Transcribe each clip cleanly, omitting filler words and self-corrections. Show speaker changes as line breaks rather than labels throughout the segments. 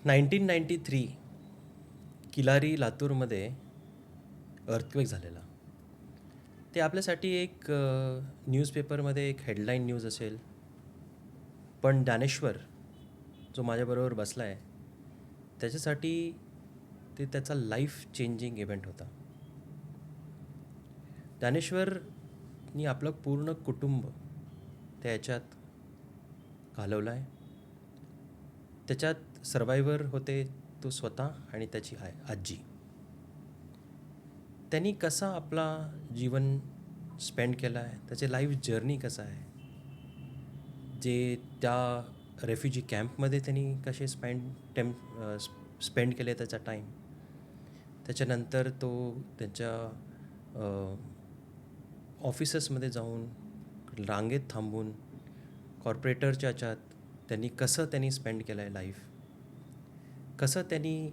1993 किलारी लातूरमध्ये अर्थक्वेक झालेला. ते आपल्यासाठी एक न्यूजपेपरमध्ये एक हेडलाईन न्यूज असेल, पण ज्ञानेश्वर जो माझ्याबरोबर बसला आहे त्याच्यासाठी ते त्याचा लाईफ चेंजिंग इव्हेंट होता. ज्ञानेश्वरनी आपलं पूर्ण कुटुंब त्याच्यात घालवलं आहे. त्याच्यात सर्वायव्हर होते तो स्वतः आणि त्याची आजी. त्यांनी कसा आपला जीवन स्पेंड केला आहे, त्याचे लाईफ जर्नी कसं आहे, जे त्या रेफ्युजी कॅम्पमध्ये त्यांनी कसे स्पेंड केले त्याचा टाईम, त्याच्यानंतर तो त्यांच्या ऑफिसेसमध्ये जाऊन रांगेत थांबून कॉर्पोरेटरच्या ह्याच्यात त्यांनी स्पेंड केलं आहे लाईफ, कसं त्यांनी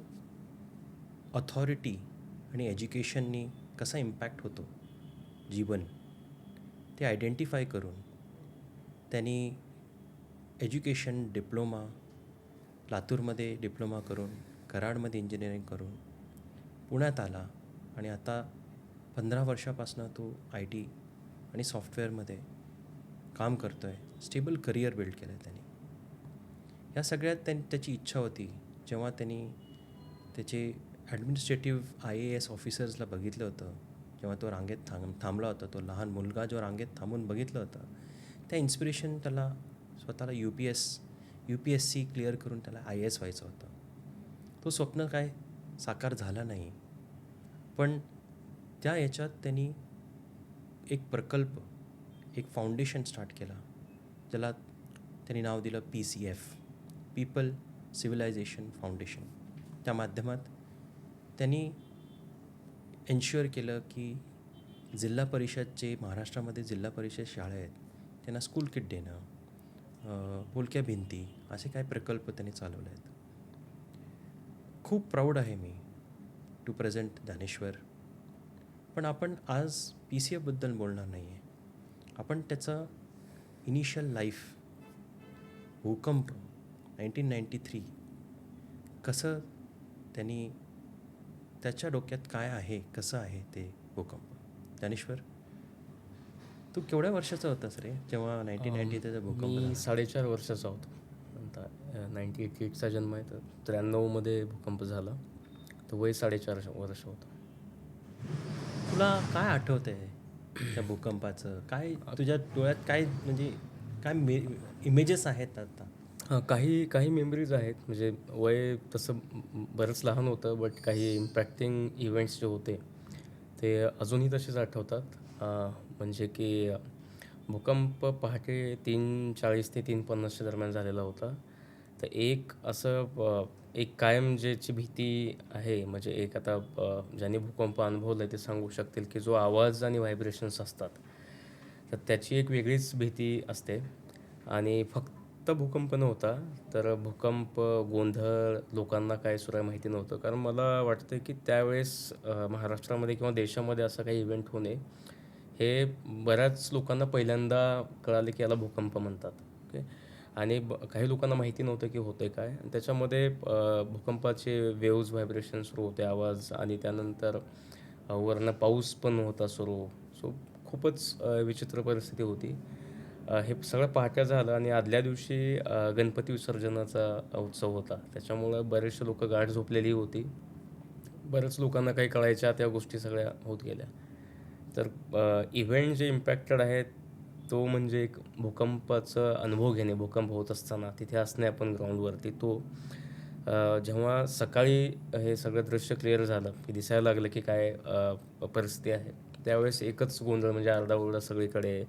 ऑथॉरिटी आणि एज्युकेशननी कसा इम्पॅक्ट होतो जीवन, ते आयडेंटिफाय करून त्यांनी एज्युकेशन डिप्लोमा लातूरमध्ये डिप्लोमा करून, कराडमध्ये इंजिनिअरिंग करून पुण्यात आला आणि आता 15 वर्षापासून तो IT आणि सॉफ्टवेअरमध्ये काम करतो आहे. स्टेबल करिअर बिल्ड केलं आहे त्यांनी. या सगळ्यात त्याची इच्छा होती. जेव्हा त्यांनी त्याचे ॲडमिनिस्ट्रेटिव्ह IAS ऑफिसर्सला बघितलं होतं, जेव्हा तो रांगेत थांबला होता, तो लहान मुलगा जो रांगेत थांबून बघितलं होतं, त्या इन्स्पिरेशन त्याला स्वतःला UPSC क्लिअर करून त्याला IAS व्हायचं होतं. तो स्वप्न काय साकार झाला नाही, पण त्या याच्यात त्यांनी एक प्रकल्प, एक फाउंडेशन स्टार्ट केला, ज्याला त्यांनी नाव दिलं PCF, पीपल सिव्हिलायझेशन फाउंडेशन. त्या माध्यमात त्यांनी एन्श्युअर केलं की जिल्हा परिषदचे, महाराष्ट्रामध्ये जिल्हा परिषद शाळा आहेत त्यांना स्कूल किट देणं, बोलक्या भिंती, असे काही प्रकल्प त्यांनी चालवले आहेत. खूप प्राऊड आहे मी टू प्रेझेंट ज्ञानेश्वर. पण आपण आज PCFबद्दल बोलणार नाही आहे. आपण त्याचं इनिशियल लाईफ, भूकंप 1993, कसं त्यांनी त्याच्या डोक्यात काय आहे, कसं आहे ते भूकंप. ज्ञानेश्वर, तू केवढ्या वर्षाचा होतास रे जेव्हा 1990 त्याचा भूकंप
मी
झाला?
4.5 वर्षाचा होतो. आता 1988चा जन्म आहे, तर 93मध्ये भूकंप झाला, तर वय 4.5 वर्ष होतं.
तुला काय आठवतं आहे त्या भूकंपाचं? काय तुझ्या डोळ्यात काय, म्हणजे काय इमेजेस आहेत आता?
हां, काही मेमरीज आहेत. म्हणजे वय तसं बरंच लहान होतं, बट काही इम्पॅक्टिंग इव्हेंट्स जे होते ते अजूनही तसेच आठवतात. म्हणजे की भूकंप पहाटे 3:40 ते 3:50च्या दरम्यान झालेला होता. तर एक असं एक कायम ज्याची भीती आहे, म्हणजे एक आता ज्यांनी भूकंप अनुभवला आहे ते सांगू शकतील की जो आवाज आणि व्हायब्रेशन्स असतात, तर त्याची एक वेगळीच भीती असते. आणि फक्त भूकंप नव्हता, तर भूकंप, गोंधळ, लोकांना काय सुरू आहे माहिती नव्हतं. कारण मला वाटतं की त्यावेळेस महाराष्ट्रामध्ये किंवा देशामध्ये असा काही इव्हेंट होणे हे बऱ्याच लोकांना पहिल्यांदा कळाले की याला भूकंप म्हणतात. ओके. आणि काही लोकांना माहिती नव्हतं की होते काय. आणि त्याच्यामध्ये भूकंपाचे वेव्ज, व्हायब्रेशन सुरू होते, आवाज, आणि त्यानंतर वरनं पाऊस पण होता सुरू. सो खूपच विचित्र परिस्थिती होती. हे सगळं पहाटे झालं आणि आदल्या दिवशी गणपती विसर्जनाचा उत्सव होता. त्याच्यामुळं बरेचसे लोक गाढ झोपलेली होती. बऱ्याच लोकांना काही कळायच्या त्या गोष्टी सगळ्या होत गेल्या. तर इव्हेंट जे इम्पॅक्टेड आहेत तो म्हणजे एक भूकंपाचा अनुभव घेणे, भूकंप होत असताना तिथे असणे आपण ग्राउंडवरती. तो जेव्हा सकाळी हे सगळं दृश्य क्लिअर झालं की दिसायला लागलं की काय परिस्थिती आहे, त्यावेळेस एकच गोंधळ, म्हणजे आरडाओरडा सगळीकडे.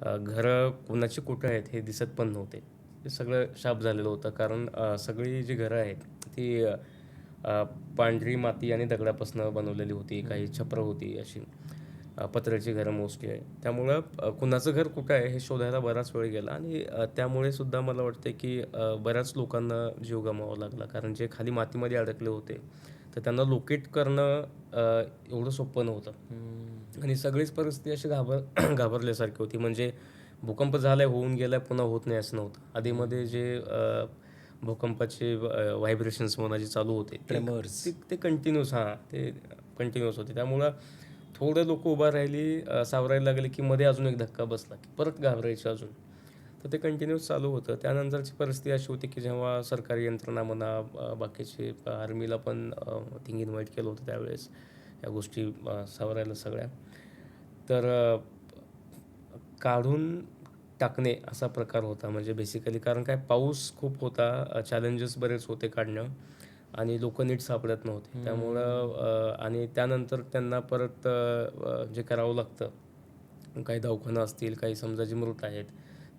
घरं कोणाची कुठं आहेत हे दिसत पण नव्हते. हे सगळं शाप झालेलं होतं, कारण सगळी जी घरं आहेत ती पांढरी माती आणि दगडापासून बनवलेली होती. काही छपरं होती अशी, पत्र्याची घरं मोस्टली आहे. त्यामुळं कुणाचं घर कुठं आहे हे शोधायला बराच वेळ गेला. आणि त्यामुळे सुद्धा मला वाटते की बऱ्याच लोकांना जीव गमवावा लागला, कारण जे खाली मातीमध्ये अडकले होते तर त्यांना लोकेट करणं एवढं सोपं नव्हतं. आणि सगळीच परिस्थिती अशी घाबरल्यासारखी होती. म्हणजे भूकंप झालाय, होऊन गेलाय, पुन्हा होत नाही असं नव्हतं. आधीमध्ये जे भूकंपाचे व्हायब्रेशन्स म्हणा जे चालू होते
Tremors.
ते कंटिन्यूस ते कंटिन्यूस होते. त्यामुळं थोडं लोक उभा राहिली, सावरायला लागले की मध्ये अजून एक धक्का बसला की परत घाबरायचे अजून. तर ते कंटिन्यूस चालू होतं. त्यानंतरची परिस्थिती अशी होती की जेव्हा सरकारी यंत्रणा म्हणा, बाकीचे आर्मीला पण थिंग इन्व्हाइट केलं होतं त्यावेळेस या गोष्टी सावरायला सगळ्या. तर काढून टाकणे असा प्रकार होता म्हणजे बेसिकली. कारण काय पाऊस खूप होता, चॅलेंजेस बरेच होते काढणं आणि लोक नीट सापडत नव्हते. त्यामुळं आणि त्यानंतर त्यांना परत जे करावं लागतं, काही दवाखाना असतील, काही समजा जे मृत आहेत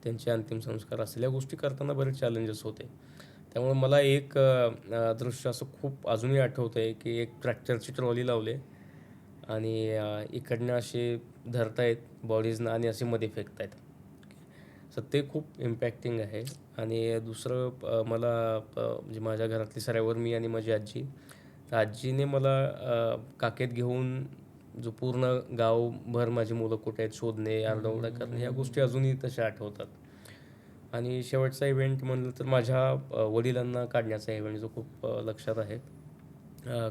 त्यांचे अंतिम संस्कार असतील, या गोष्टी करताना बरेच चॅलेंजेस होते. त्यामुळे मला एक दृश्य असं खूप अजूनही आठवतं आहे की एक ट्रॅक्टरची ट्रॉली लावले आणि इकडनं असे धरतायत बॉडीजना आणि असे मध्ये फेकतायत. सो ते खूप इम्पॅक्टिंग आहे. आणि दुसरं मला म्हणजे माझ्या घरातली सरावर मी आणि माझी आजी, तर आजीने मला काखेत घेऊन जो पूर्ण गावभर माझी मुलं कुठे आहेत शोधणे, आरडाओरडा करणे, या गोष्टी अजूनही तशा आठवतात. आणि शेवटचा इव्हेंट म्हणलं तर माझ्या वडिलांना काढण्याचा इव्हेंट जो खूप लक्षात आहे.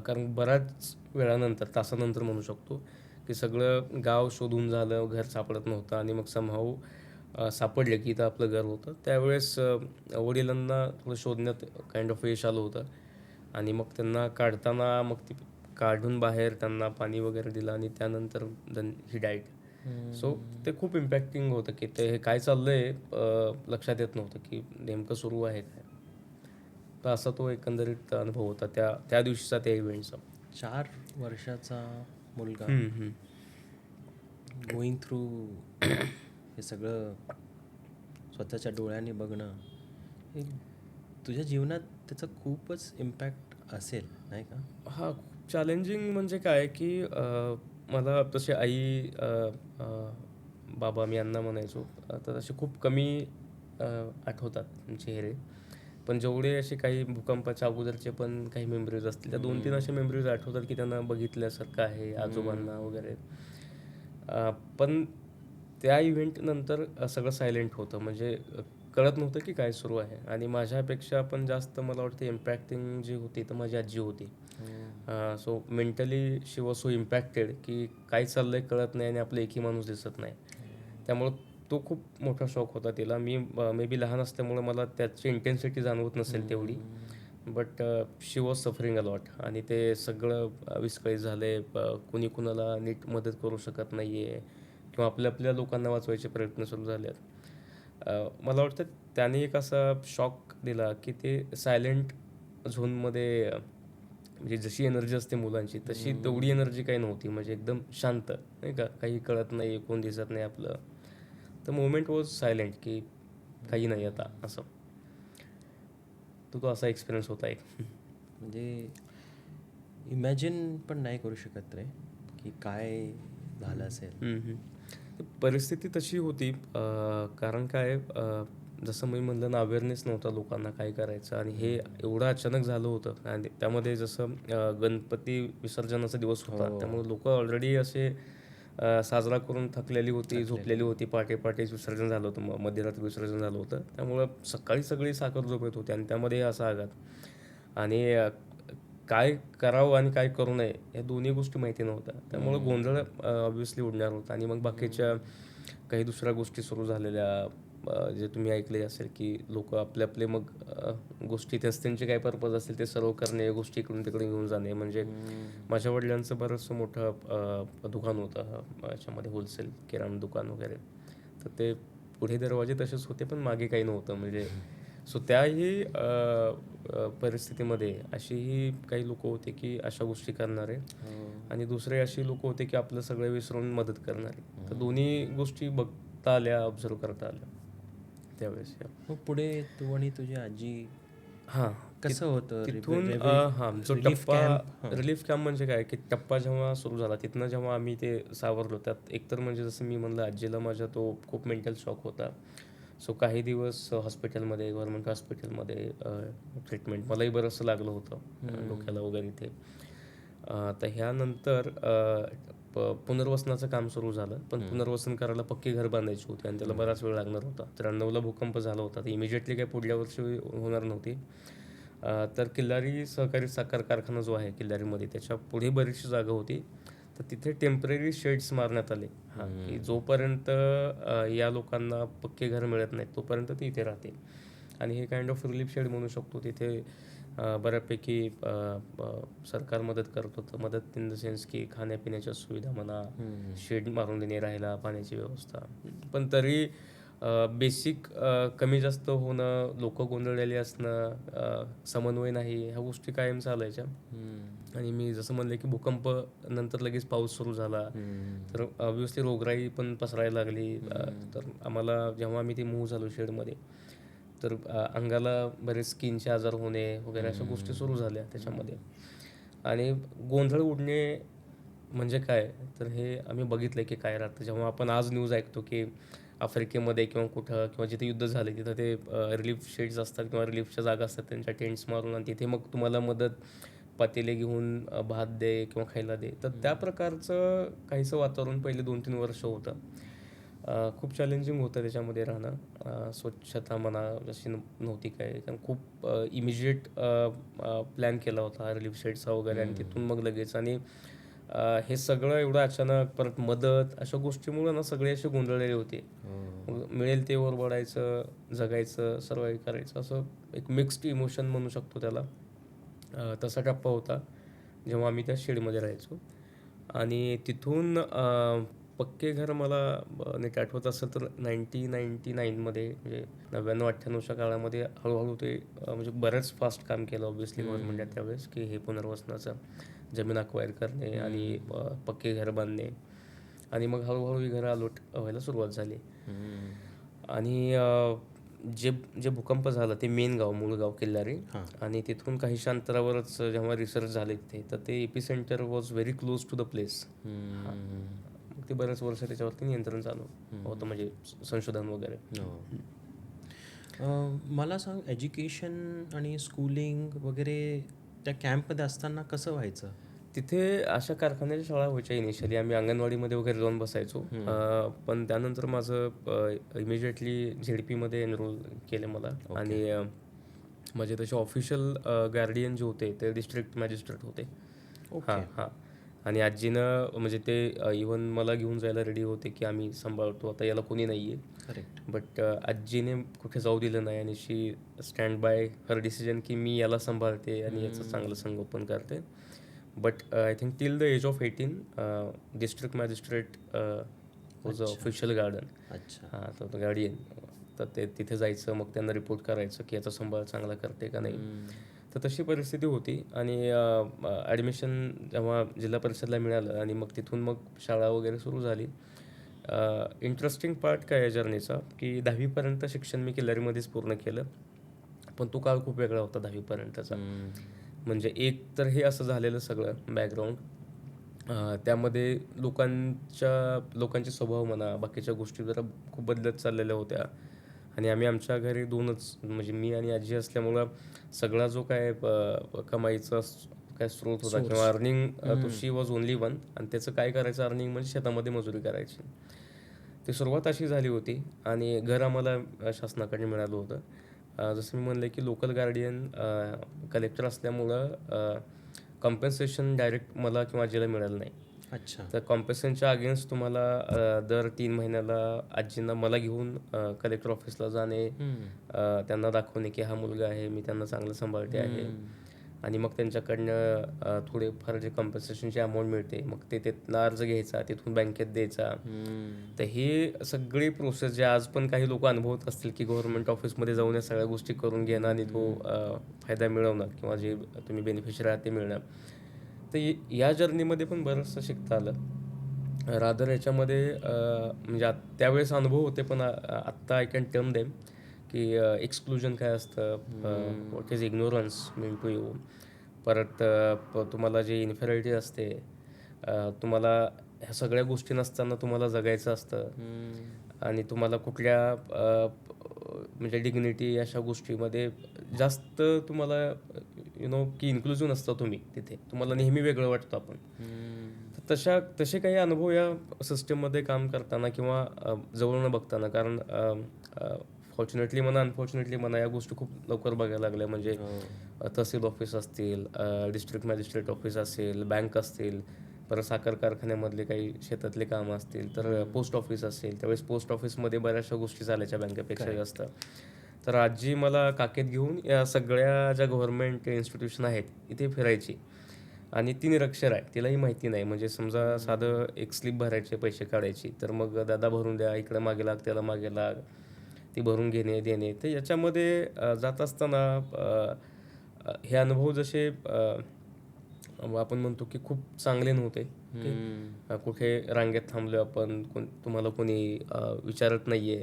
कारण बऱ्याच वेळानंतर, तासानंतर म्हणू शकतो, की सगळं गाव शोधून झालं, घर सापडत नव्हतं आणि मग समहाऊ सापडले की इथं आपलं घर होतं. त्यावेळेस वडिलांना थोडं शोधण्यात काइंड ऑफ यश आलं होतं आणि मग त्यांना काढताना मग ती काढून बाहेर त्यांना पाणी वगैरे दिलं आणि त्यानंतर देन ही डाईड. सो ते खूप इम्पॅक्टिंग होतं की ते हे काय चाललं आहे लक्षात येत नव्हतं की नेमकं सुरू आहे काय. तर असा तो एकंदरीत अनुभव होता त्या त्या दिवशीचा, त्या इव्हेंटचा.
4 वर्षाचा मुलगा
हम्म.
गोईंग थ्रू हे सगळं स्वतःच्या डोळ्यांनी बघणं, हे तुझ्या जीवनात त्याचा खूपच इम्पॅक्ट असेल नाही का?
हा खूप चॅलेंजिंग म्हणजे काय की मला तसे आई, बाबा मी यांना म्हणायचो, तर असे खूप कमी आठवतात चेहरे. पण जेवढे असे काही भूकंपाच्या अगोदरचे पण काही मेमरीज असतील, त्या 2-3 अशा मेमरीज आठवतात की त्यांना बघितल्यासारखं आहे, आजोबांना वगैरे. पण त्या इव्हेंटनंतर सगळं सायलेंट होतं. म्हणजे कळत नव्हतं की काय सुरू आहे. आणि माझ्यापेक्षा पण जास्त मला वाटतं इम्पॅक्टिंग जी होती तर माझी आजी होती. So mentally she was so impacted की काय चाललंय कळत नाही आणि आपलं एकही माणूस दिसत नाही. त्यामुळं तो खूप मोठा शॉक होता तिला. मी मे बी लहान असल्यामुळं मला त्याची इंटेन्सिटी जाणवत नसेल तेवढी, but she was suffering a lot. आणि ते सगळं विस्कळीत झाले. कुणी कुणाला नीट मदत करू शकत नाही आहे किंवा आपल्या लोकांना वाचवायचे प्रयत्न सुरू झाले आहेत. मला वाटतं त्याने एक असा शॉक दिला की ते सायलेंट झोनमध्ये, म्हणजे जशी एनर्जी असते मुलांची तशी तेवढी एनर्जी काही नव्हती. म्हणजे एकदम शांत, नाही का, काही कळत नाही, कोण दिसत नाही आपलं. तर मोमेंट वॉज सायलेंट की काही नाही आता असं. तो असा एक्सपिरियन्स होता एक.
म्हणजे इमॅजिन पण नाही करू शकत रे की काय झालं असेल.
परिस्थिती तशी होती. कारण काय, जसं मी म्हणलं ना, अवेअरनेस नव्हता लोकांना काय करायचं आणि हे एवढं अचानक झालं होतं. आणि त्यामध्ये जसं गणपती विसर्जनाचा दिवस होता,
हो.
त्यामुळे लोक ऑलरेडी असे साजरा करून थकलेली होती, झोपलेली होती. पहाटेच विसर्जन झालं होतं, मध्यरात्री विसर्जन झालं होतं. त्यामुळं सकाळी सगळी साखर झोपेत होते आणि त्यामध्ये असा आघात. आणि काय करावं आणि काय करू नये या दोन्ही गोष्टी माहिती नव्हत्या. त्यामुळं गोंधळ ऑब्व्हियसली उडणार होता. आणि मग बाकीच्या काही दुसऱ्या गोष्टी सुरू झालेल्या, जे तुम्ही ऐकले असेल की लोक आपले मग गोष्टी त्यांचे काय पर्पज असेल ते सर्व करणे, गोष्टी इकडून तिकडे घेऊन जाणे. म्हणजे माझ्या वडिलांचं बरंचसं मोठं दुकान होतं याच्यामध्ये, होलसेल किराणा दुकान वगैरे. तर ते पुढे दरवाजे तसेच होते पण मागे काही नव्हतं. म्हणजे सो त्याही परिस्थितीमध्ये अशीही काही लोक होते की अशा गोष्टी करणारे, आणि दुसरे अशी लोक होते की आपलं सगळं विसरून मदत करणारे. तर दोन्ही गोष्टी बघता आल्या, ऑब्झर्व करता आल्या त्यावेळेस.
मग पुढे तू आणि तुझी आजी
हां,
कसं होतं
तिथून जो
रिलीफ
टप्पा,
कॅम्प?
रिलीफ कॅम्प म्हणजे काय की टप्पा जेव्हा सुरू झाला तिथनं जेव्हा आम्ही ते सावरलो, त्यात एकतर म्हणजे जसं मी म्हणलं आजीला माझ्या तो खूप मेंटल शॉक होता. सो काही दिवस हॉस्पिटलमध्ये, गव्हर्नमेंट हॉस्पिटलमध्ये ट्रीटमेंट मलाही बरंचसं लागलं होतं डोक्याला वगैरे इथे. तर ह्यानंतर पुनर्वसनाचं काम सुरू झालं, पण पुनर्वसन करायला पक्की घर बांधायची होती आणि त्याला बराच वेळ लागणार होता. 93ला भूकंप झाला होता, तर इमिजिएटली काही पुढल्या वर्षी होणार नव्हती. तर किल्लारी सहकारी साखर कारखाना जो आहे किल्लारीमध्ये, त्याच्या पुढे बरीचशी जागा होती, तर तिथे टेम्पररी शेड्स मारण्यात आले. की जोपर्यंत या लोकांना पक्के घर मिळत नाहीत तोपर्यंत ते इथे राहतील. आणि हे काइंड ऑफ रिलीफ शेड म्हणू शकतो. तिथे बऱ्यापैकी सरकार मदत करत होतं. मदत इन द सेन्स की खाण्यापिण्याच्या सुविधा म्हणा, शेड मारून देणे, राहायला पाण्याची व्यवस्था. पण तरी बेसिक कमी जास्त होणं, लोक गोंधळलेली असणं, समन्वय नाही, ह्या गोष्टी कायम चालायच्या. आणि मी जसं म्हणलं की भूकंप नंतर लगेच पाऊस सुरू झाला, तर ऑब्व्हियसली रोगराई पण पसरायला लागली. तर आम्हाला जेव्हा आम्ही ते मूव्ह झालो शेडमध्ये, तर अंगाला बरेच स्किनचे आजार होणे वगैरे अशा गोष्टी सुरू झाल्या त्याच्यामध्ये. आणि गोंधळ उडणे म्हणजे काय, तर हे आम्ही बघितलं की काय राहतं. जेव्हा आपण आज न्यूज ऐकतो की आफ्रिकेमध्ये किंवा कुठं किंवा जिथे युद्ध झाले तिथं ते रिलीफ शेड्स असतात किंवा रिलीफच्या जागा असतात, त्यांच्या टेंट्स मारून आणि तिथे मग तुम्हाला मदत पातेले घेऊन भात दे किंवा खायला दे, तर त्या प्रकारचं काहीसं वातावरण पहिले 2-3 वर्ष होतं. खूप चॅलेंजिंग होतं त्याच्यामध्ये राहणं. स्वच्छता म्हणा जशी नव्हती काय, कारण खूप इमिजिएट प्लॅन केला होता रिलीफ शेड्सचा वगैरे, आणि तिथून मग लगेच. आणि हे सगळं एवढं अचानक, परत मदत, अशा गोष्टीमुळं ना सगळे असे गोंधळलेले होते. मग मिळेल ते वर बढायचं, जगायचं, सर्वाईव्ह करायचं, असं एक मिक्स्ड इमोशन म्हणू शकतो त्याला. तसा टप्पा होता जेव्हा आम्ही त्या शेडमध्ये राहायचो. आणि तिथून पक्के घर मला नीट आठवत असेल तर 1999मध्ये, म्हणजे 99-98च्या काळामध्ये हळूहळू ते म्हणजे बरंच फास्ट काम केलं ऑब्व्हियसली गव्हर्नमेंटने त्यावेळेस, की हे पुनर्वसनाचं जमीन अक्वायर करणे आणि पक्के घर बांधणे. आणि मग हळूहळू ही घरं अलॉट व्हायला सुरुवात झाली. आणि जे जे भूकंप झाला ते मेन गाव, मूळ गाव किल्लारी, आणि तिथून काही अंतरावरच जेव्हा रिसर्च झाले तिथे, तर ते epicentre was very close to the place. मग ते बरेच वर्ष त्याच्यावरती नियंत्रण चालू होतं, म्हणजे संशोधन वगैरे.
मला सांग, एज्युकेशन आणि स्कूलिंग वगैरे त्या कॅम्पमध्ये असताना कसं व्हायचं?
तिथे अशा कारखान्याच्या शाळा व्हायच्या इनिशियली. आम्ही अंगणवाडीमध्ये वगैरे जाऊन बसायचो. पण त्यानंतर माझं इमिजिएटली झेडपीमध्ये एनरोल केलं मला. आणि माझे तसे ऑफिशियल गार्डियन जे होते ते डिस्ट्रिक्ट मॅजिस्ट्रेट होते. हां. आणि आजीनं म्हणजे ते इवन मला घेऊन जायला रेडी होते की आम्ही सांभाळतो, आता याला कोणी नाही आहे.
करेक्ट.
बट आजीने कुठे जाऊ दिलं नाही, आणि she stand by her decision की मी याला सांभाळते आणि याचं चांगलं संगोपन करते. But I think till the age of 18 district magistrate was a official garden.
अच्छा.
तर गार्डियन, तर ते तिथे जायचं, मग त्यांना रिपोर्ट करायचं की याचा सांभाळ चांगला करते का नाही. तर तशी परिस्थिती होती. आणि ॲडमिशन जेव्हा जिल्हा परिषदला मिळालं आणि मग तिथून मग शाळा वगैरे सुरू झाली. इंटरेस्टिंग पार्ट काय आहे जर्नीचा, की 10वीपर्यंत शिक्षण मी किल्लारीमध्येच पूर्ण केलं. पण तो काळ खूप वेगळा होता 10वीपर्यंतचा. म्हणजे एक तर हे असं झालेलं सगळं बॅकग्राऊंड, त्यामध्ये लोकांचे स्वभाव म्हणा, बाकीच्या गोष्टी जरा खूप बदलत चाललेल्या होत्या. आणि आम्ही आमच्या घरी 2च, म्हणजे मी आणि आजी असल्यामुळं सगळा जो काय कमाईचा काय स्रोत होता किंवा अर्निंग, तो शी वॉज ओनली वन. आणि त्याचं काय करायचं अर्निंग म्हणजे शेतामध्ये मजुरी करायची. ती सुरुवात अशी झाली होती. आणि घर आम्हाला शासनाकडे मिळालं होतं. जसं मी म्हणलं की लोकल गार्डियन कलेक्टर असल्यामुळं कॉम्पेन्सेशन डायरेक्ट मला किंवा आजीला मिळालं नाही.
अच्छा.
तर कॉम्पेन्सेशनच्या अगेन्स्ट तुम्हाला दर 3 महिन्याला आजींना मला घेऊन कलेक्टर ऑफिसला जाणे, त्यांना दाखवणे की हा मुलगा आहे, मी त्यांना चांगलं सांभाळते आहे. आणि मग त्यांच्याकडनं थोडेफार जे कॉम्पेन्सेशनची अमाऊंट मिळते, मग ते तिथनं अर्ज घ्यायचा, तिथून बँकेत द्यायचा. तर ही सगळी प्रोसेस जे आज पण काही लोक अनुभवत असतील की गव्हर्नमेंट ऑफिसमध्ये जाऊन या सगळ्या गोष्टी करून घेणं आणि तो फायदा मिळवणं किंवा जे तुम्ही बेनिफिशरी आहात ते मिळणं, तर या जर्नीमध्ये पण बरंचसं शिकता आलं. रादर याच्यामध्ये म्हणजे त्यावेळेस अनुभव होते, पण आत्ता आय कॅन टर्म देम की एक्सक्लुजन काय असतं, what is ignorance mean to you. परत तुम्हाला जे इन्फेरिटी असते, तुम्हाला ह्या सगळ्या गोष्टी नसताना तुम्हाला जगायचं असतं. आणि तुम्हाला कुठल्या म्हणजे डिग्निटी अशा गोष्टीमध्ये जास्त तुम्हाला की इन्क्लुझिव्ह नसता तुम्ही तिथे, तुम्हाला नेहमी वेगळं वाटतं आपण.
हम्म.
तर तसे काही अनुभव या सिस्टममध्ये काम करताना किंवा जवळून बघताना, कारण फॉर्च्युनेटली म्हणा अनफॉर्च्युनेटली म्हणा, या गोष्टी खूप लवकर बघायला लागल्या. म्हणजे
हो.
तहसील ऑफिस असतील, डिस्ट्रिक्ट मॅजिस्ट्रेट ऑफिस असेल, बँक असतील, परत साखर कारखान्यामधले काही शेतातले कामं असतील, तर पोस्ट ऑफिस असेल. त्यावेळेस पोस्ट ऑफिसमध्ये बऱ्याचशा गोष्टी चालायच्या बँकेपेक्षा जास्त. तर आजी मला काखेत घेऊन या सगळ्या ज्या गव्हर्नमेंट इन्स्टिट्यूशन आहेत इथे फिरायची. आणि ती निरक्षर आहे, तिलाही माहिती नाही. म्हणजे समजा साधं एक स्लिप भरायचे, पैसे काढायची, तर मग दादा भरून द्या, इकडे मागे लाग, त्याला मागे लाग, ती भरून घेणे देणे. तर याच्यामध्ये जात असताना हे अनुभव जसे आपण म्हणतो की खूप चांगले नव्हते. ओके. कुठे रांगेत थांबलो आपण, तुम्हाला कोणी विचारत नाहीये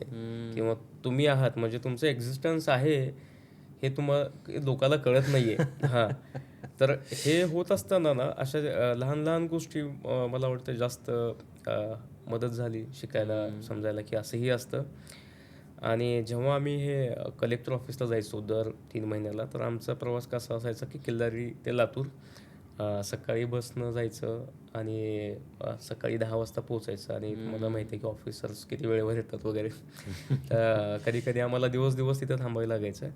किंवा तुम्ही आहात म्हणजे तुमचं एक्झिस्टन्स आहे हे लोकाला कळत नाहीये. हां. तर हे होत असताना ना अशा लहान लहान गोष्टी मला वाटतं जास्त मदत झाली शिकायला, समजायला की असंही असतं. आणि जेव्हा आम्ही हे कलेक्टर ऑफिसला जायचो दर 3 महिन्याला, तर आमचा प्रवास कसा असायचा की किल्लारी ते लातूर. सकाळी बसनं जायचं आणि सकाळी 10 वाजता पोहोचायचं. आणि तुम्हाला माहिती आहे की ऑफिसर्स किती वेळेवर येतात वगैरे. तर कधी-कधी आम्हाला दिवस तिथं थांबायला लागायचं.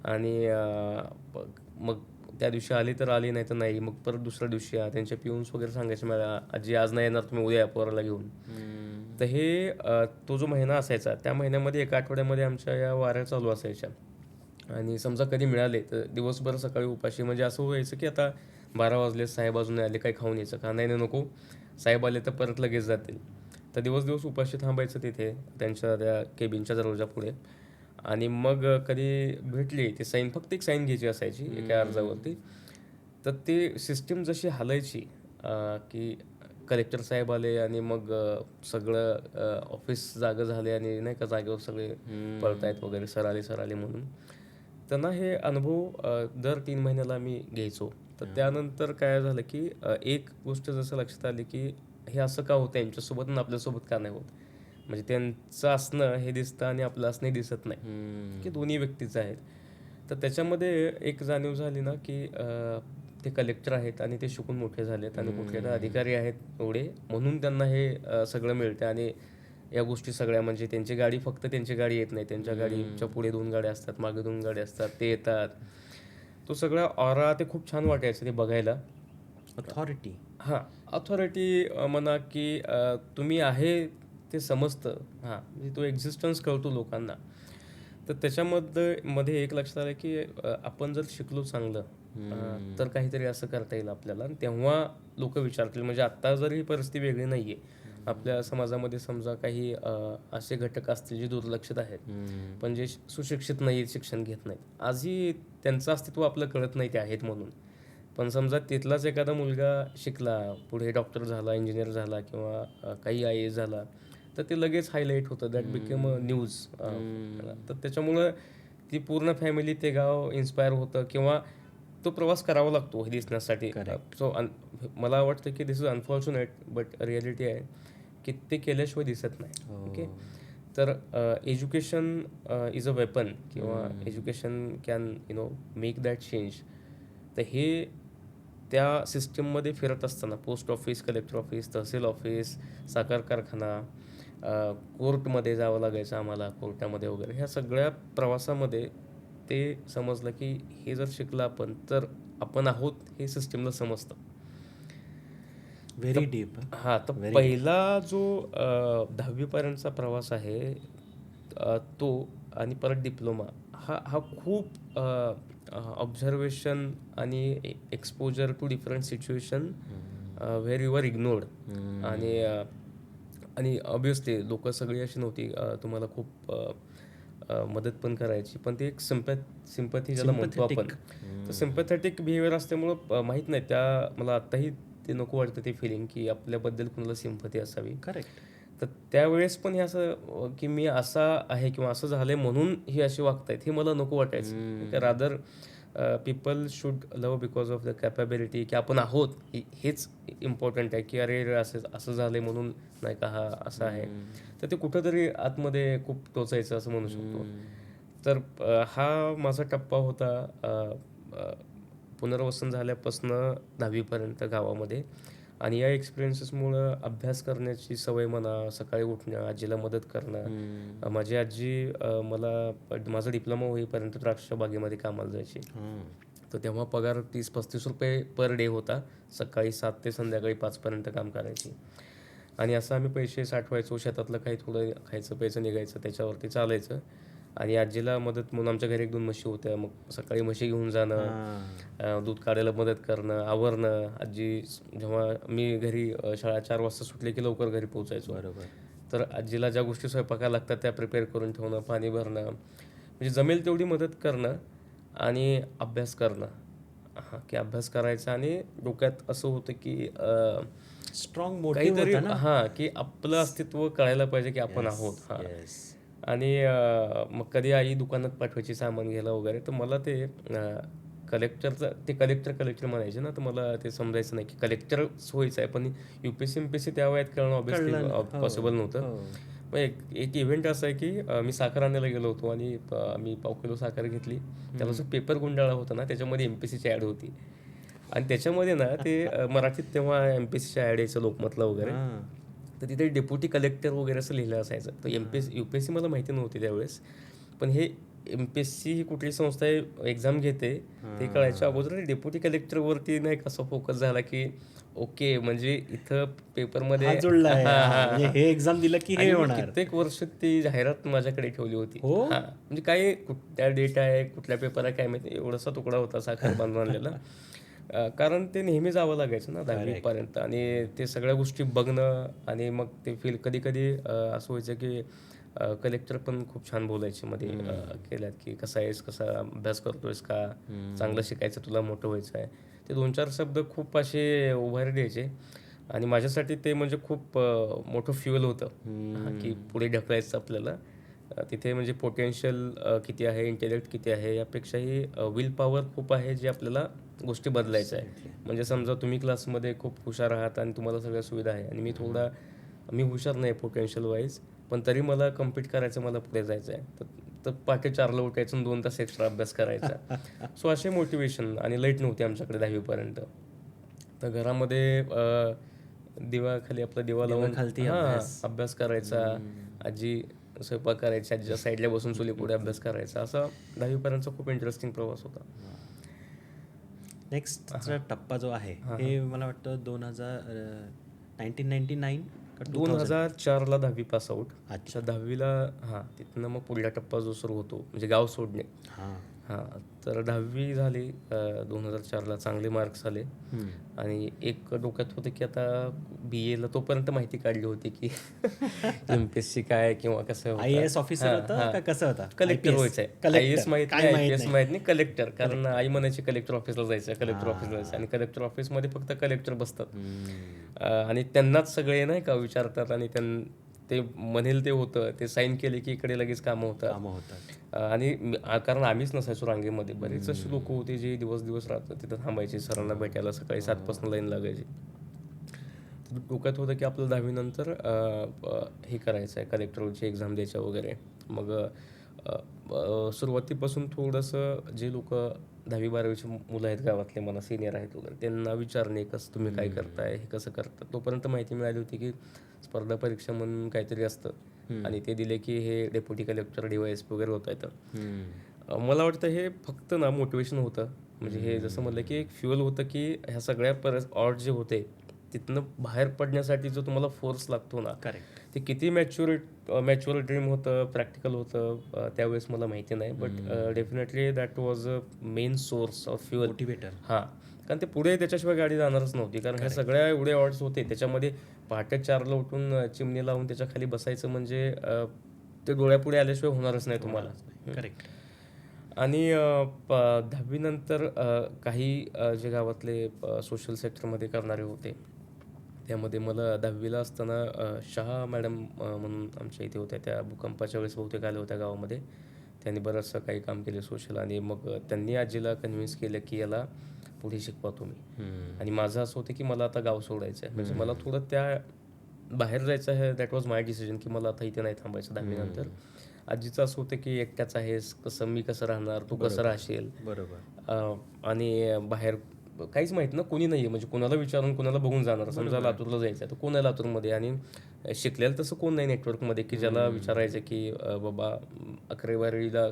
आणि मग त्या दिवशी आली तर आली, नाही तर नाही. मग परत दुसऱ्या दिवशी त्यांचे पिऊन्स वगैरे सांगायचे मला, "आजी आज नाही येणार, तुम्ही उद्या या पोराला घेऊन." तर हे तो जो महिना असायचा, त्या महिन्यामध्ये एका आठवड्यामध्ये आमच्या या वाऱ्या चालू असायच्या. आणि समजा कधी मिळाले तर दिवसभर सकाळी उपाशी. म्हणजे असं व्हायचं की आता 12 वाजले, साहेब अजून नाही आले, काही खाऊन यायचं का? नाही नाही नको, साहेब आले तर परत लगेच जातील. तर दिवस उपाशी थांबायचं तिथे त्यांच्या त्या केबिनच्या दरवाजापुढे. आणि मग कधी भेटली ती साईन, फक्त एक साईन घ्यायची असायची एका अर्जावरती. तर ते सिस्टीम जशी हालायची की कलेक्टर साहेब आले आणि मग सगळं ऑफिस जागं झाले आणि नाही का जागेवर सगळे पळतायत वगैरे, सर आले म्हणून. त्यांना हे अनुभव दर 3 महिन्याला आम्ही घ्यायचो. तर त्यानंतर काय झालं की एक गोष्ट जसं लक्षात आली की हे असं का होतं यांच्यासोबत आणि आपल्यासोबत का नाही होत. म्हणजे त्यांचं असणं हे दिसतं आणि आपलं असणं हे दिसत नाही, की दोन्ही व्यक्तीचं आहेत. तर त्याच्यामध्ये एक जाणीव झाली ना की ते कलेक्टर आहेत आणि ते शिकून मोठे झालेत आणि कुठले तर अधिकारी आहेत एवढे, म्हणून त्यांना हे सगळं मिळतं. आणि या गोष्टी सगळ्या म्हणजे त्यांची गाडी, फक्त त्यांची गाडी येत नाही, त्यांच्या गाडीच्या पुढे 2 गाड्या असतात, मागे 2 गाड्या असतात, ते येतात. तो सगळा ऑरा ते खूप छान वाटायचं ते बघायला.
अथॉरिटी.
हां, अथॉरिटी म्हणा की तुम्ही आहे ते समजतं. हां, म्हणजे तो एक्झिस्टन्स कळतो लोकांना. तर मध्ये एक लक्षात आलं की आपण जर शिकलो चांगलं तर काहीतरी असं करता येईल आपल्याला. आणि तेव्हा लोकं विचारतील. म्हणजे आत्ता जर ही परिस्थिती वेगळी नाही आहे. आपल्या समाजामध्ये समजा काही असे घटक असतील जे दुर्लक्षित आहेत, पण जे सुशिक्षित नाही आहेत, शिक्षण घेत नाहीत. आजही त्यांचं अस्तित्व आपलं कळत नाही ते आहेत म्हणून. पण समजा तिथलाच एखादा मुलगा शिकला, पुढे डॉक्टर झाला, इंजिनियर झाला किंवा काही IAS झाला, तर ते लगेच हायलाईट होतं. That became a news. तर त्याच्यामुळं ती पूर्ण फॅमिली, ते गाव इन्स्पायर होतं किंवा तो प्रवास करावा लागतो हे दिसण्यासाठी. सो मला वाटतं की this is unfortunate but reality आहे की ते केल्याशिवाय दिसत नाही. ओके. तर एज्युकेशन इज अ वेपन किंवा education can make that change. तर हे त्या सिस्टीममध्ये फिरत असताना पोस्ट ऑफिस, कलेक्टर ऑफिस, तहसील ऑफिस, साखर कारखाना, कोर्टमध्ये जावं लागायचं आम्हाला, कोर्टामध्ये वगैरे, ह्या सगळ्या प्रवासामध्ये ते समजलं की हे जर शिकलं आपण तर आपण आहोत हे सिस्टीमला समजतं.
Very deep.
हां, तर पहिला जो 10वी पर्यंतचा प्रवास आहे तो आणि परत डिप्लोमा हा खूप ऑब्झर्वेशन आणि exposure to different situation where you are ignored. आणि ऑब्वियसली लोकं सगळी अशी नव्हती, तुम्हाला खूप मदत पण करायची, पण ते एक सिम्पॅथी ज्याला म्हणतो आपण. तर सिम्पॅथेटिक बिहेवियर असल्यामुळं माहीत नाही, मला आत्ताही ते नको वाटतं ते फिलिंग की आपल्याबद्दल कुणाला सिम्पॅथी असावी.
करेक्ट.
तर त्यावेळेस पण हे असं की मी असा आहे किंवा असं झालंय म्हणून हे असे वागतायत हे मला नको वाटायचं. Rather people should love because of the capability, की आपण आहोत हेच इम्पॉर्टंट आहे, की अरे असं झालंय म्हणून नाही का हा असा आहे. तर ते कुठंतरी आतमध्ये खूप टोचायचं असं म्हणू शकतो. तर हा माझा टप्पा होता पुनर्वसन झाल्यापासनं 10वीपर्यंत गावामध्ये. आणि या एक्सपिरियन्सेसमुळं अभ्यास करण्याची सवय म्हणा, सकाळी उठणं, आजीला मदत करणं. माझी आजी माझा डिप्लोमा होईपर्यंत द्राक्ष बागेमध्ये कामाला जायची. तर तेव्हा पगार 30-35 रुपये पर डे होता. सकाळी 7 ते संध्याकाळी 5पर्यंत काम करायची. आणि असं आम्ही पैसे साठवायचो, शेतातलं काही थोडं खायचं प्यायचं निघायचं, त्याच्यावरती चालायचं. आणि आजीला मदत म्हणून आमच्या घरी 1-2 म्हशी होत्या. मग सकाळी म्हशी घेऊन जाणं, दूध काढायला मदत करणं, आवरणं. आजी जेव्हा मी घरी शाळा 4 वाजता सुटली की लवकर घरी पोहोचायचो.
बरोबर.
तर आजीला ज्या गोष्टी स्वयंपाकाला लागतात त्या प्रिपेअर करून ठेवणं, पाणी भरणं, म्हणजे जमेल तेवढी मदत करणं आणि अभ्यास करणं. की अभ्यास करायचा आणि डोक्यात असं होतं की
स्ट्रॉंग मोटिव्ह
काहीतरी
होता ना.
की आपलं अस्तित्व कळायला पाहिजे की आपण आहोत.
येस.
आणि मग कधी आई दुकानात पाठवायची सामान घ्यायला वगैरे, तर मला ते कलेक्टर म्हणायचे ना, तर मला ते समजायचं नाही की कलेक्टरच व्हायचं आहे. पण UPSC त्या वयात कळणं
कळलं ना.
ऑब्व्हियसली पॉसिबल नव्हतं.
हो.
मग एक इव्हेंट असा आहे की मी साखर आणायला गेलो होतो आणि मी पाव किलो साखर घेतली. त्याला जो पेपर गुंडाळा होता ना, त्याच्यामध्ये MPSCची ॲड होती. आणि त्याच्यामध्ये ना ते मराठीत तेव्हा MPSCच्या ॲड यायचं, लोकमतला वगैरे. तर तिथे डेप्युटी कलेक्टर वगैरे असं लिहिलं असायचं. तर UPSC मला माहिती नव्हती त्यावेळेस. पण हे MPSC ही कुठली संस्था आहे, एक्झाम घेते ते कळायच्या अगोदर डेप्युटी कलेक्टरवरती नाही कसा फोकस झाला की ओके, म्हणजे इथं पेपरमध्ये
जुळलाय. म्हणजे हे एक्झाम दिलं की हे होणार.
कित्येक वर्ष ती जाहिरात माझ्याकडे ठेवली होती.
हो?
म्हणजे काय त्या डेट आहे, कुठल्या पेपर आहे काय माहिती, एवढासा तुकडा होता साखर बांधून आणलेला. कारण ते नेहमी जावं लागायचं ना 10वीपर्यंत. आणि ते सगळ्या गोष्टी बघणं आणि मग ते फील कधी कधी असं व्हायचं की कलेक्टर पण खूप छान बोलायचे मध्ये केल्यात की कसा आहेस, कसा अभ्यास करतोयस का, चांगलं शिकायचं, तुला मोठं व्हायचं आहे. ते 2-4 शब्द खूप असे उभारी द्यायचे. आणि माझ्यासाठी ते म्हणजे खूप मोठं फ्युअल होतं की पुढे ढकलायचं आपल्याला. तिथे म्हणजे पोटेन्शियल किती आहे, इंटेलेक्ट किती आहे, यापेक्षाही विल पॉवर खूप आहे, जे आपल्याला गोष्टी बदलायच्या आहे. म्हणजे समजा तुम्ही क्लासमध्ये खूप हुशार आहात आणि तुम्हाला सगळ्या सुविधा आहे आणि मी हुशार नाही पोटेन्शियल वाईज, पण तरी मला कम्पीट करायचं, मला पुढे जायचं आहे. तर पहाटे 4ला उठायचं आणि 2 तास एक्स्ट्रा अभ्यास करायचा. सो असे मोटिवेशन. आणि लाईट नव्हती आमच्याकडे 10वीपर्यंत. तर घरामध्ये दिवा लावून
खालती
अभ्यास करायचा. आजी स्वयंपाक करायची, आजीच्या साईडला बसून चुली पुढे अभ्यास करायचा. असा 10वीपर्यंतचा खूप इंटरेस्टिंग प्रवास होता.
नेक्स्टचा टप्पा जो आहे हे मला वाटतं 1999 का
2004ला 10वी पास आउट.
अच्छा.
10वीला तिथनं मग पुढला टप्पा जो सुरू होतो म्हणजे गाव सोडणे. तर 10वी झाली 2004ला, चांगले मार्क्स आले. आणि एक डोक्यात होतं की आता BAला तोपर्यंत माहिती काढली होती की MPSC काय किंवा कसं होतं.
IAS ऑफिसर होता का कसं होता?
कलेक्टर व्हायचं आहे. IAS माहित नाही, IPS माहित नाही, कलेक्टर. कारण आई म्हणायची कलेक्टर ऑफिसला जायचं, कलेक्टर ऑफिसला जायचं. आणि कलेक्टर ऑफिसमध्ये फक्त कलेक्टर बसतात आणि त्यांनाच सगळे नाही का विचारतात आणि ते म्हणेल ते होतं, ते साईन केले की इकडे लगेच कामं होतात. आणि कारण आम्हीच नसायचो रांगेमध्ये, बरेच असे लोक होते जे दिवस राहतात तिथं थांबायचे, सरांना भेटायला सकाळी 7 लाईन लागायची. डोक्यात होतं की आपलं 10वीनंतर हे करायचं आहे, कलेक्टरची एक्झाम द्यायच्या वगैरे. मग सुरुवातीपासून थोडंसं जे लोक 10वी-12वीची मुलं आहेत गावातले, मला सिनियर आहेत वगैरे, त्यांना विचारणे कसं तुम्ही काय करताय, हे कसं करतात. तोपर्यंत माहिती मिळाली होती की स्पर्धा परीक्षा म्हणून काहीतरी असतं आणि ते दिले की हे डेप्युटी कलेक्टर, DYSP वगैरे होत आहेत. मला वाटतं हे फक्त ना मोटिवेशन होतं. म्हणजे हे जसं म्हटलं की एक फ्युअल होतं की ह्या सगळ्या ऑड जे होते तिथनं बाहेर पडण्यासाठी जो तुम्हाला फोर्स लागतो ना,
करेक्ट,
ते किती मॅच्युअर ड्रीम होतं, प्रॅक्टिकल होतं त्यावेळेस मला माहिती नाही. But definitely that was a main source of fuel,
motivator.
कारण ते पुढे त्याच्याशिवाय गाडी जाणारच नव्हती. कारण ह्या सगळ्या एवढे ऑर्ड्स होते, त्याच्यामध्ये पहाटे 4ला उठून चिमणी लावून त्याच्या खाली बसायचं म्हणजे ते डोळ्यापुढे आल्याशिवाय होणारच नाही तुम्हाला.
करेक्ट.
आणि 10वीनंतर काही जे गावातले सोशल सेक्टरमध्ये करणारे होते, त्यामध्ये मला 10वीला असताना शहा मॅडम म्हणून आमच्या इथे होत्या. त्या भूकंपाच्या वेळेस बहुतेक आल्या होत्या गावामध्ये. त्यांनी बरंचसं काही काम केले सोशल. आणि मग त्यांनी आजीला कन्व्हिन्स केलं की याला पुढे शिकवा तुम्ही. आणि माझं असं होतं की मला आता गाव सोडायचं आहे, म्हणजे मला थोडं बाहेर जायचं आहे. दॅट वॉज माय डिसिजन की मला आता इथे नाही थांबायचं 10वीनंतर. आजीचं असं होतं की एकट्याच आहेस, कसं मी कसं राहणार, तू कसं राहशील.
बरोबर.
आणि बाहेर काहीच माहीत ना, कोणी नाही आहे. म्हणजे कोणाला विचारून कोणाला बघून जाणार. समजा लातूरला जायचं आहे तर कोण आहे लातूरमध्ये, आणि शिकलेलं तसं कोण नाही नेटवर्कमध्ये की ज्याला विचारायचं की बाबा 11वी-12वीला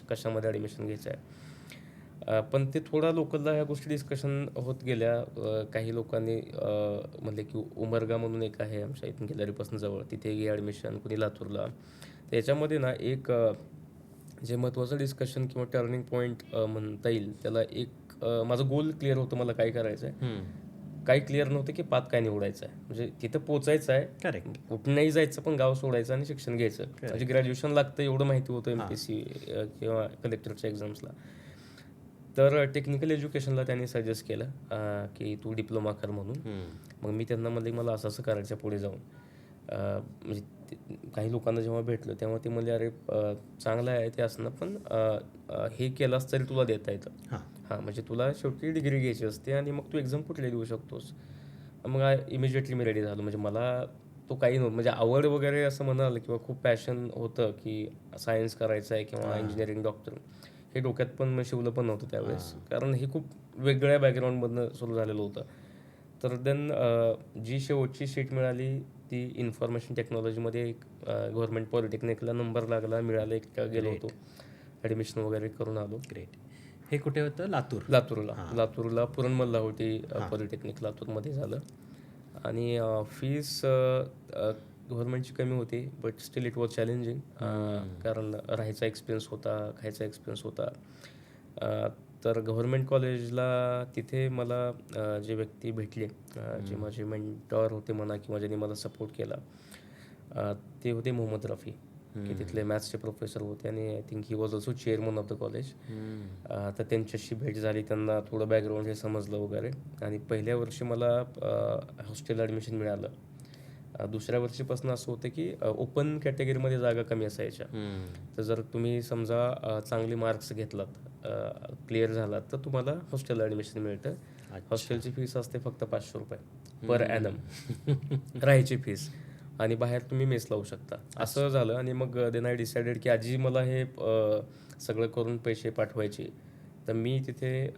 कशामध्ये ॲडमिशन घ्यायचं आहे. पण ते थोडा लोकलला ह्या गोष्टी डिस्कशन होत गेल्या. काही लोकांनी म्हणले की उमरगा म्हणून एक आहे आमच्या इथून गॅलरीपासून जवळ, तिथे घे ॲडमिशन, कुणी लातूरला. तर याच्यामध्ये ना एक जे महत्त्वाचं डिस्कशन किंवा टर्निंग पॉईंट म्हणता येईल त्याला, एक माझं गोल क्लिअर होतं, मला काय करायचं आहे. काही क्लिअर नव्हतं की पाथ काय निवडायचा आहे. म्हणजे तिथं पोचायचं आहे,
करेक्ट.
कुठं नाही जायचं, पण गाव सोडायचं आणि शिक्षण घ्यायचं. म्हणजे ग्रॅज्युएशन लागतं एवढं माहिती होतं MPSC किंवा कलेक्टरच्या एक्झाम्सला. तर टेक्निकल एज्युकेशनला त्यांनी सजेस्ट केलं की तू डिप्लोमा कर म्हणून. मग मी त्यांना म्हणले मला असं असं करायचं पुढे जाऊन. म्हणजे काही लोकांना जेव्हा भेटलं तेव्हा ते म्हणले अरे चांगलं आहे ते असणं, पण हे केलंस तरी तुला देता येतं. हां, म्हणजे तुला शेवटी डिग्री घ्यायची असते आणि मग तू एक्झाम कुठली देऊ शकतोस. मग इमिजिएटली मी रेडी झालो. म्हणजे मला तो काही नव्हतं, म्हणजे आवड वगैरे असं म्हणाल किंवा खूप पॅशन होतं की सायन्स करायचं आहे किंवा इंजिनिअरिंग, डॉक्टर, हे डोक्यात पण शिवलं पण नव्हतं त्यावेळेस. कारण हे खूप वेगळ्या बॅकग्राऊंडमधनं सुरू झालेलं होतं. तर देन जी शेवटची सीट मिळाली ती इन्फॉर्मेशन टेक्नॉलॉजीमध्ये, एक गव्हर्मेंट पॉलिटेक्निकला नंबर लागला, मिळाला, एक गेलो होतो, ॲडमिशन वगैरे करून आलो.
ग्रेट. हे कुठे होतं?
लातूरला पुरणमल्ला होती पॉलिटेक्निक लातूरमध्ये झालं. आणि फीस गव्हर्नमेंटची कमी होती, but still it was challenging. कारण राहायचा एक्सपिरियन्स होता, खायचा एक्सपिरियन्स होता. तर गव्हर्नमेंट कॉलेजला तिथे मला जे व्यक्ती भेटले, जे माझे मेंटॉर होते म्हणा किंवा ज्यांनी मला सपोर्ट केला, ते होते मोहम्मद रफी, की तिथले मॅथ्सचे प्रोफेसर होते आणि I think he was also chairman of the college. तर त्यांच्याशी भेट झाली, त्यांना थोडं बॅकग्राऊंड हे समजलं वगैरे. आणि पहिल्या वर्षी मला हॉस्टेल ॲडमिशन मिळालं. दुसऱ्या वर्षीपासून असं होतं की ओपन कॅटेगरीमध्ये जागा कमी असायच्या. तर जर तुम्ही समजा चांगले मार्क्स घेतलात, क्लिअर झालात, तर तुम्हाला हॉस्टेल ॲडमिशन मिळतं. हॉस्टेलची फीस असते फक्त ₹500 पर ॲनम, राहायची फीस, आणि बाहेर तुम्ही मेस लावू शकता. असं झालं. आणि मग देन आय डिसाइडेड की आजी मला हे सगळं करून पैसे पाठवायचे, तर मी तिथे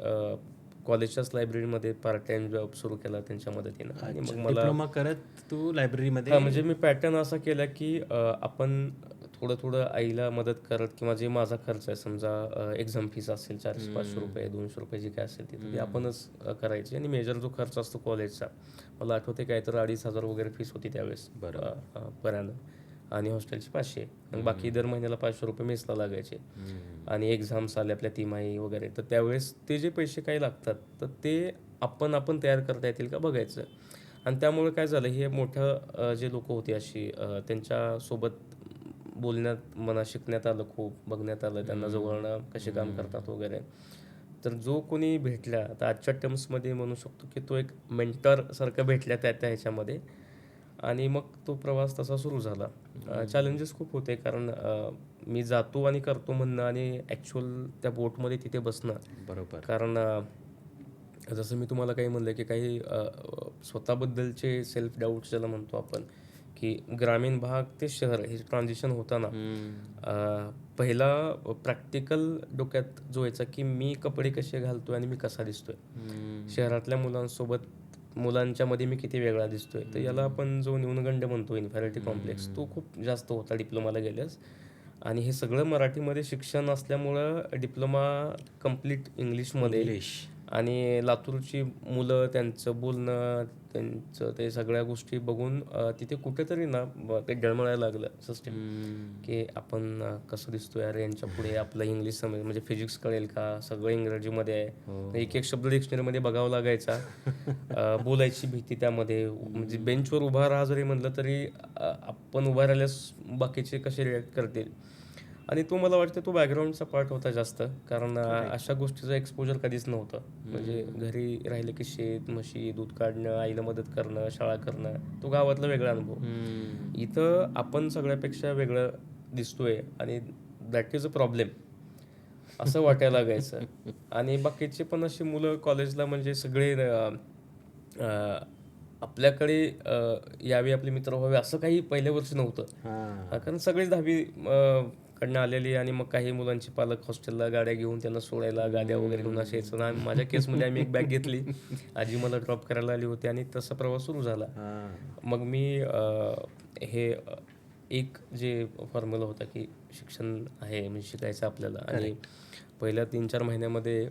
कॉलेजच्याच लायब्ररीमध्ये पार्ट टाइम जॉब सुरू केला त्यांच्या मदतीनं. आणि मग मला
डिप्लोमा करत तू लायब्ररीमध्ये.
म्हणजे मी पॅटर्न असा केला की आपण थोडं थोडं आईला मदत करत, किंवा जे माझा खर्च आहे, समजा एक्झाम फीस असेल ₹400-500, ₹200 जी काय असेल ती आपणच करायची. आणि मेजर जो खर्च असतो कॉलेजचा, मला आठवते काय तर 2,500 वगैरे फीस होती त्यावेळेस पर ॲनम, आणि हॉस्टेलची 500, आणि बाकी दर महिन्याला ₹500 मेसला लागायचे. आणि एक्झाम्स आले आपल्या तिमाही वगैरे, तर त्यावेळेस ते जे पैसे काही लागतात तर ते आपण तयार करता येतील का बघायचं. आणि त्यामुळे काय झालं, हे मोठं जे लोक होते अशी, त्यांच्यासोबत बोलण्यात मला शिकण्यात आलं, खूप बघण्यात आलं त्यांना जवळनं कसे काम करतात वगैरे. तर जो कोणी भेटला, तर आजच्या टर्म्समध्ये म्हणू शकतो की तो एक मेंटरसारखं भेटला त्या त्या ह्याच्यामध्ये. आणि मग तो प्रवास तसा सुरू झाला. चॅलेंजेस खूप होते, कारण मी जातो आणि करतो म्हणणं आणि ॲक्च्युअल त्या बोटमध्ये तिथे बसणं.
बरोबर.
कारण जसं मी तुम्हाला काही म्हणलं की काही स्वतःबद्दलचे सेल्फ डाऊट्स ज्याला म्हणतो आपण, की ग्रामीण भाग ते शहर हे ट्रान्झिशन होताना पहिला प्रॅक्टिकल डोक्यात जो यायचा की मी कपडे कसे घालतोय आणि मी कसा दिसतोय शहरातल्या मुलांच्या मध्ये मी किती वेगळा दिसतोय. तर याला आपण जो न्यूनगंड म्हणतो, इन्फॅरिटी कॉम्प्लेक्स, तो खूप जास्त होता डिप्लोमाला गेल्यास. आणि हे सगळं मराठीमध्ये शिक्षण असल्यामुळं डिप्लोमा कम्प्लीट इंग्लिशमध्ये. आणि लातूरची मुलं, त्यांचं बोलणं, त्यांचं ते सगळ्या गोष्टी बघून तिथे कुठेतरी ना ते डळमळायला लागलं सिस्टम, की आपण कसं दिसतोय अरे यांच्या पुढे, आपलं इंग्लिश समज म्हणजे फिजिक्स कळेल का, सगळं इंग्रजीमध्ये आहे, एक एक शब्द डिक्शनरीमध्ये बघावा लागायचा. बोलायची भीती त्यामध्ये, म्हणजे बेंचवर उभा राहा जरी म्हटलं तरी आपण उभा राहिल्यास बाकीचे कसे रिॲक्ट करतील. आणि तो मला वाटतं तो बॅकग्राऊंडचा पार्ट होता जास्त, कारण अशा गोष्टीचं एक्सपोजर कधीच नव्हतं. म्हणजे घरी राहिलं की शेत, म्हशी, दूध काढणं, आईला मदत करणं, शाळा करणं, तो गावातला वेगळा अनुभव. इथं आपण सगळ्यापेक्षा वेगळं दिसतोय आणि दॅट इज अ प्रॉब्लेम असं वाटायला लागायचं. आणि बाकीचे पण अशी मुलं कॉलेजला म्हणजे सगळे आपल्याकडे यावे, आपले मित्र व्हावे असं काही पहिल्या वर्षी नव्हतं. कारण सगळेच 10वी कडनं आलेली आणि मग काही मुलांची पालक हॉस्टेलला गाड्या घेऊन त्यांना सोडायला गाड्या वगैरे घेऊन असे यायचं ना. माझ्या केसमध्ये आम्ही एक बॅग घेतली, आजी मला ड्रॉप करायला आली होती आणि तसा प्रवास सुरू झाला. मग मी हे एक जे फॉर्म्युला होता की शिक्षण आहे म्हणजे शिकायचं आपल्याला आणि पहिल्या 3-4 महिन्यामध्ये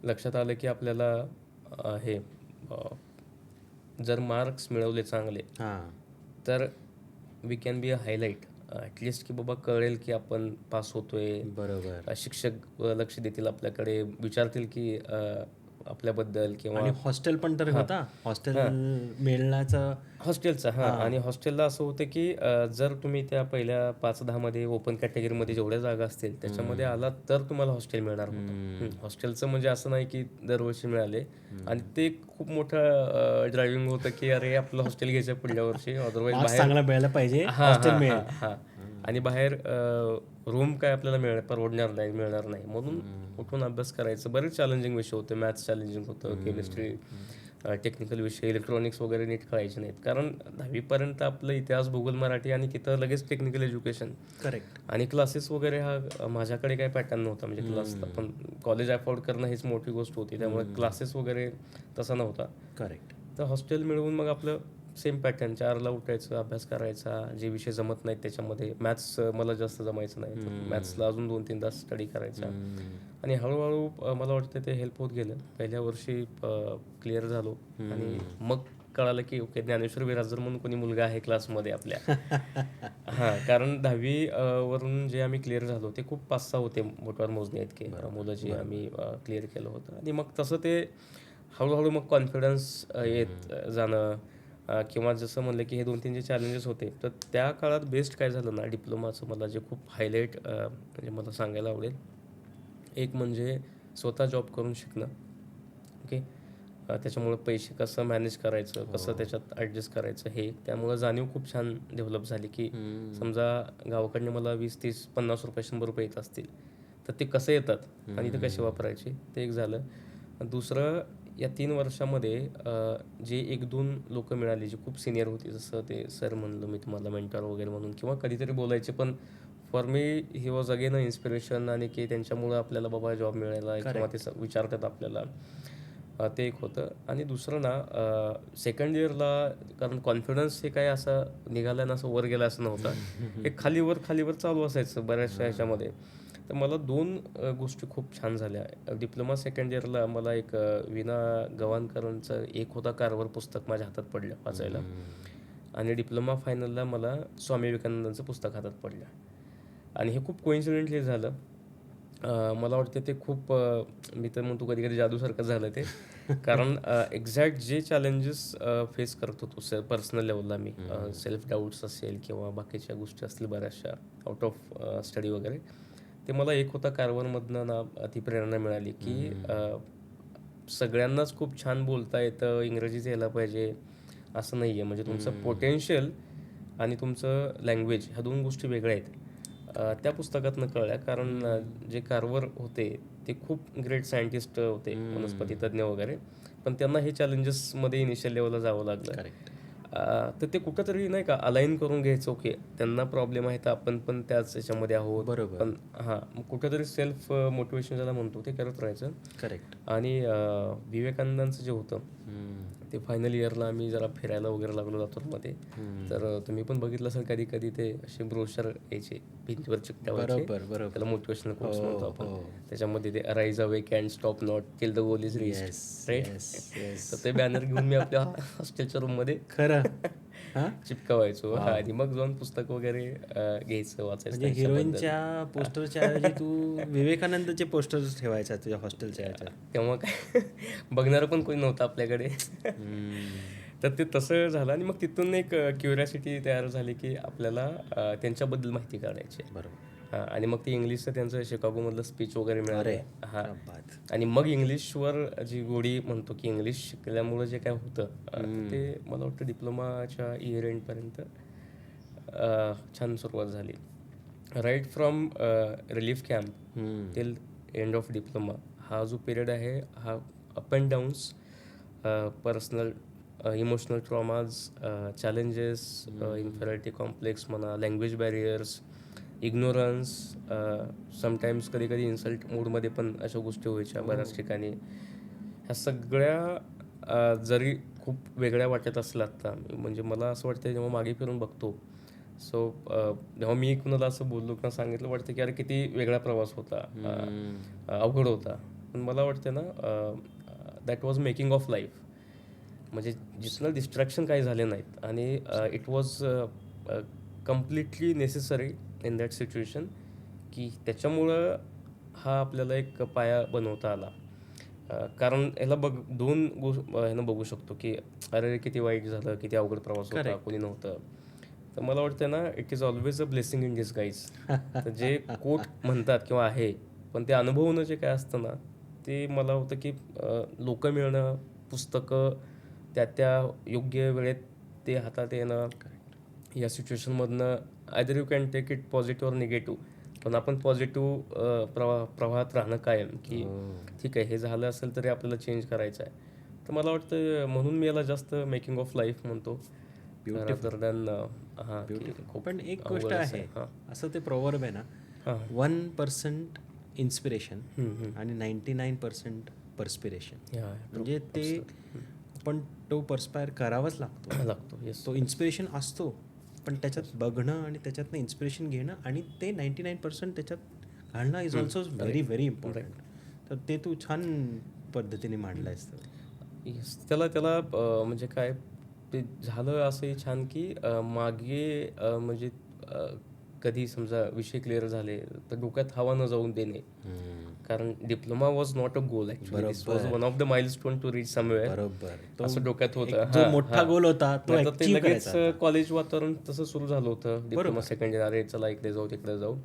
लक्षात आलं की आपल्याला हे जर मार्क्स मिळवले चांगले तर we can be a highlight at least की बाबा कळेल की आपण पास होतोय.
बरोबर.
शिक्षक लक्ष देतील आपल्याकडे, विचारतील की आपल्याबद्दल किंवा
आणि हॉस्टेल पण तर होता, हॉस्टेल मिळण्याचं
हॉस्टेलचा. आणि हॉस्टेलला असं होतं की जर तुम्ही त्या पहिल्या 5-10 मध्ये ओपन कॅटेगरीमध्ये जेवढ्या जागा असतील त्याच्यामध्ये आलात तर तुम्हाला हॉस्टेल मिळणार होतं. हॉस्टेलचं म्हणजे असं नाही की दरवर्षी मिळाले आणि ते खूप मोठं ड्रायव्हिंग होतं की अरे आपलं हॉस्टेल घ्यायचं पुढल्या वर्षी, अदरवाईज
मार्क्स
बाहेर
चांगला मिळायला पाहिजे, हॉस्टेल मिळेल.
आणि बाहेर रूम काय आपल्याला परवडणार नाही, मिळणार नाही, म्हणून उठून अभ्यास करायचं. बरेच चॅलेंजिंग विषय होते, मॅथ्स चॅलेंजिंग होतं, केमिस्ट्री, टेक्निकल विषय, इलेक्ट्रॉनिक्स वगैरे नीट कळायचे नाहीत. कारण 10वीपर्यंत आपलं इतिहास, भूगोल, मराठी आणि तिथं लगेच टेक्निकल एज्युकेशन
करेक्ट.
आणि क्लासेस वगैरे हा माझ्याकडे काही पॅटर्न नव्हता. म्हणजे क्लास पण कॉलेज अफोर्ड करणं हीच मोठी गोष्ट होती, त्यामुळे क्लासेस वगैरे तसा नव्हता.
करेक्ट.
तर हॉस्टेल मिळवून मग आपलं सेम पॅटर्न, 4ला उठायचं, अभ्यास करायचा, जे विषय जमत नाहीत त्याच्यामध्ये. मॅथ्स मला जास्त जमायचं नाही, तर मॅथ्सला अजून 2-3 तास स्टडी करायचा आणि हळूहळू मला वाटतं ते हेल्प होत गेलं. पहिल्या वर्षी क्लिअर झालो आणि मग कळालं की ओके, ज्ञानेश्वर बिराजदार म्हणून कोणी मुलगा आहे क्लासमध्ये आपल्या. कारण 10वी वरून जे आम्ही क्लिअर झालो ते खूप 5-6 होते बोटावर मोजणे इतके मुलं जे आम्ही क्लिअर केलं होतं. आणि मग तसं ते हळूहळू मग कॉन्फिडन्स येत जाणं किंवा जसं म्हणलं की हे 2-3 जे चॅलेंजेस होते, तर त्या काळात बेस्ट काय झालं ना, डिप्लोमाचं मला जे खूप हायलाईट म्हणजे मला सांगायला आवडेल, एक म्हणजे स्वतः जॉब करून शिकणं. ओके, त्याच्यामुळं पैसे कसं मॅनेज करायचं, कसं त्याच्यात ॲडजस्ट करायचं, हे त्यामुळं जाणीव खूप छान डेव्हलप झाली की समजा गावाकडनं मला 20-30-50 रुपये, 100 रुपये येत असतील, तर ते कसं येतात आणि ते कसे वापरायचे, ते एक झालं. दुसरं, या 3 वर्षामध्ये जे 1-2 लोकं मिळाली जी खूप सिनियर होती, जसं ते सर म्हणलं मी तुम्हाला मेंटर वगैरे म्हणून, किंवा कधीतरी बोलायचे, पण for me he was again a inspiration. आणि की त्यांच्यामुळं आपल्याला बाबा जॉब मिळायला किंवा ते विचारतात आपल्याला, ते एक होतं. आणि दुसरं ना, सेकंड इयरला, कारण कॉन्फिडन्स हे काय असं निघालं ना असं वर गेलं असं नव्हतं, हे खालीवर खालीवर चालू असायचं बऱ्याचशा ह्याच्यामध्ये. तर मला 2 गोष्टी खूप छान झाल्या. डिप्लोमा सेकंड इयरला मला एक विना गवाणकरांचं एक होता कारवर पुस्तक माझ्या हातात पडलं वाचायला, आणि डिप्लोमा फायनलला मला स्वामी विवेकानंदांचं पुस्तक हातात पडलं. आणि हे खूप कोइन्सिडेंटली झालं. मला वाटतं ते खूप मी तर म्हणतो कधी कधी जादूसारखं झालं ते. कारण एक्झॅक्ट जे चॅलेंजेस फेस करत होतो पर्सनल लेवलला मी, सेल्फ डाऊट्स असेल किंवा बाकीच्या गोष्टी असतील बऱ्याचशा आउट ऑफ स्टडी वगैरे, ते मला एक होता कारवनमधनं ना ती प्रेरणा मिळाली की सगळ्यांनाच खूप छान बोलता येतं, इंग्रजीच यायला पाहिजे असं नाही आहे. म्हणजे तुमचं पोटेन्शियल आणि तुमचं लँग्वेज ह्या 2 गोष्टी वेगळ्या आहेत. त्या पुस्तकातनं कळल्या. कारण जे कारवर होते ते खूप ग्रेट सायंटिस्ट होते, वनस्पती तज्ज्ञ वगैरे, पण त्यांना हे चॅलेंजेसमध्ये इनिशियल लेवलला जावं लागलं. तर ते कुठंतरी नाही का अलाईन करून घ्यायचं, ओके त्यांना प्रॉब्लेम आहे तर आपण पण त्याच याच्यामध्ये आहोत, पण मग कुठंतरी सेल्फ मोटिवेशन ज्याला म्हणतो ते करत राहायचं.
करेक्ट.
आणि विवेकानंदांचं जे होतं ते फायनल इयरला आम्ही जरा फिरायला वगैरे लागलो लातूरमध्ये. तर तुम्ही पण बघितलं असेल कधी कधी ते असे ब्रोशर यायचे भिंतीवर चिकटावायचे, त्याला मोटिवेशनल कोट्स म्हणतो आपण. त्याच्यामध्ये ते arise awake and stop not till the goal is reached, right. तर ते बॅनर घेऊन मी आपल्या हॉस्टेलच्या रूममध्ये
खरं
चिपकवायचो. आणि मग जाऊन पुस्तक वगैरे घ्यायचं, वाचायचं.
म्हणजे हिरोईनच्या पोस्टरच्या ऐवजी तू विवेकानंदचे पोस्टर्स ठेवायचा तुझ्या हॉस्टेलच्या ह्याच्यात.
तेव्हा काय बघणारं पण कोणी नव्हतं आपल्याकडे. तर ते तसं झालं. आणि मग तिथून एक क्युरियासिटी तयार झाली की आपल्याला त्यांच्याबद्दल माहिती काढायची.
बरोबर.
आणि मग ते इंग्लिशचं त्यांचं शिकागोमधलं स्पीच वगैरे मिळालं.
बात.
आणि मग इंग्लिशवर जी गोडी म्हणतो की इंग्लिश शिकल्यामुळं जे काय होतं ते मला वाटतं डिप्लोमाच्या इयर एंडपर्यंत छान सुरुवात झाली. Right from relief camp till end of diploma हा जो पिरियड आहे, हा up and downs, personal emotional traumas, challenges, inferiority complex म्हणा, लँग्वेज बॅरियर्स, इग्नोरन्स, समटाईम्स कधी कधी इन्सल्ट मूडमध्ये पण अशा गोष्टी व्हायच्या बऱ्याच ठिकाणी. ह्या सगळ्या जरी खूप वेगळ्या वाटत असल्या आत्ता, म्हणजे मला असं वाटतं जेव्हा मागे फिरून बघतो, सो जेव्हा मी कुणाला असं बोललो किंवा सांगितलं वाटतं की अरे किती वेगळा प्रवास होता, अवघड होता. पण मला वाटतं ना that was making of life. म्हणजे जिथनं डिस्ट्रॅक्शन काही झाले नाहीत आणि it was completely necessary in that situation, की त्याच्यामुळं हा आपल्याला एक पाया बनवता आला. कारण ह्याला दोन ह्यानं बघू शकतो की अरे किती वाईट झालं, किती अवघड प्रवास होता,
Correct.
कोणी नव्हतं. तर मला वाटतं ना it is always a blessing in disguise. तर जे कोट म्हणतात किंवा आहे, पण ते अनुभवणं जे काय असतं ना, ते मला होतं की लोक मिळणं, पुस्तकं त्या योग्य वेळेत ते हातात येणं, या सिच्युएशनमधनं either you can take it positive और निगेटिव्ह. पण आपण पॉझिटिव्ह प्रवाहात राहणं कायम, की ठीक आहे हे झालं असेल तरी आपल्याला चेंज करायचं आहे. तर मला वाटतं म्हणून मी याला जास्त मेकिंग ऑफ लाईफ म्हणतो रादर दॅन हां की खूप
पण एक
अवघड
गोष्ट
असं
आहे,
हां
असं ते प्रॉव्हर्ब आहे ना,
हां
1% इन्स्पिरेशन आणि 99% पर्स्पिरेशन.
या
म्हणजे ते आपण तो पर्स्पायर करावाच लागतो.
लागतो. येस.
तो इन्स्पिरेशन असतो, पण त्याच्यात बघणं आणि त्याच्यातनं इन्स्पिरेशन घेणं आणि ते 99% त्याच्यात घालणं is also very very important. तर ते तू छान पद्धतीने मांडलं आहेस.
येस. त्याला म्हणजे काय ते झालं असंही छान की मागे म्हणजे अ, कधी समजा विषय क्लिअर झाले तर डोक्यात हवा न जाऊन देणे. कारण diploma was not a goal actually, this was one of the milestone to reach somewhere.
बरोबर.
असं डोक्यात होतं.
एक जो मोठा गोल होता तो
नाहीतर ते
achieve
लगेच
करायचा होता.
कॉलेज वातावरण तसं सुरू झालं होतं. डिप्लोमा
बरोबर.
सेकंड इयर, अरे चला इकडे जाऊ तिकडे जाऊ.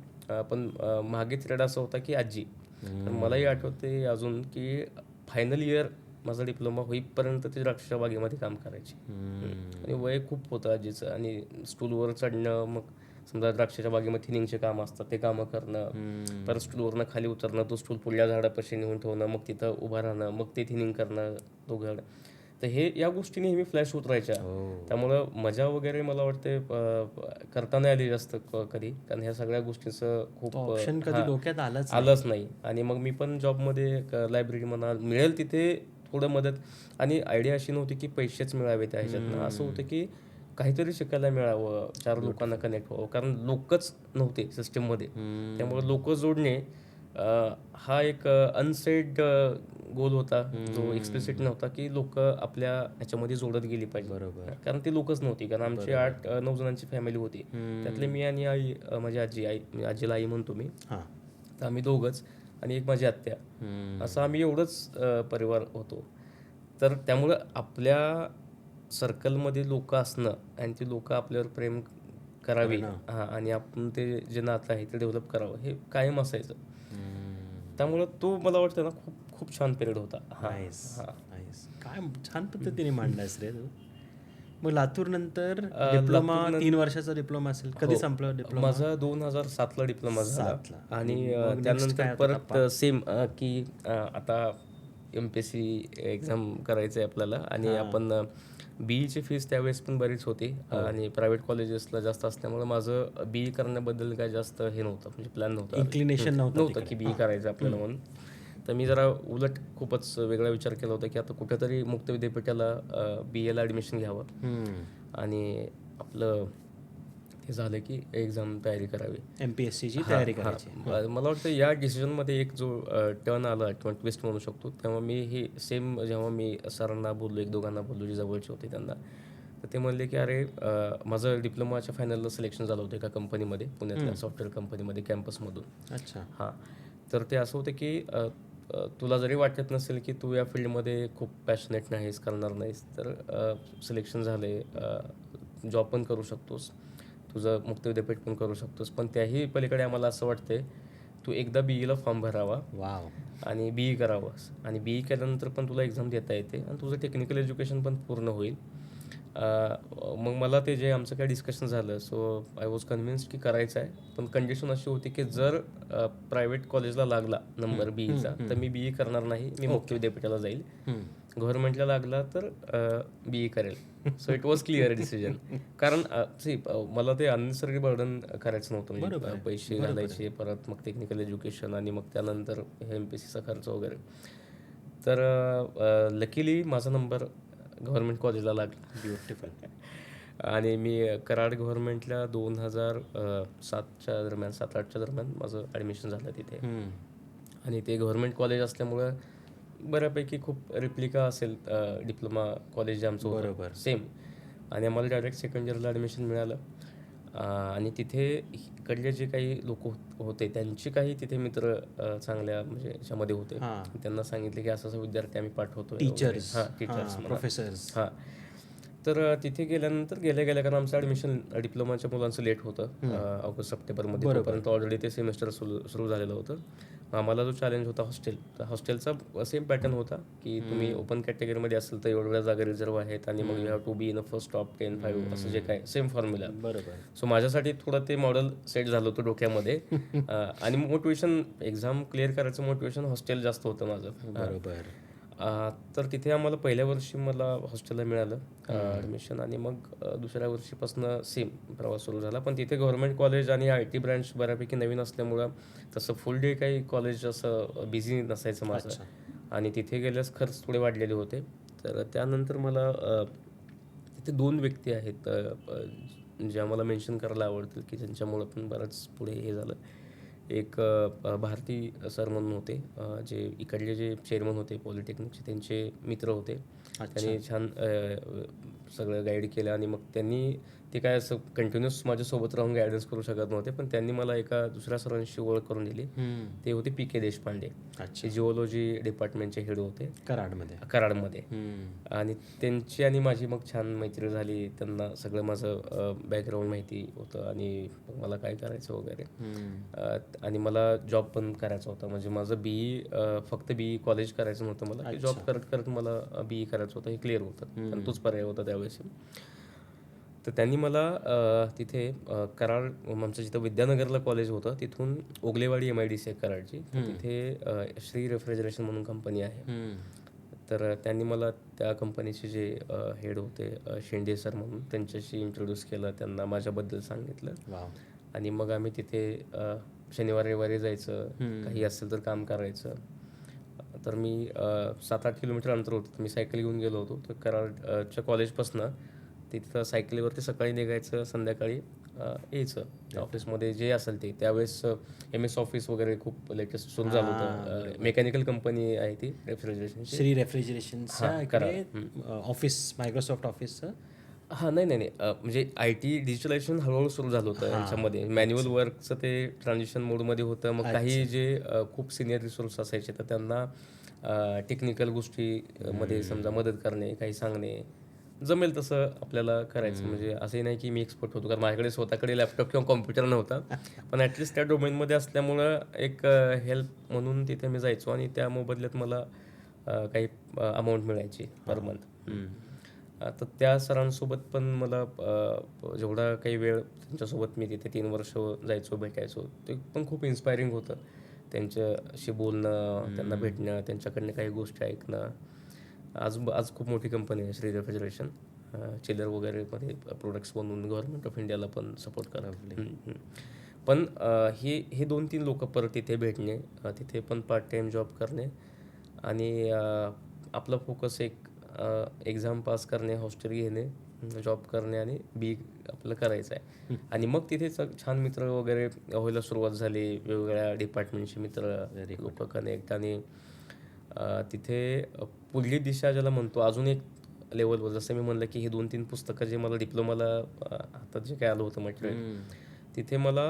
पण मागे थ्रेड असा होता की आजी. तर मलाही आठवते अजून की फायनल इयर माझा डिप्लोमा होईपर्यंत ते द्राक्षच्या बागेमध्ये काम करायचे. आणि वय खूप होतं आजीचं, आणि स्टूलवर चढणं, मग समजा द्राक्षाच्या बागेमध्ये थिनिंगचे कामं असतात ते कामं करणं, परत स्टूलवरनं खाली उतरणं, तो स्टूल पुढल्या झाडापाशी नेऊन ठेवणं, मग तिथं उभं राहणं, मग ते थिनिंग करणं तो झाड. तर हे या गोष्टी नेहमी फ्लॅश होत राहायच्या. त्यामुळं मजा वगैरे मला वाटते करता नाही आली जास्त कधी, कारण ह्या सगळ्या गोष्टींचं खूप
ऑप्शन कधी डोक्यात
आलंच नाही. आणि मग मी पण जॉबमध्ये लायब्ररी म्हणा मिळेल तिथे थोडं मदत, आणि आयडिया अशी नव्हती की पैसेच मिळावे त्या ह्याच्यातनं. असं होतं की काहीतरी शिकायला मिळावं, चार लोकांना कनेक्ट व्हावं, कारण लोकच नव्हते सिस्टीममध्ये. त्यामुळे लोक जोडणे हा एक अनसेड गोल होता, जो एक्सप्लिसिट नव्हता की लोक आपल्या ह्याच्यामध्ये जोडत गेली पाहिजे.
बरोबर.
कारण ती लोकच नव्हती, कारण आमची 8-9 जणांची फॅमिली होती. त्यातले मी आणि आई, माझी आजी, म्हणजे आजीला आई म्हणतो मी,
हां.
तर आम्ही दोघंच आणि एक माझी आत्या, असं आम्ही एवढंच परिवार होतो. तर त्यामुळं आपल्या सर्कलमध्ये लोक असणं आणि ती लोक आपल्यावर प्रेम करावी, हां, आणि आपण ते जे नातं आहे ते डेव्हलप करावं, हे कायम असायचं. त्यामुळं तो मला वाटतं ना खूप खूप छान पिरियड होता.
नाईस. काय छान पद्धतीने मांडलायस रे तू. मग लातूर नंतर डिप्लोमा, 3 वर्षाचा डिप्लोमा असेल. कधी
हो.
संपला डिप्लोमा?
माझा 2007ला डिप्लोमा झाला.
7ला.
आणि
मग next
त्यानंतर
काय होतं
परत सेम की आता MPSC एक्झाम करायचं आहे आपल्याला, आणि आपण BEची फीस त्यावेळेस पण बरीच होती, आणि प्रायव्हेट कॉलेजेसला जास्त असल्यामुळे माझं BE करण्याबद्दल काय जास्त हे नव्हतं, म्हणजे प्लॅन नव्हता,
इन्क्लिनेशन नव्हतं
की BE करायचं आपल्याला म्हणून. तर मी जरा उलट खूपच वेगळा विचार केला होता की आता कुठेतरी मुक्त विद्यापीठाला BAला ॲडमिशन घ्यावं, आणि आपलं हे झालं की एक्झाम तयारी करावी,
MPSCची तयारी करायची.
मला वाटतं या डिसिजनमध्ये एक जो टर्न आला किंवा ट्विस्ट म्हणू शकतो, तेव्हा मी हे सेम जेव्हा मी सरांना बोललो, एक दोघांना बोललो जे जवळचे होते त्यांना, तर ते म्हणले की अरे माझं डिप्लोमाच्या फायनलला सिलेक्शन झालं होतं एका कंपनीमध्ये, पुण्यातल्या सॉफ्टवेअर कंपनीमध्ये कॅम्पसमधून.
अच्छा.
हां. तर ते असं होतं की तुला जरी वाटत नसेल की तू या फील्डमध्ये खूप पॅशनेट नाहीस, करणार नाहीस, तर सिलेक्शन झाले, जॉब पण करू शकतोस, तुझं मुक्त विद्यापीठ पण करू शकतोस, पण त्याही पलीकडे आम्हाला असं वाटतंय तू एकदा BEला फॉर्म भरावा
वाव.
आणि BE करावंस, आणि BE केल्यानंतर पण तुला एक्झाम देता येते आणि तुझं टेक्निकल एज्युकेशन पण पूर्ण होईल. मग मला ते जे आमचं काय डिस्कशन झालं, सो आय वॉज कन्व्हिन्स्ड की करायचं आहे. पण कंडिशन अशी होती की जर प्रायव्हेट कॉलेजला लागला नंबर बीईचा तर मी बीई करणार नाही, मी मुक्त विद्यापीठाला जाईल. गव्हर्नमेंटला लागला तर बीई करेल. So it was clear decision. कारण मला ते अननेसरी बर्डन करायचं नव्हतं, म्हणजे पैसे घालायचे, परत मग टेक्निकल एज्युकेशन आणि मग त्यानंतर हे MPSCचा खर्च वगैरे. तर लकीली माझा नंबर गव्हर्नमेंट कॉलेजला लागला.
ब्युटिफुल.
आणि मी कराड गव्हर्नमेंटला 2007च्या दरम्यान, 7-8च्या दरम्यान माझं ॲडमिशन झालं तिथे. आणि ते गव्हर्नमेंट कॉलेज असल्यामुळं बऱ्यापैकी खूप रिप्लिका असेल डिप्लोमा कॉलेज जे आमचं होतं सेम. आणि आम्हाला डायरेक्ट सेकंड इयरला ॲडमिशन मिळालं. आणि तिथे इकडले जे काही लोक होते त्यांचे काही तिथे मित्र चांगल्या म्हणजे याच्यामध्ये होते. त्यांना सांगितले की असं विद्यार्थी आम्ही पाठवतो, टीचर्स,
प्रोफेसर्स.
तर तिथे गेल्यानंतर गेल्या कारण आमचं ॲडमिशन डिप्लोमाच्या मुलांचं लेट होतं, ऑगस्ट सप्टेंबरमध्ये. तोपर्यंत ऑलरेडी ते सेमिस्टर सुरू झालेलं होतं. आम्हाला जो चॅलेंज होता तर हॉस्टेलचा सेम पॅटर्न होता की तुम्ही ओपन कॅटेगरीमध्ये असेल तर एवढ्या जागा रिझर्व आहेत आणि मग you have to be in a first top 10-5 असं जे काय सेम फॉर्म्युला. सो माझ्यासाठी थोडं ते मॉडेल सेट झालं होतं डोक्यामध्ये. आणि मोटिवेशन, एक्झाम क्लिअर करायचं मोटिवेशन हॉस्टेल जास्त होतं माझं. तर तिथे आम्हाला पहिल्या वर्षी मला हॉस्टेलला मिळालं ॲडमिशन. आणि मग दुसऱ्या वर्षीपासून सेम प्रवास सुरू झाला. पण तिथे गव्हर्नमेंट कॉलेज आणि IT ब्रँच बऱ्यापैकी नवीन असल्यामुळं तसं फुल डे काही कॉलेज असं बिझी नसायचं माझं. आणि तिथे गेल्यास खर्च थोडे वाढलेले होते. तर त्यानंतर मला तिथे 2 व्यक्ती आहेत जे आम्हाला मेन्शन करायला आवडतील की ज्यांच्यामुळं पण बरंच पुढे हे झालं. एक भारती सर म्हणून होते, जे इकडले जे चेअरमन होते पॉलिटेक्निकचे, त्यांचे मित्र होते. त्यांनी छान सगळं गाईड केलं. आणि मग त्यांनी ते काय असं कंटिन्युअस माझ्यासोबत राहून गायडन्स करू शकत नव्हते, पण त्यांनी मला एका दुसऱ्या सरांशी ओळख करून दिली. ते होते PK देशपांडे, ते जिओलॉजी डिपार्टमेंटचे हेड होते कराडमध्ये. आणि त्यांची आणि माझी मग छान मैत्री झाली. त्यांना सगळं माझं बॅकग्राऊंड माहिती होतं आणि मला काय करायचं वगैरे. आणि मला जॉब पण करायचा होता, म्हणजे माझं फक्त BE कॉलेज करायचं नव्हतं मला, जॉब करत करत मला BE करायचं होतं, हे क्लिअर होतं. आणि तोच पर्याय होता त्यावेळेस. तर त्यांनी मला तिथे कराड, आमचं जिथं विद्यानगरला कॉलेज होतं तिथून ओगलेवाडी MIDC आहे कराडची, तिथे श्री रेफ्रिजरेशन म्हणून कंपनी आहे. तर त्यांनी मला त्या कंपनीचे जे हेड होते शेंडे सर म्हणून, त्यांच्याशी इंट्रोड्यूस केलं, त्यांना माझ्याबद्दल सांगितलं. आणि मग आम्ही तिथे शनिवार रविवारी जायचं, काही असेल तर काम करायचं. तर मी 7-8 किलोमीटर अंतर होतं, मी सायकल घेऊन गेलो होतो. तर कराडच्या कॉलेजपासनं तिथं सायकलीवरती सकाळी निघायचं, संध्याकाळी यायचं ऑफिसमध्ये जे असेल ते. त्यावेळेस MS ऑफिस वगैरे खूप लेटेस्ट सुरू झालं होतं. मेकॅनिकल कंपनी आहे ती रेफ्रिजरेशनची,
श्री रेफ्रिजरेशन ऑफिस, मायक्रोसॉफ्ट ऑफिसचं.
नाही म्हणजे IT डिजिटलायझेशन हळूहळू सुरू झालं होतं यांच्यामध्ये. मॅन्युअल वर्कचं ते ट्रान्झिशन मोडमध्ये होतं. मग काही जे खूप सिनियर रिसोर्स असायचे तर त्यांना टेक्निकल गोष्टीमध्ये समजा मदत करणे, काही सांगणे, जमेल तसं आपल्याला करायचं. म्हणजे असंही नाही की मी एक्सपर्ट होतो, कारण माझ्याकडे स्वतःकडे लॅपटॉप किंवा कॉम्प्युटर नव्हता. पण ॲटलिस्ट त्या डोमेनमध्ये असल्यामुळं एक हेल्प म्हणून तिथे मी जायचो. आणि त्या मोबदल्यात मला काही अमाऊंट मिळायची पर मंथ. तर त्या सरांसोबत पण मला जेवढा काही वेळ त्यांच्यासोबत मी तिथे 3 वर्ष जायचो, भेटायचो, ते पण खूप इन्स्पायरिंग होतं. त्यांच्याशी बोलणं, त्यांना भेटणं, त्यांच्याकडनं काही गोष्टी ऐकणं. आज खूप मोठी कंपनी आहे श्री रेफ्रिजरेशन, चिलर वगैरेमध्ये प्रोडक्ट्स बनवून गव्हर्नमेंट ऑफ इंडियाला पण सपोर्ट करतात. पण हे 2-3 लोक परत तिथे भेटणे, तिथे पण पार्ट टाईम जॉब करणे आणि आपला फोकस एक एक्झाम पास करणे, हॉस्टेल घेणे, जॉब करणे आणि BE आपलं करायचं आहे. आणि मग तिथे छान मित्र वगैरे व्हायला सुरुवात झाली, वेगवेगळ्या डिपार्टमेंटचे मित्र, लोक कनेक्ट. आणि तिथे पुढली दिशा ज्याला म्हणतो, अजून एक लेवलवर, जसं मी म्हणलं की हे 2-3 पुस्तकं जे मला डिप्लोमाला हातात जे काय आलं होतं मटेरियल, तिथे मला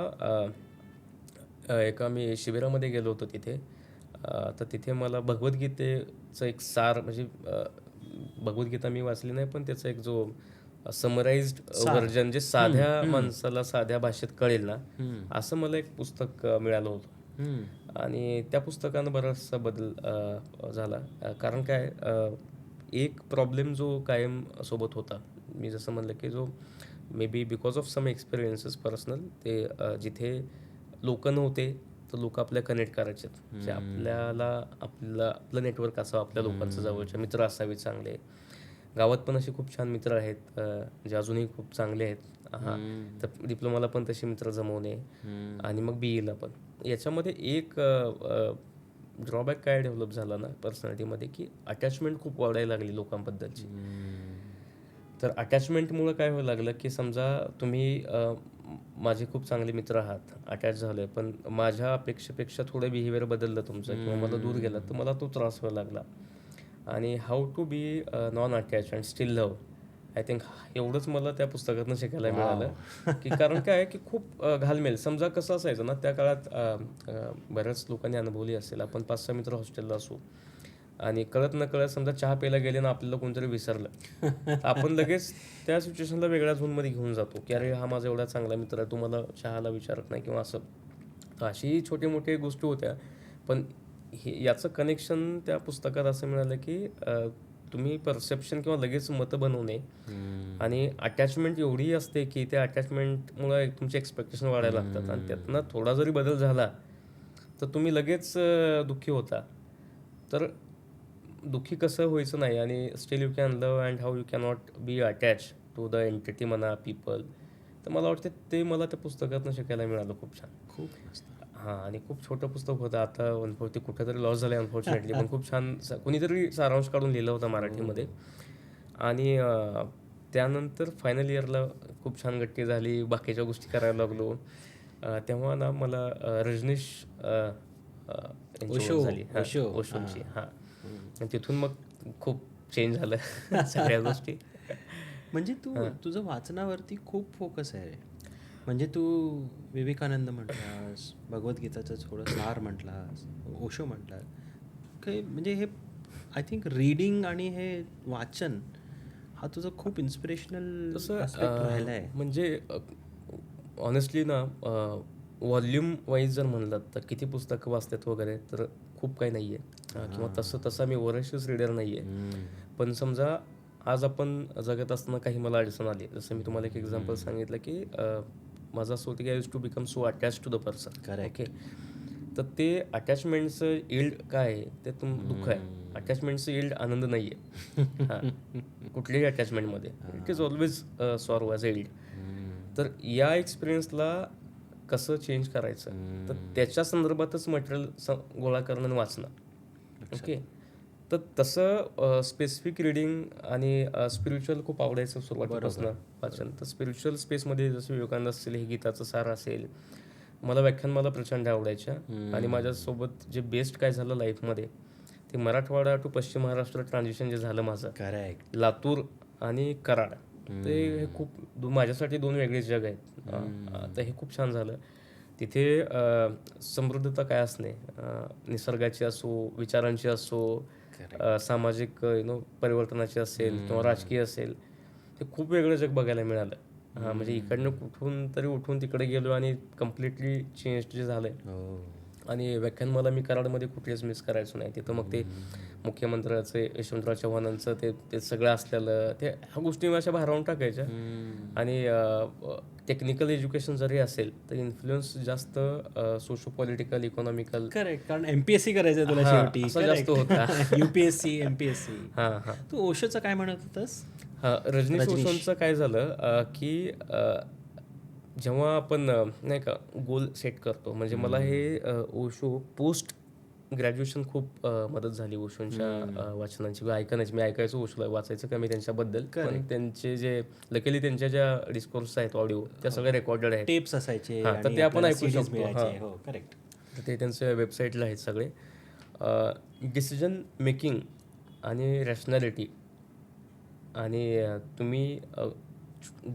एका मी शिबिरामध्ये गेलो होतो तिथे. तर तिथे मला भगवद्गीतेचं एक सार, म्हणजे भगवद्गीता मी वाचली नाही, पण त्याचा एक जो समराइज्ड व्हर्जन, जे साध्या माणसाला साध्या भाषेत कळेल ना, असं मला एक पुस्तक मिळालं होतं. आणि त्या पुस्तकानं बराचसा बदल झाला. कारण काय, एक प्रॉब्लेम जो कायम सोबत होता, मी जसं म्हणलं की जो may be because of some experiences personal ते जिथे लोक नव्हते तर लोक आपल्या कनेक्ट करायचे म्हणजे आपल्याला आपलं नेटवर्क असावं आपल्या लोकांचं जवळचे मित्र असावे चांगले. गावात पण असे खूप छान मित्र आहेत जे अजूनही खूप चांगले आहेत. तर डिप्लोमाला पण तसे मित्र जमवणे आणि मग बी ईला पण. याच्यामध्ये एक ड्रॉबॅक काय डेव्हलप झाला ना पर्सनॅलिटीमध्ये की अटॅचमेंट खूप वाढायला लागली लोकांबद्दलची. तर अटॅचमेंटमुळं काय व्हायला लागलं की समजा तुम्ही माझे खूप चांगले मित्र आहात, अटॅच झाले, पण माझ्या अपेक्षेपेक्षा थोडं बिहेवियर बदललं तुमचं किंवा मला दूर गेला तर मला तो त्रास व्हायला लागला. आणि how to be non attach and still love, I think एवढंच मला त्या पुस्तकातनं शिकायला मिळालं. की कारण काय आहे की खूप घालमेल समजा कसं असायचं ना त्या काळात बऱ्याच लोकांनी अनुभवली असेल. आपण 5-6 मित्र हॉस्टेलला असू आणि कळत न कळत समजा चहा प्यायला गेले ना आपल्याला कोणतरी विसरलं तर आपण लगेच त्या सिच्युएशनला वेगळ्या झोनमध्ये घेऊन जातो की अरे हा माझा एवढा चांगला मित्र आहे, तुम्हाला चहाला विचारत नाही किंवा असं. तर अशी छोटे मोठे गोष्टी होत्या. पण याचं कनेक्शन त्या पुस्तकात असं मिळालं की तुम्ही परसेप्शन किंवा लगेच मतं बनवू नये आणि अटॅचमेंट एवढी असते की त्या अटॅचमेंटमुळे तुमचे एक्सपेक्टेशन वाढायला लागतात आणि त्यातनं थोडा जरी बदल झाला तर तुम्ही लगेच दुःखी होता. तर दुःखी कसं व्हायचं नाही आणि still you can love and how you cannot be attach to the entity म्हणा पीपल. तर मला वाटतं ते मला त्या पुस्तकातनं शिकायला मिळालं खूप छान.
खूप मस्त.
हां आणि खूप छोटं पुस्तक होतं. आता ते कुठेतरी लॉस झालं आहे अनफॉर्च्युनेटली. पण खूप छान कुणीतरी सारांश काढून लिहिलं होतं मराठीमध्ये. आणि त्यानंतर फायनल इयरला खूप छान गट्टी झाली, बाकीच्या गोष्टी करायला लागलो. तेव्हा ना मला रजनीश यांची ओळख झाली. ओशोची. हां आणि तिथून मग खूप चेंज झालं सगळ्या गोष्टी.
म्हणजे तू तुझं वाचनावरती खूप फोकस आहे. म्हणजे तू विवेकानंद म्हटलास, भगवद्गीताचं थोडं सार म्हटलास, ओशो म्हटलास, काही म्हणजे हे आय थिंक रीडिंग आणि हे वाचन हा तुझं खूप इन्स्पिरेशनल
तसं
ॲस्पेक्ट राहिला आहे.
म्हणजे ऑनेस्टली ना व्हॉल्यूम वाईज जर म्हणलं तर किती पुस्तकं वाचतात वगैरे तर खूप काही नाही आहे किंवा तसा मी वॉरेशियस रीडर नाही आहे. पण समजा आज आपण जगत असताना काही मला अडचण आली, जसं मी तुम्हाला एक एक्झाम्पल सांगितलं की माझं असं होतं की I use to become so attach to the person. Okay, तर ते अटॅचमेंटचं इल्ड काय आहे ते दुःख आहे. अटॅचमेंटचं इल्ड आनंद नाही आहे. हां कुठल्याही अटॅचमेंटमध्ये it is always sorrow as a yield. तर या एक्सपिरियन्सला कसं चेंज करायचं तर त्याच्या संदर्भातच मटेरियल गोळा करणं आणि वाचणं. ओके, तर तसं स्पेसिफिक रिडिंग आणि स्पिरिच्युअल खूप आवडायचं सुरुवातीपासून वाचन. तर स्पिरिच्युअल स्पेसमध्ये जसं विवेकानंद असेल, हे गीताचं सार असेल, मला प्रचंड आवडायच्या. आणि माझ्यासोबत जे बेस्ट काय झालं लाईफमध्ये ते मराठवाडा टू पश्चिम महाराष्ट्र ट्रान्झिशन जे झालं माझं,
करेक्ट.
लातूर आणि कराड, ते हे खूप माझ्यासाठी दोन वेगळे जग आहेत. तर हे खूप छान झालं. तिथे समृद्धता काय असणे, निसर्गाची असो, विचारांची असो, सामाजिक परिवर्तनाची असेल किंवा राजकीय असेल, ते खूप वेगळं जग बघायला मिळालं. हां म्हणजे इकडनं कुठून तरी उठून तिकडे गेलो आणि कम्प्लिटली चेंज जे झालं आहे. आणि व्याख्यानमाला मी कराडमध्ये कुठलेच मिस करायचो नाही. तिथं मग ते मुख्यमंत्र्याचं यशवंतराव चव्हाणांचं ते सगळं असलेलं ते ह्या गोष्टी अशा भारावून टाकायच्या. आणि टेक्निकल एज्युकेशन जरी असेल तर इन्फ्लुएन्स जास्त सोशो पॉलिटिकल इकॉनॉमिकल.
करेक्ट, कारण MPSC करायचं तुला शेवटी.
असं जास्त होता.
UPSC MPSC.
हां.
तू ओशोचं काय म्हणत होतास?
रजनीश ओशोंचं काय झालं की जेव्हा आपण नाही का गोल सेट करतो, म्हणजे मला हे ओशो पोस्ट ग्रॅज्युएशन खूप मदत झाली ओशोंच्या वाचनांची किंवा ऐकण्याची. मी ऐकायचो ओशोला, वाचायचं कमी त्यांच्याबद्दल, पण त्यांचे जे लकीली त्यांच्या ज्या डिस्कोर्स आहेत ऑडिओ त्या सगळ्या रेकॉर्डेड आहेत,
टेप्स असायचे
तर ते आपण ऐकू
CDs
शकतो.
मिळायचे. हो करेक्ट.
तर ते त्यांच्या वेबसाईटला आहेत सगळे. डिसिजन मेकिंग आणि रॅशनॅलिटी आणि तुम्ही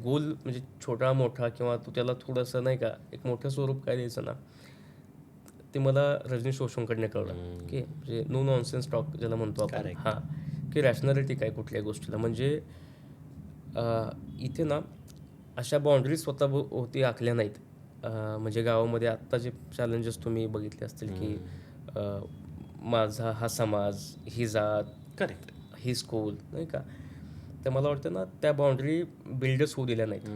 गोल म्हणजे छोटा मोठा किंवा तू त्याला थोडंसं नाही का एक मोठं स्वरूप काय द्यायचं ना, ते मला रजनीश ओशोंकडनं कळलं की म्हणजे नो नॉनसेन्स टॉक ज्याला म्हणतो आपण. हां की रॅशनॅलिटी काय कुठल्याही गोष्टीला, म्हणजे इथे ना अशा बाउंड्रीज स्वतःभोवती आखल्या नाहीत. म्हणजे गावामध्ये आत्ता जे चॅलेंजेस तुम्ही बघितले असतील की माझा हा समाज, ही जात,
करेक्ट,
ही स्कूल नाही का, तर मला वाटतं ना त्या बाउंड्री बिल्डच होऊ दिल्या नाहीत.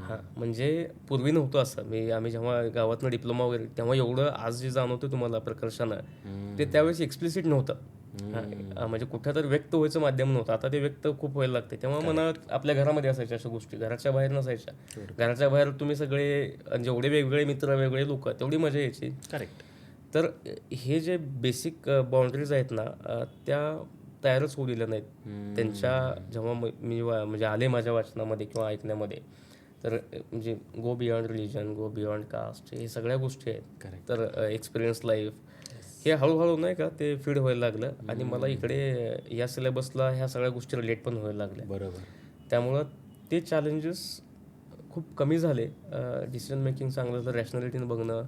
हां, म्हणजे पूर्वी नव्हतं असं. आम्ही जेव्हा गावातनं डिप्लोमा वगैरे तेव्हा एवढं आज जे जाणवतं तुम्हाला प्रकर्षानं ते त्यावेळेस एक्सप्लिसिट नव्हतं. म्हणजे कुठं तर व्यक्त व्हायचं माध्यम नव्हतं. आता ते व्यक्त खूप व्हायला लागते. तेव्हा मनात आपल्या घरामध्ये असायच्या अशा गोष्टी, घराच्या बाहेर नसायच्या. घराच्या बाहेर तुम्ही सगळे जेवढे वेगवेगळे मित्र, वेगळे लोक, तेवढी मजा यायची.
करेक्ट.
तर हे जे बेसिक बाउंड्रीज आहेत ना, त्या तयारच होऊ दिल्या नाहीत. त्यांच्या जेव्हा म्हणजे आले माझ्या वाचनामध्ये किंवा ऐकण्यामध्ये, तर म्हणजे go beyond religion, go beyond caste, हे सगळ्या गोष्टी आहेत.
करेक्ट.
तर एक्सपिरियन्स लाईफ हे हळूहळू नाही का ते फीड व्हायला लागलं आणि मला इकडे या सिलेबसला ह्या सगळ्या गोष्टी रिलेट पण व्हायला लागल्या.
बरोबर.
त्यामुळं ते चॅलेंजेस खूप कमी झाले. डिसिजन मेकिंग चांगलं झालं, रॅशनॅलिटीनं बघणं.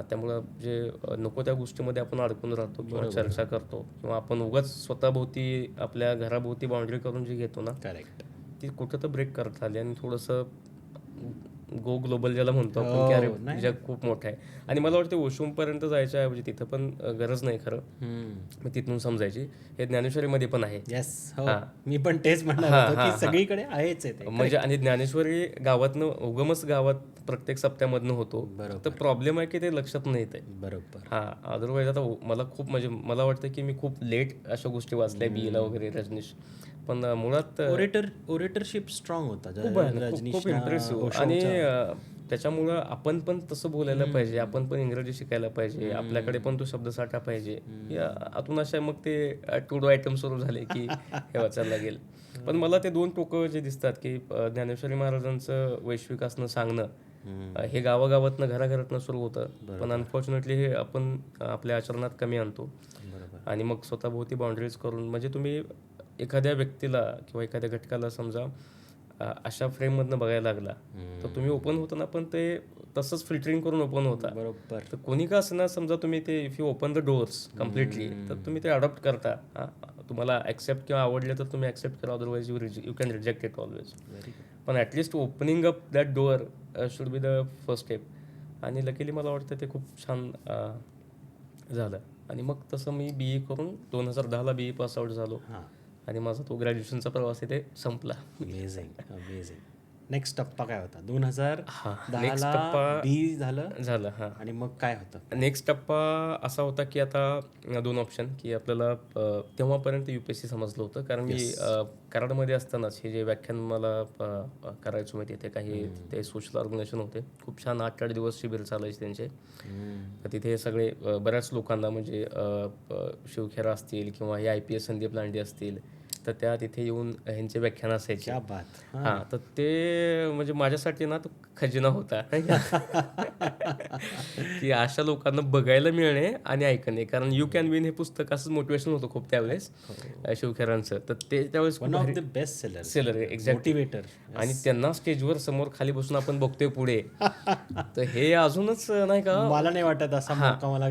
त्यामुळं जे नको त्या गोष्टीमध्ये आपण अडकून राहतो किंवा चर्चा करतो किंवा आपण उगाच स्वतःभोवती आपल्या घराभोवती बाउंड्री करून जे घेतो ना,
करेक्ट.
ती कुठं तर ब्रेक करता आली आणि थोडंसं गो ग्लोबल ज्याला म्हणतो आपण की अरे जग खूप मोठं आहे. आणि मला वाटतं वॉशरूमपर्यंत जायच्या ऐवजी तिथं पण गरज नाही खरं, मग तिथून समजायची. हे ज्ञानेश्वरीमध्ये पण आहे.
येस. मी पण तेच म्हणणार होतो की सगळीकडे आहेच आहे ते.
म्हणजे आणि ज्ञानेश्वरी गावातनं उगमच गावात प्रत्येक सप्त्यामधनं होतो. तर प्रॉब्लेम आहे की ते लक्षात नाही येते.
बरोबर.
अदरवाईज आता मला खूप म्हणजे मला वाटतं की मी खूप लेट अशा गोष्टी वाचल्या बीएला वगैरे रजनीश. पण मुळात
ओरेटरशिप स्ट्रॉंग होता
खूप इम्प्रेसिव्ह. आणि त्याच्यामुळं आपण पण तसं बोलायला पाहिजे, आपण पण इंग्रजी शिकायला पाहिजे, आपल्याकडे पण तो शब्दसाठा पाहिजे. आतून अशा मग ते टू डू आयटम सुरू झाले की हे वाचायला लागेल. पण मला ते दोन टोकं जे दिसतात की ज्ञानेश्वरी महाराजांचं वैश्विक असणं सांगणं हे गावागावातनं घराघरातनं सुरू होतं, पण अनफॉर्च्युनेटली हे आपण आपल्या आचरणात कमी आणतो. आणि मग स्वतःभोवती बाउंड्रीज करून म्हणजे तुम्ही एखाद्या व्यक्तीला किंवा एखाद्या घटकाला समजा अशा फ्रेममधनं बघायला लागला तर तुम्ही ओपन होताना पण ते तसंच फिल्टरिंग करून ओपन होता.
बरोबर.
तर कोणी का असं ना समजा तुम्ही ते if you open the doors completely तर तुम्ही ते अडॉप्ट करता. तुम्हाला ॲक्सेप्ट किंवा आवडले तर तुम्ही ॲक्सेप्ट करा, otherwise you can reject it always. पण at least opening up that door should be the first step. आणि लकीली मला वाटतं ते खूप छान झालं. आणि मग तसं मी BE करून 2010ला BE पास आउट झालो आणि माझा तो ग्रॅज्युएशनचा प्रवास इथे संपला.
अमेझिंग. नेक्स्ट टप्पा काय होता? 2010ला
नेक्स्ट टप्पा
BE झालं.
हां.
आणि मग काय होतं?
नेक्स्ट टप्पा असा होता की आता दोन ऑप्शन की आपल्याला तेव्हापर्यंत UPSC समजलं होतं, कारण मी कराडमध्ये असतानाच हे जे व्याख्यान मला करायचं माहिती ते काही ते सोशल ऑर्गनायझेशन होते. खूप छान 8-8 दिवस शिबिर चालायचे त्यांचे. तर तिथे सगळे बऱ्याच लोकांना म्हणजे शिवखेरा असतील किंवा हे IPS संदीप लांडे असतील, तर त्या तिथे येऊन ह्यांचे व्याख्यान असायचे. तर ते म्हणजे माझ्यासाठी ना तो खजिना होता की अशा लोकांना बघायला मिळणे आणि ऐकणे. कारण यू कॅन विन हे पुस्तक असं मोटिवेशन होतं खूप त्यावेळेस शिवखेरांचं. तर ते त्यावेळेस
one of the best
seller exactly. आणि त्यांना स्टेजवर समोर खाली बसून आपण बघतोय पुढे, तर हे अजूनच नाही का,
मला नाही वाटत असा मौका मला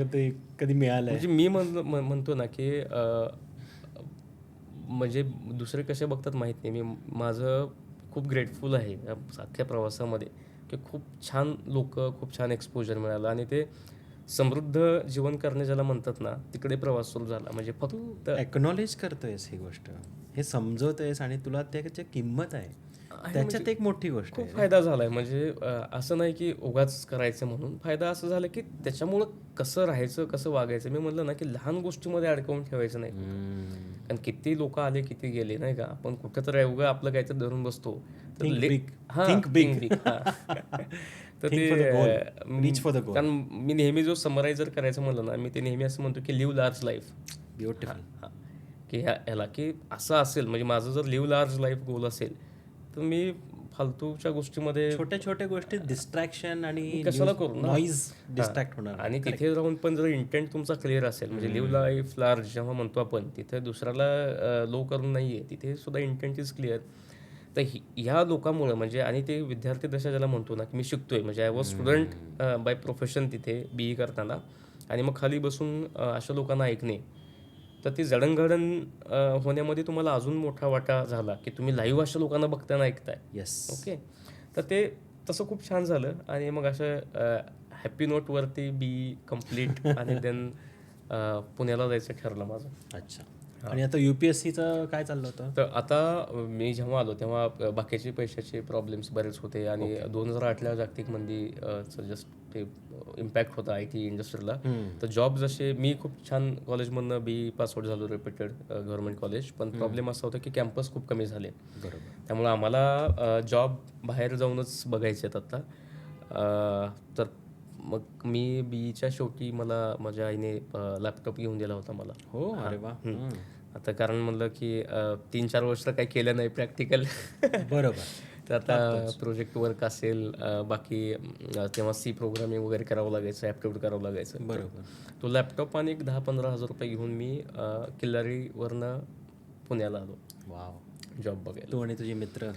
कधी मिळाला.
म्हणजे मी म्हणतो ना की म्हणजे दुसरे कसे बघतात माहीत नाही, मी माझं खूप ग्रेटफुल आहे अख्ख्या प्रवासामध्ये की खूप छान लोक, खूप छान एक्सपोजर मिळालं आणि ते समृद्ध जीवन करणे ज्याला म्हणतात ना, तिकडे प्रवास सुरू झाला. म्हणजे फक्त
एक्नॉलेज करतोयस ही गोष्ट, हे समजवतोयस आणि तुला त्याची किंमत आहे, त्याच्यात एक मोठी गोष्ट.
खूप फायदा झाला आहे. म्हणजे असं नाही की उगाच करायचं म्हणून, फायदा असं झालं की त्याच्यामुळं कसं राहायचं, कसं वागायचं. मी म्हटलं ना की लहान गोष्टीमध्ये अडकवून ठेवायचं नाही. कारण किती लोक आले, किती गेले, नाही का, आपण कुठं तर उगा आपलं काहीतरी धरून बसतो.
Think big.
तर ते कारण मी नेहमी जो समरायझर करायचं म्हणलं ना, मी ते नेहमी असं म्हणतो की लिव्ह लार्ज लाईफ.
ब्युटिफुल.
की ह्याला की असं असेल, म्हणजे माझं जर लिव्ह लार्ज लाईफ गोल असेल तर मी फालतूच्या गोष्टीमध्ये
छोट्या गोष्टी डिस्ट्रॅक्शन आणि
कशाला करू,
नॉईज डिस्ट्रॅक्ट होणार.
आणि तिथे राहून पण जर इंटेंट तुमचा क्लिअर असेल, म्हणजे लिव्ह लाईफ लार्ज जेव्हा म्हणतो आपण, तिथे दुसऱ्याला लो करून नाहीये, तिथे सुद्धा इंटेंट इज क्लिअर. तर ह्या लोकांमुळं म्हणजे, आणि ते विद्यार्थी दशा ज्याला म्हणतो ना की मी शिकतोय, म्हणजे I was student by profession तिथे BE करताना, आणि मग खाली बसून अशा लोकांना ऐकणे, तर ती जडणघडण होण्यामध्ये तुम्हाला अजून मोठा वाटा झाला की तुम्ही लाईव्ह अशा लोकांना बघताना ऐकताय. ओके. तर ते तसं खूप छान झालं आणि मग असं हॅपी नोटवरती BE कम्प्लीट आणि देन पुण्याला जायचं ठरलं माझं.
अच्छा.
आणि आता UPSCचं काय चाललं होतं?
तर आता मी जेव्हा आलो तेव्हा बाकीचे पैशाचे प्रॉब्लेम्स बरेच होते आणि 2008ला जागतिक मंदीचं जस्ट ते इम्पॅक्ट होता आय टी इंडस्ट्रीला. तर जॉब जसे मी खूप छान कॉलेजमधनं बी पासआउट झालो, रेप्युटेड गव्हर्नमेंट कॉलेज, पण प्रॉब्लेम असा होता की कॅम्पस खूप कमी झाले.
बरोबर.
त्यामुळे आम्हाला जॉब बाहेर जाऊनच बघायचे आहेत आता. तर मग मी बीच्या शेवटी मला माझ्या आईने लॅपटॉप घेऊन दिला होता मला.
हो, अरे वा.
आता कारण म्हणलं की 3-4 वर्ष तर काही केलं नाही प्रॅक्टिकल.
बरोबर.
तर आता प्रोजेक्ट वर्क असेल, बाकी तेव्हा सी प्रोग्रामिंग वगैरे करावं लागायचं, ॲप्टिट्यूड करावं लागायचं.
बरोबर.
तो लॅपटॉप आणि एक 10-15 हजार रुपये घेऊन मी किल्लारीवरनं पुण्याला आलो
वाव.
जॉब बघायला.
तू आणि तुझे मित्र.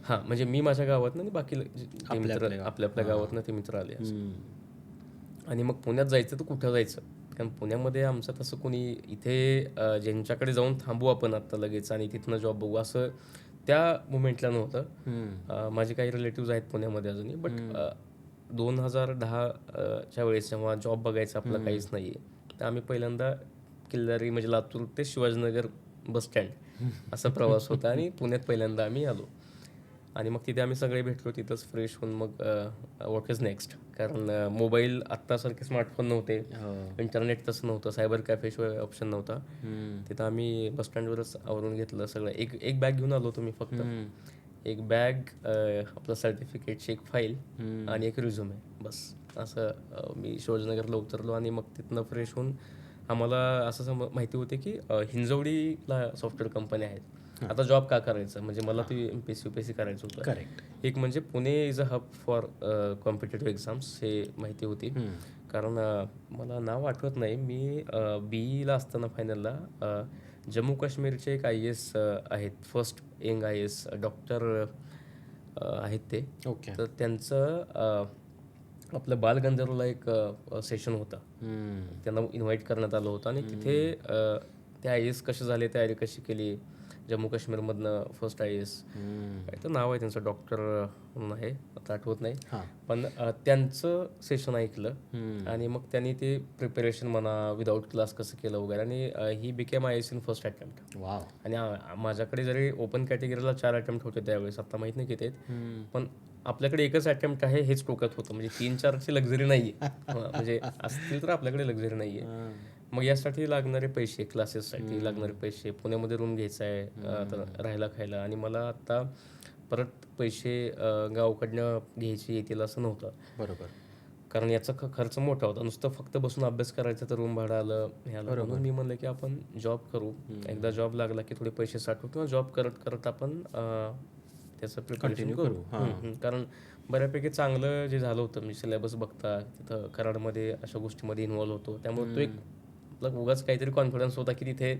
हां, म्हणजे मी माझ्या गावातनं आणि बाकी
आपल्या
मित्र आपल्या गावातनं ते मित्र आले असं. आणि मग पुण्यात जायचं तर कुठं जायचं, कारण पुण्यामध्ये आमचं तसं कोणी इथे ज्यांच्याकडे जाऊन थांबू आपण आत्ता लगेच आणि तिथनं जॉब बघू असं त्या मुमेंटला नव्हतं. माझे काही रिलेटिव्ज आहेत पुण्यामध्ये अजूनही, बट 2010च्या वेळेस जेव्हा जॉब बघायचं आपलं काहीच नाही आहे, तर आम्ही पहिल्यांदा किल्लारी म्हणजे लातूर ते शिवाजीनगर बस स्टँड असा प्रवास होता आणि पुण्यात पहिल्यांदा आम्ही आलो. आणि मग तिथे आम्ही सगळे भेटलो, तिथंच फ्रेश होऊन मग व्हॉट इज नेक्स्ट, कारण मोबाईल आत्तासारखे स्मार्टफोन नव्हते, इंटरनेट तसं नव्हतं, सायबर कॅफेशिवाय ऑप्शन नव्हता. तिथं आम्ही बस स्टँडवरच आवरून घेतलं सगळं. एक बॅग घेऊन आलो तुम्ही फक्त, एक बॅग, आपलं सर्टिफिकेटची एक फाईल आणि एक रिझ्युमे, बस. असं मी शिवाजीनगरला उतरलो आणि मग तिथनं फ्रेश होऊन आम्हाला असं माहिती होते की हिंजवडीला सॉफ्टवेअर कंपन्या आहेत. आता जॉब का करायचं, म्हणजे मला ते MPSC UPSC करायचं होतं.
करेक्ट.
एक म्हणजे Pune is a hub for competitive exams हे माहिती होती. कारण मला नाव आठवत नाही, मी BEला असताना फायनलला जम्मू काश्मीरचे एक IAS आहेत, फर्स्ट यंग IAS डॉक्टर आहेत ते.
ओके.
तर त्यांचं आपलं बालगंधर्वला एक सेशन होता, त्यांना इन्व्हाइट करण्यात आलं होतं आणि तिथे ते IAS कसे झाले, तयारी कशी केली, जम्मू काश्मीरमधनं फर्स्ट IAS, काय तर नाव आहे त्यांचं, डॉक्टर म्हणून आहे, आता आठवत नाही, पण त्यांचं सेशन ऐकलं आणि मग त्यांनी ते प्रिपरेशन म्हणा, विदाऊट क्लास कसं केलं वगैरे, आणि he became IAS in first attempt.
Wow.
आणि माझ्याकडे जरी ओपन कॅटेगरीला 4 अटेम्प्ट होते त्यावेळेस, आता माहीत नाही किती आहेत, पण आपल्याकडे एकच अटेम्प्ट आहे हेच टोकत होतं, म्हणजे 3-4ची लक्झरी नाही आहे. म्हणजे असतील तर आपल्याकडे लक्झरी नाही आहे. मग यासाठी लागणारे पैसे, क्लासेससाठी लागणारे पैसे, पुण्यामध्ये रूम घ्यायचा आहे आता राहायला खायला, आणि मला आत्ता परत पैसे गावाकडनं घ्यायचे येतील असं नव्हतं.
बरोबर.
कारण याचा खर्च मोठा होता, नुसतं फक्त बसून अभ्यास करायचा तर रूम भाडं आलं, हे आलं. म्हणून मी म्हणलं की आपण जॉब करू, एकदा जॉब लागला की थोडे पैसे साठवू, किंवा जॉब करत करत आपण त्याचं प्रिपरेशन करू. कारण बऱ्यापैकी चांगलं जे झालं होतं, म्हणजे सिलेबस बघता तिथं कराडमध्ये अशा गोष्टीमध्ये इन्व्हॉल्व होतो, त्यामुळे तो एक आपला उगाच काहीतरी कॉन्फिडन्स होता की तिथे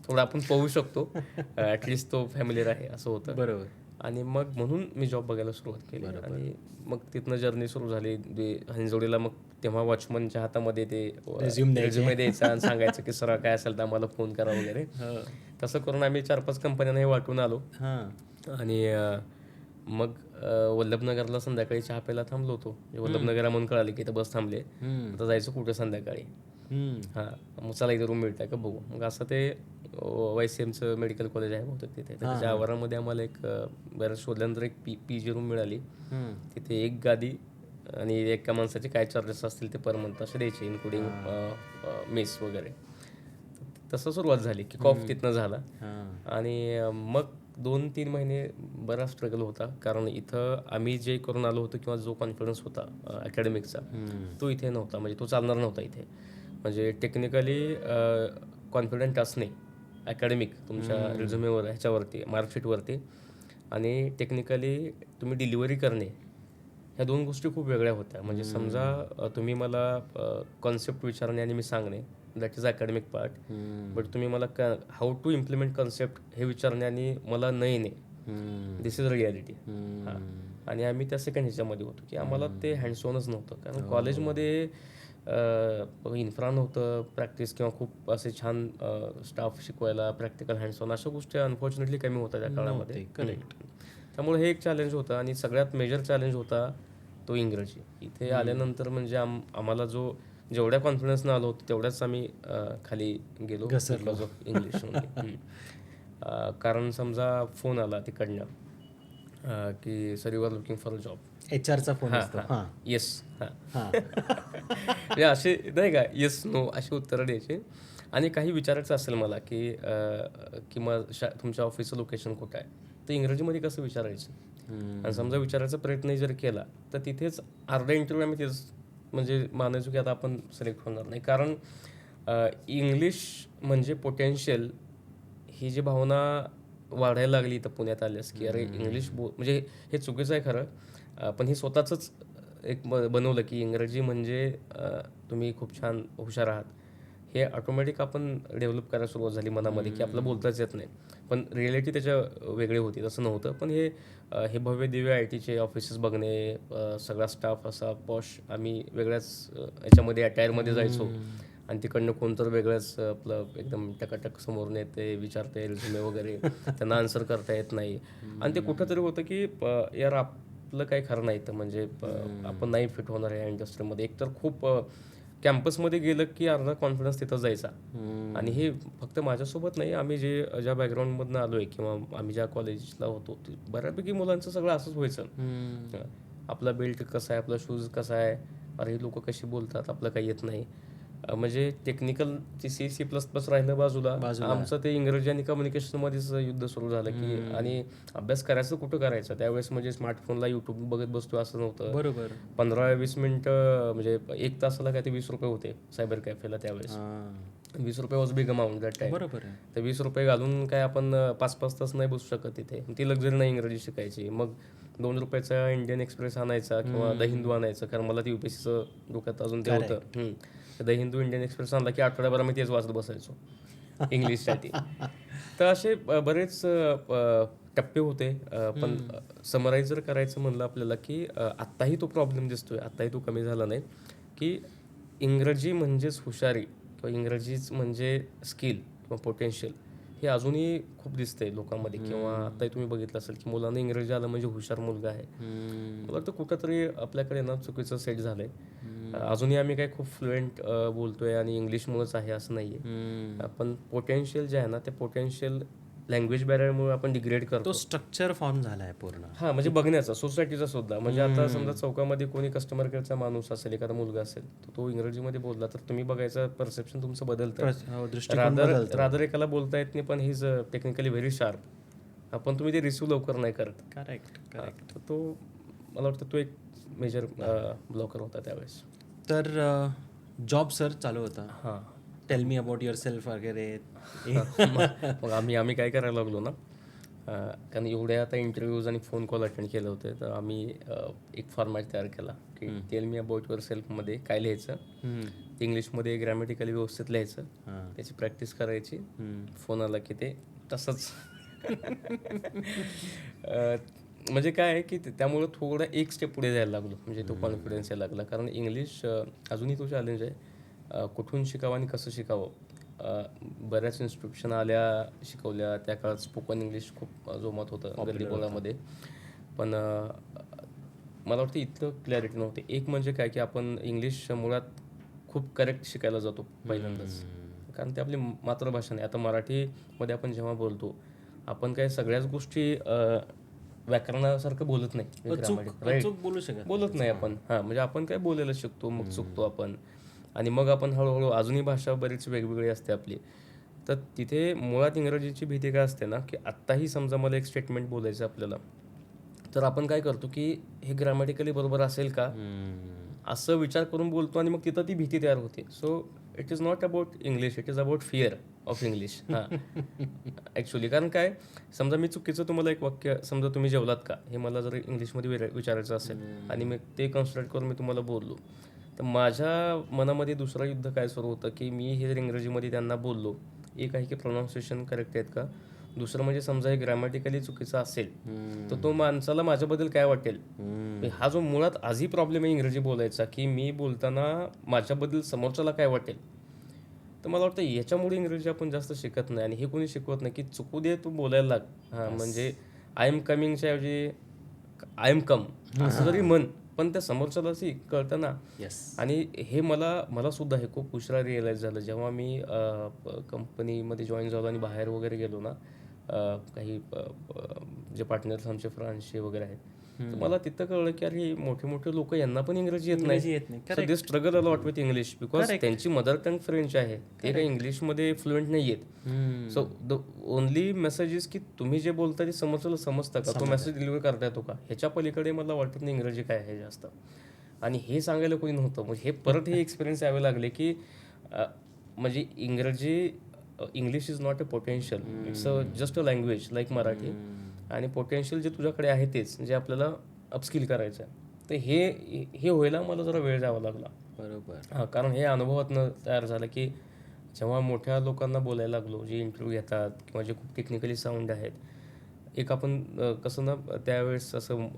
थोडं आपण पोहू शकतो, ॲटलिस्ट तो फॅमिलीर आहे असं होतं.
बरोबर.
आणि मग म्हणून मी जॉब बघायला सुरुवात केली आणि मग तिथनं जर्नी सुरू झाली. हिंजवडीला मग तेव्हा वॉचमनच्या हातामध्ये ते रेझ्युमे द्यायचा आणि सांगायचं की सर काय असेल तर आम्हाला फोन करा वगैरे. तसं करून आम्ही 4-5 कंपन्यांनाही वाटून आलो. आणि मग वल्लभनगरला संध्याकाळी चहा प्यायला थांबलो होतो. वल्लभनगरला म्हणून कळाले की इथं बस थांबले, आता जायचं कुठं संध्याकाळी. मग चला इथं रूम मिळत आहे का बघू. मग असं ते YCMचं मेडिकल कॉलेज आहे बहुतेक तिथे, त्याच्या आवारामध्ये आम्हाला एक बऱ्याच शोधल्यानंतर एक PG रूम मिळाली. तिथे एक गादी आणि एका माणसाचे काय चार्जेस असतील ते पर मंथ असे द्यायचे, इन्क्लुडिंग मेस वगैरे. तसं सुरुवात झाली, की कॉफ तिथनं झाला. आणि मग 2-3 महिने बराच स्ट्रगल होता, कारण इथं आम्ही जे करून आलो होतो किंवा जो कॉन्फिडन्स होता अकॅडमिकचा तो इथे नव्हता, म्हणजे तो चालणार नव्हता इथे. म्हणजे टेक्निकली कॉन्फिडंट असणे अकॅडमिक तुमच्या रिझ्युमेवर, ह्याच्यावरती मार्कशीटवरती, आणि टेक्निकली तुम्ही डिलिव्हरी करणे, ह्या 2 गोष्टी खूप वेगळ्या होत्या. म्हणजे समजा तुम्ही मला कॉन्सेप्ट विचारणे आणि मी सांगणे, that is academic part, but तुम्ही मला हाऊ टू इम्प्लिमेंट कॉन्सेप्ट हे विचारणे आणि मला न येणे, दिस इज रियालिटी. आणि आम्ही त्या सेकंड ह्याच्यामध्ये होतो की आम्हाला ते हँड्स ऑनच नव्हतं, कारण कॉलेजमध्ये इन्फ्रा नव्हतं, प्रॅक्टिस किंवा खूप असे छान स्टाफ शिकवायला, प्रॅक्टिकल हँड्स ऑन अशा गोष्टी अनफॉर्च्युनेटली कमी होत्या त्या काळामध्ये. त्यामुळे हे एक चॅलेंज होतं. आणि सगळ्यात मेजर चॅलेंज होता तो इंग्रजी. इथे आल्यानंतर म्हणजे आम्हाला जो जेवढ्या कॉन्फिडन्सनं आलो होतो तेवढ्याच आम्ही खाली गेलो
घसरलो.
बिकॉज ऑफ इंग्लिश कारण समजा फोन आला तिकडनं की sir you are looking for a job.
HR चा फोन असतो. हां
येस हां
हां
म्हणजे असे नाही का येस नो अशी उत्तरं द्यायची. आणि काही विचारायचं असेल मला की तुमच्या ऑफिसचं लोकेशन कुठं आहे, तर इंग्रजीमध्ये कसं विचारायचं. आणि समजा विचारायचा प्रयत्नही जर केला तर तिथेच अर्धा इंटरव्ह्यू आम्ही तेच म्हणजे मानायचो की आता आपण सिलेक्ट होणार नाही. कारण इंग्लिश म्हणजे पोटेन्शियल ही जी भावना वाढायला लागली तर पुण्यात आल्यास की अरे इंग्लिश म्हणजे हे चुकीचं आहे खरं, पण हे स्वतःच एक बनवलं की इंग्रजी म्हणजे तुम्ही खूप छान हुशार आहात. हे ऑटोमॅटिक आपण डेव्हलप करायला सुरुवात झाली मनामध्ये की आपलं बोलताच येत नाही, पण रिॲलिटी त्याच्या वेगळी होती, तसं नव्हतं. पण हे भव्य दिव्य IT चे ऑफिसेस बघणे, सगळा स्टाफ असा पॉश, आम्ही वेगळ्याच याच्यामध्ये अटायरमध्ये जायचो आणि तिकडनं कोणतं वेगळंच आपलं एकदम टकाटक समोरून येते, विचारते रिझ्युमे वगैरे, त्यांना आन्सर करता येत नाही. आणि ते कुठंतरी होतं की यार आपलं काही खरं नाही, तर म्हणजे आपण नाही फिट होणार या इंडस्ट्रीमध्ये. एकतर खूप कॅम्पसमध्ये गेलं की अर्धा कॉन्फिडन्स तिथं जायचा. आणि हे फक्त माझ्यासोबत नाही, आम्ही ज्या बॅकग्राऊंडमधनं आलो आहे किंवा आम्ही ज्या कॉलेजला होतो बऱ्यापैकी मुलांचं सगळं असंच व्हायचं. आपला बेल्ट कसा आहे, आपला शूज कसा आहे, अरे ही लोक कशी बोलतात, आपलं काही येत नाही. म्हणजे टेक्निकल C++ राहिलं बाजूला, आमचं ते इंग्रजी आणि कम्युनिकेशनमध्येच युद्ध सुरू झालं की. आणि अभ्यास करायचं कुठं करायचं त्यावेळेस, म्हणजे स्मार्टफोनला यूट्यूब बघत बसतो असं नव्हतं.
बरोबर.
15-20 मिनिटं म्हणजे 1 तासाला काय ते 20 रुपये होते सायबर कॅफेला त्यावेळेस. 20 रुपये was big amount that time.
बरोबर आहे.
तर 20 रुपये घालून काय आपण 5-5 तास नाही बसू शकत तिथे. ती लक्झरी नाही इंग्रजी शिकायची. मग 2 रुपयाचा इंडियन एक्सप्रेस आणायचा किंवा द हिंदू आणायचं, कारण मला ती UPSCचं डोक्यात अजून ते होतं. द हिंदू इंडियन एक्सप्रेस आणला की आठवड्याभर आम्ही तेच वाचत बसायचो इंग्लिशसाठी. तर असे बरेच टप्पे होते. पण समराईज जर करायचं म्हणलं आपल्याला की आत्ताही तो प्रॉब्लेम दिसतोय, आत्ताही तो कमी झाला नाही की इंग्रजी म्हणजेच हुशारी किंवा इंग्रजीच म्हणजे स्किल किंवा पोटेन्शियल हे अजूनही खूप दिसतंय लोकांमध्ये. किंवा आत्ताही तुम्ही बघितलं असेल की मुलांना इंग्रजी आलं म्हणजे हुशार मुलगा आहे. मला वाटतं कुठंतरी आपल्याकडे ना चुकीचं सेट झालंय. अजूनही आम्ही काय खूप फ्लुएंट बोलतोय आणि इंग्लिशमुळेच आहे असं नाहीये. पण पोटेन्शियल जे आहे ना, ते पोटेन्शियल लँग्वेज बॅरियरमुळे आपण डिग्रेड करतो.
तो स्ट्रक्चर फॉर्म झालाय पूर्ण.
हां, म्हणजे बघण्याचा सोसायटीचा सुद्धा. म्हणजे आता समजा चौकामध्ये कोणी कस्टमर केअरचा माणूस असेल, एखादा मुलगा असेल, तर तो इंग्रजीमध्ये बोलला तर तुम्ही बघायचं परसेप्शन तुमचं बदलतं.
दृष्टिकोन बदलतो.
रादर एकाला बोलता येत नाही पण he is technically very sharp, आपण तुम्ही ते रिसिव्ह लवकर नाही करत.
करेक्ट.
तर तो मला वाटतं तो एक मेजर ब्लॉकर होता त्यावेळेस.
तर जॉब सर चालू होता.
हां.
Tell me about your self वगैरे.
मग आम्ही काय करायला लागलो ना, कारण एवढ्या आता इंटरव्ह्यूज आणि फोन कॉल अटेंड केले होते, तर आम्ही एक फॉर्मॅट तयार केला की टेल मी अबाउट युअर सेल्फमध्ये काय लिहायचं, इंग्लिशमध्ये ग्रॅमॅटिकली व्यवस्थित लिहायचं, त्याची प्रॅक्टिस करायची, फोन आला की ते तसंच. म्हणजे काय आहे की त्यामुळं थोडं एक स्टेप पुढे जायला लागलो, म्हणजे तो कॉन्फिडन्स यायला लागला. कारण इंग्लिश अजूनही तो चॅलेंज आहे, कुठून शिकावं आणि कसं शिकावं. बऱ्याच इन्स्टिट्यूशन आल्या, शिकवल्या. त्या काळात स्पोकन इंग्लिश खूप जोमात होतं गल्लीबोळामध्ये. पण मला वाटतं इतकं क्लॅरिटी नव्हती. एक म्हणजे काय की आपण इंग्लिश मुळात खूप करेक्ट शिकायला जातो पहिल्यांदाच, कारण ते आपली मातृभाषा नाही. आता मराठीमध्ये आपण जेव्हा बोलतो, आपण काय सगळ्याच गोष्टी व्याकरणासारखं बोलत नाही, बोलत नाही आपण. हां, म्हणजे आपण काय बोलायला शिकतो, मग चुकतो आपण, आणि मग आपण हळूहळू अजूनही भाषा बरीच वेगवेगळी असते आपली. तर तिथे मुळात इंग्रजीची भीती काय असते ना, की आत्ताही समजा मला एक स्टेटमेंट बोलायचं आपल्याला, तर आपण काय करतो की हे ग्रॅमॅटिकली बरोबर असेल का असं विचार करून बोलतो, आणि मग तिथं ती भीती तयार होते. So it is not about English, it is about fear of English. हां, ॲक्च्युली. कारण काय, समजा मी चुकीचं तुम्हाला एक वाक्य, समजा तुम्ही जेवलात का, हे मला जर इंग्लिशमध्ये विचारायचं असेल आणि मी ते कन्सिडर करून मी तुम्हाला बोललो, तर माझ्या मनामध्ये दुसरं युद्ध काय सुरू होतं की मी हे जर इंग्रजीमध्ये त्यांना बोललो, एक आहे की प्रोनाऊन्सिएशन करेक्ट आहेत का, दुसरं म्हणजे समजा हे ग्रॅमॅटिकली चुकीचं असेल तर तो माणसाला माझ्याबद्दल काय वाटेल. हा जो मुळात आजही प्रॉब्लेम आहे इंग्रजी बोलायचा, की मी बोलताना माझ्याबद्दल समोरच्याला काय वाटेल. तर मला वाटतं याच्यामुळे इंग्रजी आपण जास्त शिकत नाही, आणि हे कोणी शिकवत नाही की चुकू दे, तू बोलायला लाग. हां, म्हणजे आय एम कमिंगच्या ऐवजी आय एम कम असं जरी म्हण, पण त्या समोरच्यालाही कळतं ना.
येस.
आणि हे मला सुद्धा हे खूप उशिरा रिअलाईज झालं जेव्हा मी कंपनीमध्ये जॉईन झालो आणि बाहेर वगैरे गेलो ना. काही जे पार्टनर्स आमचे फ्रान्सचे वगैरे आहेत, तर मला तिथं कळलं की अरे मोठे मोठे लोक यांना पण इंग्रजी येत
इंग्रजी
नाही.
येत नाही.
So they struggle a lot with English because त्यांची मदर टंग फ्रेंच आहे, ते काही इंग्लिशमध्ये फ्लुएंट नाही आहेत. So the only message is की तुम्ही जे बोलता ते समोरच्याला समजतं का, तो मेसेज डिलिव्हर करता येतो का, ह्याच्या पलीकडे मला वाटत नाही इंग्रजी काय आहे जास्त. आणि हे सांगायला कोणी नव्हतं. म्हणजे हे परत हे एक्सपिरियन्स यावे लागले की म्हणजे English is not a potential, it's a just a language like Marathi. आणि पोटेन्शियल जे तुझ्याकडे आहे तेच जे आपल्याला अपस्किल करायचं आहे. तर हे व्हायला मला जरा वेळ द्यावा लागला.
बरोबर.
हां, कारण हे अनुभवातनं तयार झालं की जेव्हा मोठ्या लोकांना बोलायला लागलो, जे इंटरव्ह्यू घेतात किंवा जे खूप टेक्निकली साऊंड आहेत, एक आपण कसं ना त्यावेळेस असं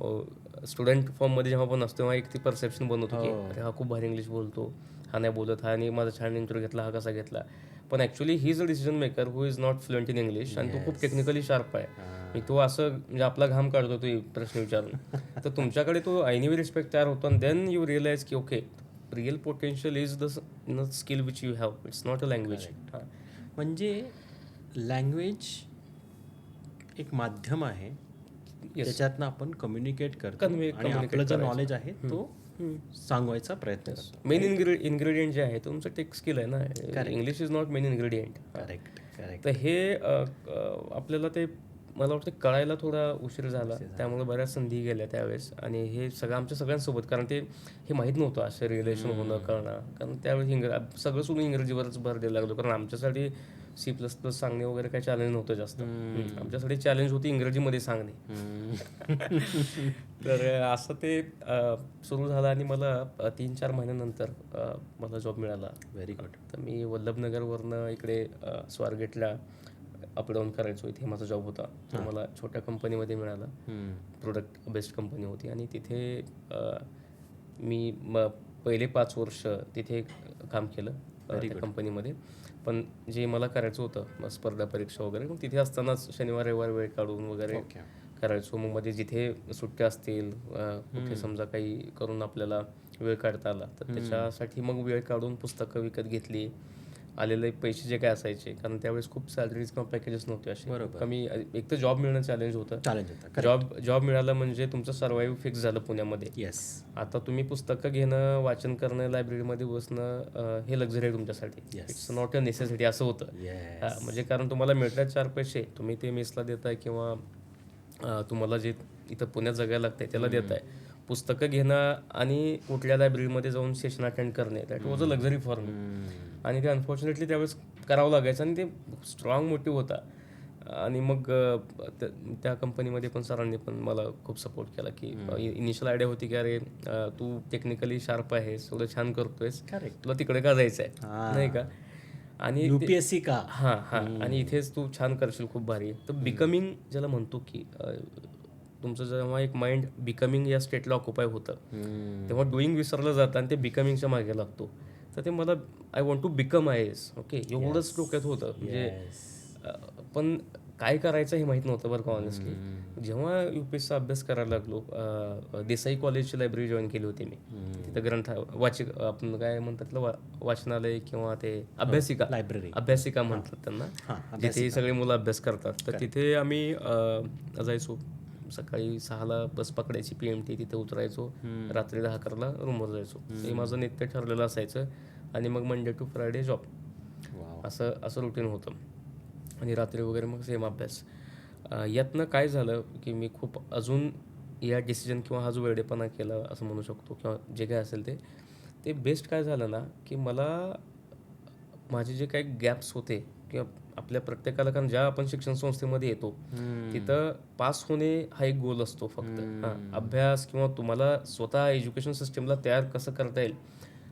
स्टुडंट फॉर्ममध्ये जेव्हा आपण असतो तेव्हा एक ती परसेप्शन बनवतो की अरे हा खूप भारी इंग्लिश बोलतो, हा नाही बोलत, हा आणि माझा छान इंटरव्ह्यू घेतला, हा कसा घेतला. पण actually he is a decision maker who is not fluent in English आणि तो खूप टेक्निकली शार्प आहे. आणि तो असं म्हणजे आपला घाम काढतो तो प्रश्न विचारून. तर तुमच्याकडे तो ऐनवी रिस्पेक्ट तयार होतो आणि देन यू रिअलाइज की okay real potential is the skill which you have, it's not a language.
म्हणजे लँग्वेज एक माध्यम आहे, त्याच्यातनं आपण कम्युनिकेट करतो आणि आपलं
communicate
जे
करायचं.
नॉलेज आहे तो सांगवायचा प्रयत्न करतो.
मेन इन्ग्रेडियंट जे आहे तुमचं टेक स्किल आहे ना. English is not main ingredient.
Correct correct.
तर हे आपल्याला ते मला वाटतं कळायला थोडा उशीर झाला, त्यामुळे बऱ्याच संधी गेल्या त्यावेळेस. आणि हे सगळं आमच्या सगळ्यांसोबत, कारण ते हे माहीत नव्हतं असं रिलेशन होणं करणं. कारण त्यावेळेस सगळं सोडून इंग्रजीवरच भर द्यायला लागलो, कारण आमच्यासाठी C++ सांगणे वगैरे काही चॅलेंज नव्हतं जास्त. आमच्यासाठी चॅलेंज होती इंग्रजीमध्ये सांगणे. तर असं ते सुरू झालं आणि मला 3-4 महिन्यानंतर मला जॉब मिळाला.
Very good.
तर मी वल्लभनगरवरनं इकडे स्वारगेटला अपडाऊन करायचो. इथे माझा जॉब होता, तो मला छोट्या कंपनीमध्ये मिळाला. प्रोडक्ट बेस्ड कंपनी होती आणि तिथे मी पहिले 5 वर्ष तिथे काम केलं त्या कंपनीमध्ये. पण जे मला करायचं होतं स्पर्धा परीक्षा वगैरे, मग तिथे असतानाच शनिवार रविवार वेळ काढून वगैरे करायचो. मग मध्ये जिथे सुट्ट्या असतील, कुठे समजा काही करून आपल्याला वेळ काढता आला तर त्याच्यासाठी मग वेळ काढून पुस्तकं विकत घेतली. आलेले पैसे जे काय असायचे, कारण त्यावेळेस खूप सॅलरीज किंवा पॅकेजेस नव्हते असे कमी. एक तर जॉब मिळणं चॅलेंज होतं. जॉब मिळालं म्हणजे तुमचं सर्वाईव्ह फिक्स झालं पुण्यामध्ये.
येस.
आता तुम्ही पुस्तकं घेणं, वाचन करणं, लायब्ररीमध्ये बसणं हे लक्झरी आहे तुमच्यासाठी. इट्स नॉट अ नेसेसिटी असं होतं. म्हणजे कारण तुम्हाला मिळतात 4 पैसे, तुम्ही ते मेसला देताय किंवा तुम्हाला जे इथं पुण्यात जगायला लागतंय त्याला देताय. पुस्तकं घेणं आणि कुठल्या लायब्ररीमध्ये जाऊन सेशन अटेंड करणे, that was a luxury for me. आणि ते अनफॉर्च्युनेटली त्यावेळेस करावं लागायचं आणि ते स्ट्रॉंग मोटिव्ह होता. आणि मग त्या कंपनीमध्ये पण सरांनी पण मला खूप सपोर्ट केला की इनिशियल आयडिया होती की अरे तू टेक्निकली शार्प आहेस, एवढं छान करतोयस, तुला तिकडे का जायचं आहे नाही का. आणि
UPSC का.
हां आणि इथेच तू छान करशील, खूप भारी. तर बिकमिंग ज्याला म्हणतो की तुमचं जेव्हा एक माइंड बिकमिंग या स्टेटला ऑक्युपाय होतं, तेव्हा डुईंग विसरलं जातं आणि ते बिकमिंगच्या मागे लागतो. तर ते मला I want to become IAS. Okay, एवढंच डोक्यात होतं. म्हणजे पण काय करायचं हे माहीत नव्हतं बरं का ऑनेस्टली. जेव्हा UPSCचा अभ्यास करायला लागलो, देसाई कॉलेजची लायब्ररी जॉईन केली होती मी. तिथं वाचिक आपण काय म्हणतात वाचनालय किंवा ते अभ्यासिका म्हणतात त्यांना, जिथे सगळे मुलं अभ्यास करतात. तर तिथे आम्ही जायचो. सकाळी 6ला बस पकडायची PMT, तिथे उतरायचो, रात्री 10-11ला रूमवर जायचो. हे माझं नित्य ठरलेलं असायचं. आणि मग मंडे टू फ्रायडे जॉब, असं रुटीन होतं. आणि रात्री वगैरे मग सेम अभ्यास. यातनं काय झालं की मी खूप अजून या डिसिजन किंवा हा जो वेडेपणा केला असं म्हणू शकतो किंवा जे काय असेल ते बेस्ट काय झालं ना की मला माझे जे काही गॅप्स होते किंवा आपल्या प्रत्येकाला, कारण ज्या आपण शिक्षण संस्थेमध्ये येतो तिथं पास होणे हा एक गोल असतो फक्त. अभ्यास किंवा तुम्हाला स्वतः एज्युकेशन सिस्टमला तयार कसं करता येईल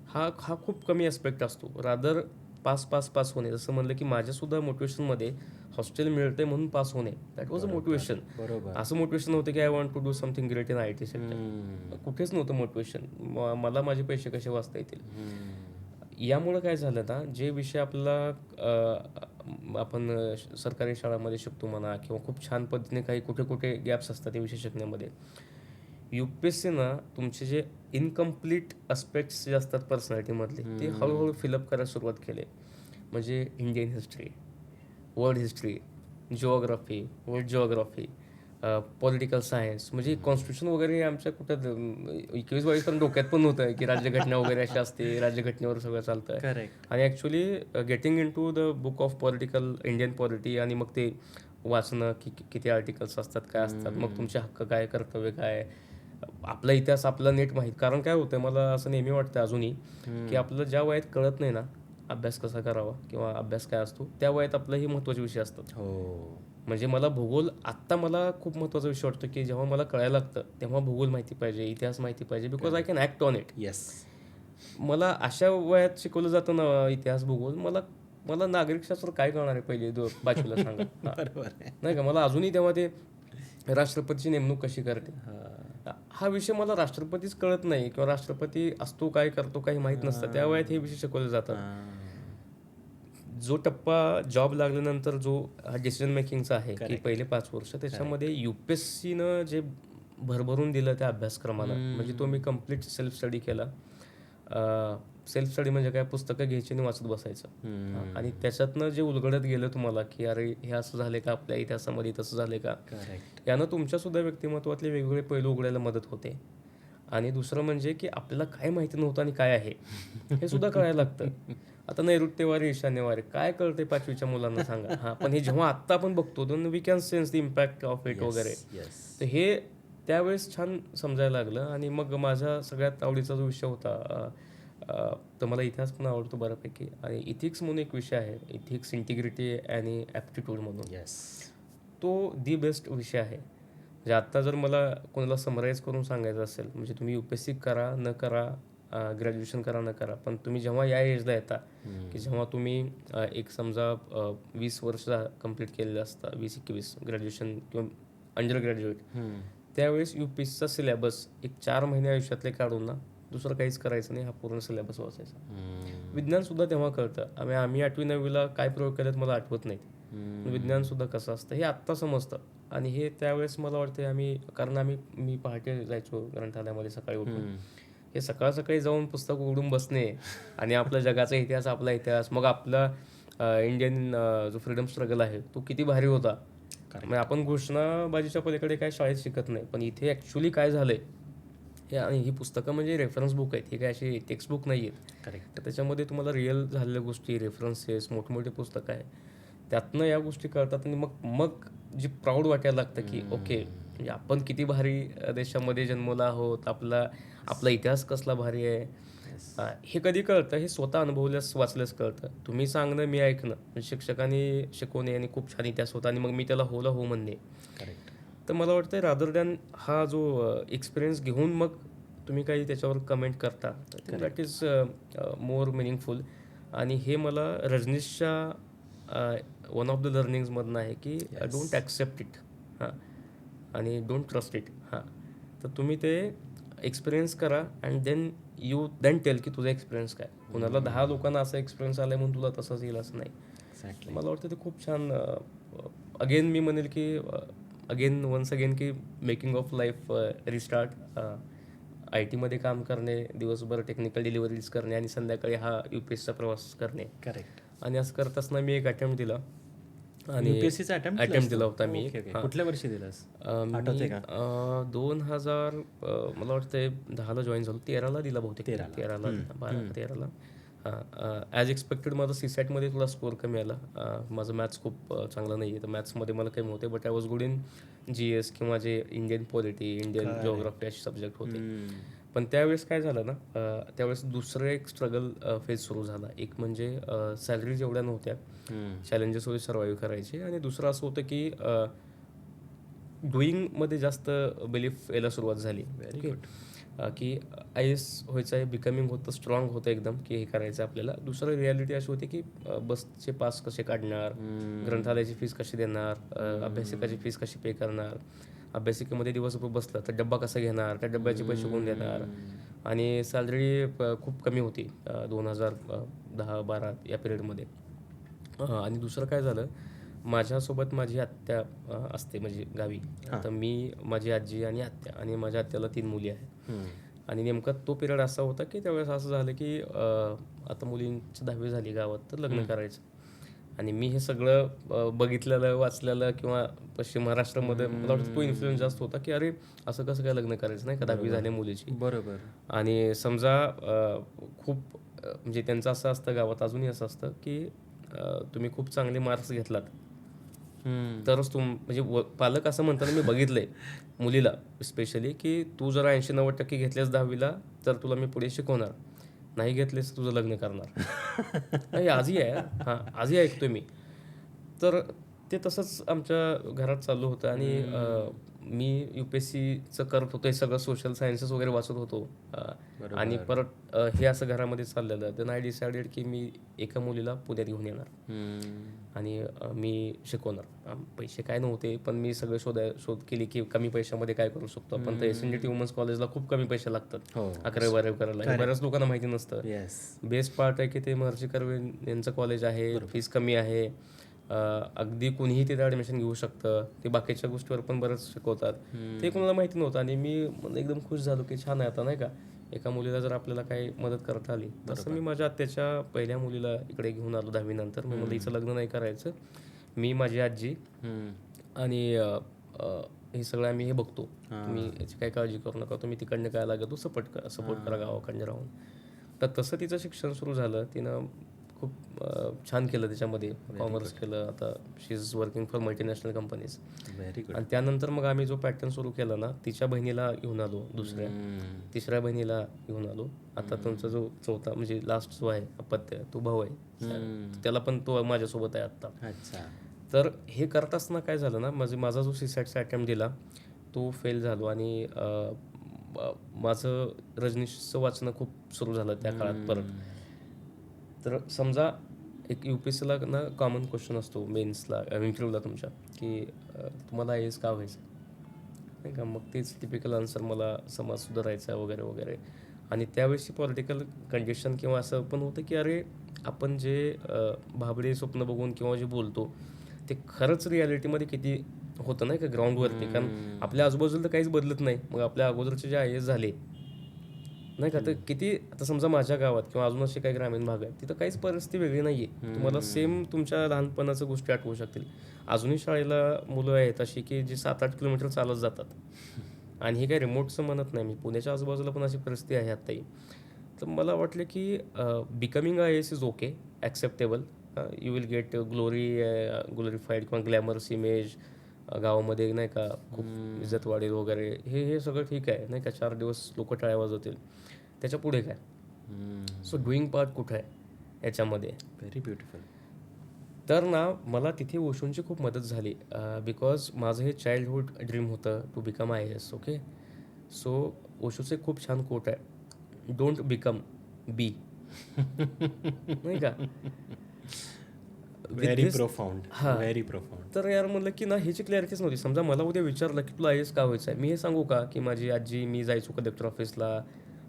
हा खूप कमी ॲस्पेक्ट असतो. रादर पास होणे. जसं म्हणलं की माझ्यासुद्धा मोटिवेशनमध्ये हॉस्टेल मिळते म्हणून पास होणे, दॅट वॉज अ मोटिवेशन. असं मोटिवेशन नव्हतं की I want to do something great in IT sector. कुठेच नव्हतं मोटिवेशन. मला माझे पैसे कसे वाचता येतील. यामुळं काय झालं ना, जे विषय आपल्याला आपण सरकारी शाळांमध्ये शिकतो म्हणा किंवा खूप छान पद्धतीने काही कुठे गॅप्स असतात ते विषय शिकण्यामध्ये, UPSC ना तुमचे जे इनकम्प्लीट अस्पेक्ट्स जे असतात पर्सनॅलिटीमधले ते हळूहळू फिलअप करायला सुरुवात केले. म्हणजे Indian history, world history, geography, world geography, political science, म्हणजे कॉन्स्टिट्यूशन वगैरे आमच्या कुठं 21-22 पर्यंत डोक्यात पण नव्हतं की राज्यघटना वगैरे अशी असते, राज्यघटनेवर सगळं चालतं.
करेक्ट.
आणि actually getting in to the book of political Indian polity आणि मग ते वाचणं की किती आर्टिकल्स असतात, काय असतात, मग तुमचे हक्क काय, कर्तव्य काय, आपला इतिहास आपला नीट माहीत. कारण काय होतं, मला असं नेहमी वाटतं अजूनही की आपल्याला ज्या वयात कळत नाही ना अभ्यास कसा करावा किंवा अभ्यास काय असतो, त्या वयात आपलं हे महत्त्वाचे विषय असतात.
हो.
म्हणजे मला भूगोल आत्ता मला खूप महत्त्वाचा विषय वाटतो की जेव्हा मला कळायला लागतं तेव्हा भूगोल माहिती पाहिजे, इतिहास माहिती पाहिजे, because I can act on it.
Yes.
मला अशा वयात शिकवलं जातं ना इतिहास भूगोल, मला मला नागरिकशास्त्र काय कळणार आहे पहिले 5वीला सांगा. हां.
बरोबर आहे.
नाही का, मला अजूनही तेव्हा ते राष्ट्रपतीची नेमणूक कशी करते हा विषय मला राष्ट्रपतीच कळत नाही किंवा राष्ट्रपती असतो काय करतो काही माहीत नसतं, त्या वयात हे विषय शिकवले जातात. जो टप्पा जॉब लागल्यानंतर जो डिसिजन मेकिंगचा आहे की पहिले 5 वर्ष, त्याच्यामध्ये UPSCनं जे भरभरून दिलं त्या अभ्यासक्रमानं, म्हणजे तो मी कम्प्लीट सेल्फ स्टडी केला. सेल्फ स्टडी म्हणजे काय, पुस्तकं घ्यायची आणि वाचत बसायचं. आणि त्याच्यातनं जे उलगडत गेलं तुम्हाला की अरे हे असं झाले का, आपल्या इतिहासामध्ये तसं झाले का,
करेक्ट.
यानं तुमच्यासुद्धा व्यक्तिमत्वातले वेगवेगळे पैलू उघडायला मदत होते. आणि दुसरं म्हणजे की आपल्याला काय माहिती नव्हतं आणि काय आहे हे सुद्धा कळायला लागतं. आता नैऋत्यवारी, ईशान्यवारी काय कळते 5वीच्या मुलांना सांगा. हां, पण हे जेव्हा आत्ता आपण बघतो तर we can sense the impact of it वगैरे.
येस.
तर हे त्यावेळेस छान समजायला लागलं. आणि मग माझा सगळ्यात आवडीचा जो विषय होता तर मला इतिहास पण आवडतो बऱ्यापैकी. आणि इथिक्स म्हणून एक विषय आहे, इथिक्स, इंटिग्रिटी आणि ॲप्टिट्यूड म्हणून.
येस.
तो दी बेस्ट विषय आहे. म्हणजे आत्ता जर मला कोणाला समराईज करून सांगायचं असेल, म्हणजे तुम्ही UPSC करा न करा, ग्रॅज्युएशन करा न करा, पण तुम्ही जेव्हा या एजला येता की जेव्हा तुम्ही एक समजा 20 वर्ष कंप्लीट केलेलं असतं, 20-21 ग्रॅज्युएशन किंवा अंडर ग्रॅज्युएट, त्यावेळेस UPSCचा सिलेबस एक 4 महिने आयुष्यातले काढून ना दुसरं काहीच करायचं नाही, हा पूर्ण सिलेबस वाचायचा. विज्ञानसुद्धा तेव्हा कळतं. आम्ही 8वी-9वीला काय प्रयोग केलेत मला आठवत नाहीत. विज्ञानसुद्धा कसं असतं हे आत्ता समजतं. आणि हे त्यावेळेस मला वाटतं कारण मी पहाटे जायचो ग्रंथालयामध्ये सकाळी उठून. हे सकाळ सकाळी जाऊन पुस्तक उघडून बसणे आणि आपल्या जगाचा इतिहास, आपला इतिहास, मग आपला इंडियन जो फ्रीडम स्ट्रगल आहे तो किती भारी होता. म्हणजे आपण घोषणाबाजीच्या पलीकडे काय शाळेत शिकत नाही, पण इथे ॲक्च्युली काय झालंय हे. आणि ही पुस्तकं म्हणजे रेफरन्स बुक आहेत, हे काय अशी टेक्स्ट बुक नाही आहेत.
करेक्ट.
तर त्याच्यामध्ये तुम्हाला रिअल झालेल्या गोष्टी, रेफरन्सेस, मोठमोठे पुस्तकं आहे, त्यातनं या गोष्टी कळतात. आणि मग जी प्राऊड वाटायला लागतं की ओके, म्हणजे आपण किती भारी देशामध्ये जन्मलो आहोत, आपला इतिहास कसला भारी आहे. हे कधी कळतं, हे स्वतः अनुभवल्यास वाचल्यास कळतं. तुम्ही सांगणं, मी ऐकणं, म्हणजे शिक्षकांनी शिकवणे आणि खूप छान इतिहास होता आणि मग मी त्याला होला हो म्हणणे.
करेक्ट.
तर मला वाटतं रादर दॅन हा जो एक्सपिरियन्स घेऊन मग तुम्ही काही त्याच्यावर कमेंट करता, दॅट इज मोर मिनिंगफुल. आणि हे मला रजनीशच्या वन ऑफ द लर्निंग्समधनं आहे की डोंट ॲक्सेप्ट इट, हां, आणि डोंट ट्रस्ट इट. हां, तर तुम्ही ते एक्सपिरियन्स करा अँड देन टेल की तुझा एक्सपिरियन्स काय. कुणाला 10 लोकांना असा एक्सपिरियन्स आला म्हणून तुला तसंच येईल असं नाही.
एक्झॅक्टली.
मला वाटतं ते खूप छान. अगेन मी म्हणेल की वन्स अगेन की making of life restart. IT मध्ये काम करणे, दिवसभर टेक्निकल डिलिव्हरीज करणे आणि संध्याकाळी हा UPSCचा प्रवास करणे.
करेक्ट.
आणि असं करत असताना मी एक अटेम्प्ट दिला आणि
UPSCचा
अटेम्प्ट दिला होता मी. हां.
कुठल्या वर्षी दिलास?
मी
आठवते का?
2000 मला वाटतं 10ला जॉईन झालो, 13ला दिला बहुतेक.
13ला.
13ला. हां, ॲज एक्सपेक्टेड माझा CSAT-मध्ये थोडा स्कोअर कमी आला. माझं मॅथ्स खूप चांगलं नाही आहे, तर मॅथ्समध्ये मला कमी होते. But I was good in GS किंवा जे इंडियन पॉलिटी, इंडियन जिओग्राफी असे सब्जेक्ट होते. पण त्यावेळेस काय झालं ना, त्यावेळेस दुसरं एक स्ट्रगल फेज सुरू झाला. एक म्हणजे सॅलरीज एवढ्या नव्हत्या, चॅलेंजेस वगैरे सर्वाईव्ह करायचे. आणि दुसरं असं होतं की डुईंगमध्ये जास्त बिलीफ यायला सुरुवात झाली. ओके, की IAS व्हायचं आहे, बिकमिंग होतं, स्ट्रॉंग होतं एकदम की हे करायचं आपल्याला. दुसरं रियालिटी अशी होती की बसचे पास कसे काढणार, ग्रंथालयाची फीस कशी देणार, अभ्यासिकाची फीस कशी पे करणार, अभ्यासिकेमध्ये दिवसभर बसलं तर डब्बा कसा घेणार, त्या डब्याचे पैसे कोण देणार. आणि सॅलरी खूप कमी होती 2010-12 या पिरियडमध्ये. आणि दुसरं काय झालं, माझ्यासोबत माझी आत्या असते म्हणजे गावी. तर मी, माझी आजी आणि आत्या, आणि माझ्या आत्याला 3 मुली आहेत. आणि नेमका तो पिरियड असा होता की त्यावेळेस असं झालं की आता मुलींची 10वी झाली गावात, तर लग्न करायचं. आणि मी हे सगळं बघितलेलं, वाचलेलं, किंवा पश्चिम महाराष्ट्रामध्ये मला वाटतं तो इन्फ्लुएन्स जास्त होता की अरे असं कसं काय लग्न करायचं, नाही का, 10वी झाल्या मुलीची.
बरोबर.
आणि समजा खूप म्हणजे त्यांचं असं असतं गावात, अजूनही असं असतं की तुम्ही खूप चांगले मार्क्स घेतलात तरच म्हणजे पालक असं म्हणताना मी बघितलंय मुलीला स्पेशली, की तू जर 80-90% घेतलेस 10वीला तर तुला मी पुढे शिकवणार, नाही घेतलेस तुझं लग्न करणार. नाही, आजही आहे. हां, आजही ऐकतोय मी. तर ते तसंच आमच्या घरात चालू होतं. आणि मी UPSCचं करत होतो, हे सगळं सोशल सायन्सेस वगैरे वाचत होतो. आणि परत हे असं घरामध्ये चाललेलं. देन आय डिसाइडेड की मी एका मुलीला पुण्यात घेऊन येणार आणि मी शिकवणार. पैसे काय नव्हते, पण मी सगळं शोध केली की कमी पैशामध्ये काय करू शकतो आपण. तर SNDT वुमन्स कॉलेजला खूप कमी पैसे लागतात 11वी-12वी करायला. हे बऱ्याच लोकांना माहिती नसतं. बेस्ट पार्ट आहे की ते महर्षी कर्वे यांचं कॉलेज आहे, फीस कमी आहे, अगदी कुणीही तिथे ॲडमिशन घेऊ शकतं. ते बाकीच्या गोष्टीवर पण बरंच शिकवतात. ते कोणाला माहिती नव्हतं. आणि मी एकदम खुश झालो की छान आहे आता, नाही का, एका मुलीला जर आपल्याला काही मदत करता आली. तसं मी माझ्या आत्याच्या पहिल्या मुलीला इकडे घेऊन आलो 10वी नंतर. मग मला हिचं लग्न नाही करायचं, मी, माझी आजी आणि हे सगळं आम्ही हे बघतो, तुम्ही याची काही काळजी करू नका, तुम्ही तिकडनं काय लागत तो सपोर्ट करा गावाकडनं राहून. तर तसं तिचं शिक्षण सुरू झालं. तिनं खूप छान केलं त्याच्यामध्ये, कॉमर्स केलं. आता she is working for multinational companies.
Very good.
आणि त्यानंतर मग आम्ही जो पॅटर्न सुरू केला ना, तिच्या बहिणीला घेऊन आलो, तिसऱ्या बहिणीला घेऊन आलो. आता तुमचा जो चौथा म्हणजे लास्ट जो आहे अपत्य, तो भाऊ आहे, त्याला पण तो माझ्यासोबत आहे आत्ता.
अच्छा.
तर हे करत असताना काय झालं ना, माझा जो सुसाईडचा अटेम्प्ट दिला तो फेल झालो. आणि माझं रजनीशचं वाचणं खूप सुरू झालं त्या काळात परत. तर समजा एक UPSCला ना कॉमन क्वेश्चन असतो मेन्सला, इंटरव्ह्यूला तुमच्या, की तुम्हाला IAS का व्हायचं, नाही का. मग तेच टिपिकल आन्सर, मला समाज सुधारायचा वगैरे वगैरे. आणि त्यावेळेसची पॉलिटिकल कंडिशन किंवा असं पण होतं की अरे आपण जे भाबडे स्वप्न बघून किंवा जे बोलतो ते खरंच रियालिटीमध्ये किती होतं, नाही का, ग्राउंडवरती. कारण आपल्या आजूबाजूला तर काहीच बदलत नाही. मग आपल्या अगोदरचे जे IAS झाले, नाही का, तर किती, आता समजा माझ्या गावात किंवा अजून असे काही ग्रामीण भाग आहेत, तिथं काहीच परिस्थिती वेगळी नाही आहे. तुम्हाला सेम तुमच्या लहानपणाच्या गोष्टी आठवू शकतील. अजूनही शाळेला मुलं आहेत अशी की जी 7-8 किलोमीटर चालत जातात. आणि हे काही रिमोटचं म्हणत नाही मी, पुण्याच्या आजूबाजूला पण अशी परिस्थिती आहे आत्ताही. तर मला वाटलं की becoming IAS is okay, acceptable. You will get glorified किंवा ग्लॅमरस इमेज गावामध्ये, नाही का, खूप इज्जत वाढेल वगैरे. हे सगळं ठीक आहे, नाही का, 4 दिवस लोक टाळ्या वाजवतील, त्याच्या पुढे काय. सो डुईंग पार्ट कुठं आहे याच्यामध्ये.
Very beautiful.
तर ना मला तिथे ओशोंची खूप मदत झाली. बिकॉज माझं हे चाइल्डहूड ड्रीम होतं to become IAS. Okay. So ओशोचं खूप छान कोट आहे, डोंट बिकम, बी. नाही का.
Very profound. Very profound.
तर यार म्हणलं की ना ह्याची क्लॅरिटीच नव्हती. समजा मला उद्या विचारलं की तुला IAS का व्हायचं आहे, मी हे सांगू का की माझी आजी, मी जायचो कलेक्टर ऑफिसला,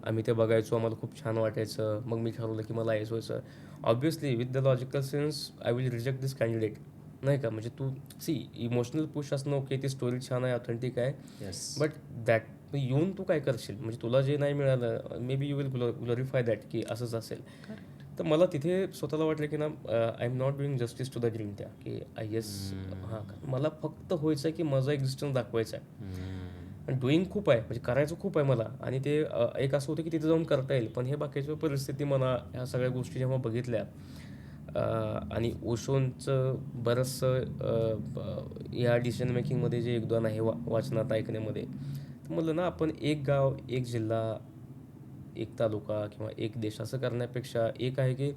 आम्ही ते बघायचो, आम्हाला खूप छान वाटायचं. मग मी ठरवलं की मला IAS व्हायचं. Obviously with the logical sense I will reject this candidate, नाही का. म्हणजे तू इमोशनल पुश असणं ओके, ती स्टोरी छान आहे, ऑथेंटिक आहे, बट दॅट येऊन तू काय करशील, म्हणजे तुला जे नाही मिळालं maybe you will glorify that की असंच असेल. तर मला तिथे स्वतःला वाटलं की ना I am not doing justice to the dream त्या, की IAS मला फक्त व्हायचं आहे की माझा एक्झिस्टन्स दाखवायचा आहे. डुईंग खूप आहे, म्हणजे करायचं खूप आहे मला. आणि ते एक असं होतं की तिथे जाऊन करता येईल, पण हे बाकीच्या परिस्थिती मला ह्या सगळ्या गोष्टी जेव्हा बघितल्या आणि ओशोंचं बरंचसं या डिसिजन मेकिंगमध्ये जे योगदान आहे वाचनात ऐकण्यामध्ये, तर म्हणलं ना आपण एक गाव, एक जिल्हा, एक तालुका किंवा एक देश असं करण्यापेक्षा एक आहे की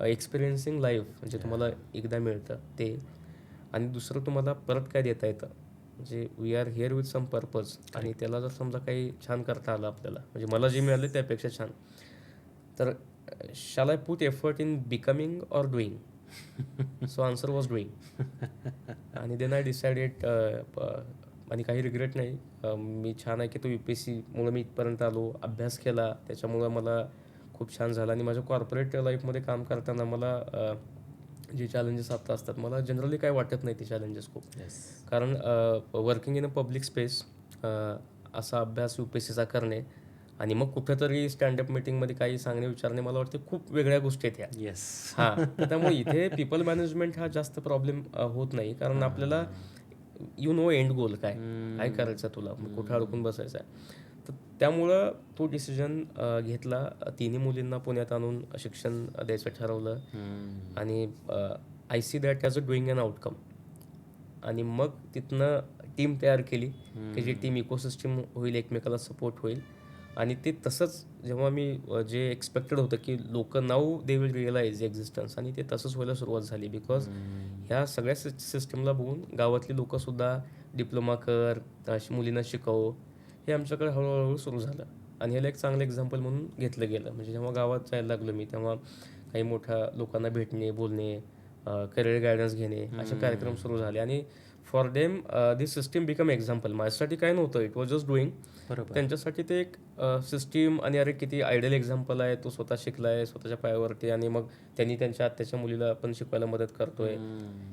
एक्सपिरियन्सिंग लाईफ, म्हणजे तुम्हाला एकदा मिळतं ते, आणि दुसरं तुम्हाला परत काय देता येतं. म्हणजे we are here with some purpose, आणि त्याला जर समजा काही छान करता आलं आपल्याला, म्हणजे मला जे मिळालं त्यापेक्षा छान, तर shall I put effort in becoming or doing. So answer was doing. आणि देन आय डिसाइडेड, आणि काही रिग्रेट नाही. मी छान आहे की तो UPSCमुळे मी इथपर्यंत आलो, अभ्यास केला, त्याच्यामुळं मला खूप छान झालं. आणि माझ्या कॉर्पोरेट लाईफमध्ये काम करताना मला जे चॅलेंजेस आता असतात, मला जनरली काय वाटत नाही ते चॅलेंजेस खूप.
येस.
कारण working in a public space, असा अभ्यास UPSCचा करणे आणि मग कुठेतरी स्टँडअप मीटिंगमध्ये काही सांगणे विचारणे, मला वाटते खूप वेगळ्या गोष्टी आहेत ह्या.
येस.
हां, तर त्यामुळे इथे पीपल मॅनेजमेंट हा जास्त प्रॉब्लेम होत नाही, कारण आपल्याला एंड गोल काय काय करायचं तुला, मग कुठं अडकून बसायचं आहे. तर त्यामुळं तो डिसिजन घेतला. तिन्ही मुलींना पुण्यात आणून शिक्षण द्यायचं ठरवलं आणि I see that as a doing an outcome. आणि मग तिथनं टीम तयार केली की जी टीम इकोसिस्टम होईल, एकमेकाला सपोर्ट होईल. आणि ते तसंच जेव्हा मी जे एक्सपेक्टेड होतं की लोक now they will realise existence, आणि ते तसंच व्हायला सुरुवात झाली. बिकॉज ह्या सगळ्या सिस्टमला बघून गावातली लोकंसुद्धा डिप्लोमा कर, मुलींना शिकव, हे आमच्याकडे हळूहळू सुरू झालं. आणि ह्याला एक चांगलं एक्झाम्पल म्हणून घेतलं गेलं. म्हणजे जेव्हा गावात जायला लागलो मी, तेव्हा काही मोठ्या लोकांना भेटणे, बोलणे, करिअर गायडन्स घेणे, असे कार्यक्रम सुरू झाले. आणि for them this system become example. माझ्यासाठी काय नव्हतं, इट वॉज जस्ट डुईंग.
बरोबर.
त्यांच्यासाठी ते एक सिस्टीम, आणि अरे किती आयडियल एक्झाम्पल आहे, तो स्वतः शिकला आहे स्वतःच्या पायावरती, आणि मग त्यांनी त्यांच्या आत्याच्या मुलीला पण शिकवायला मदत करतोय,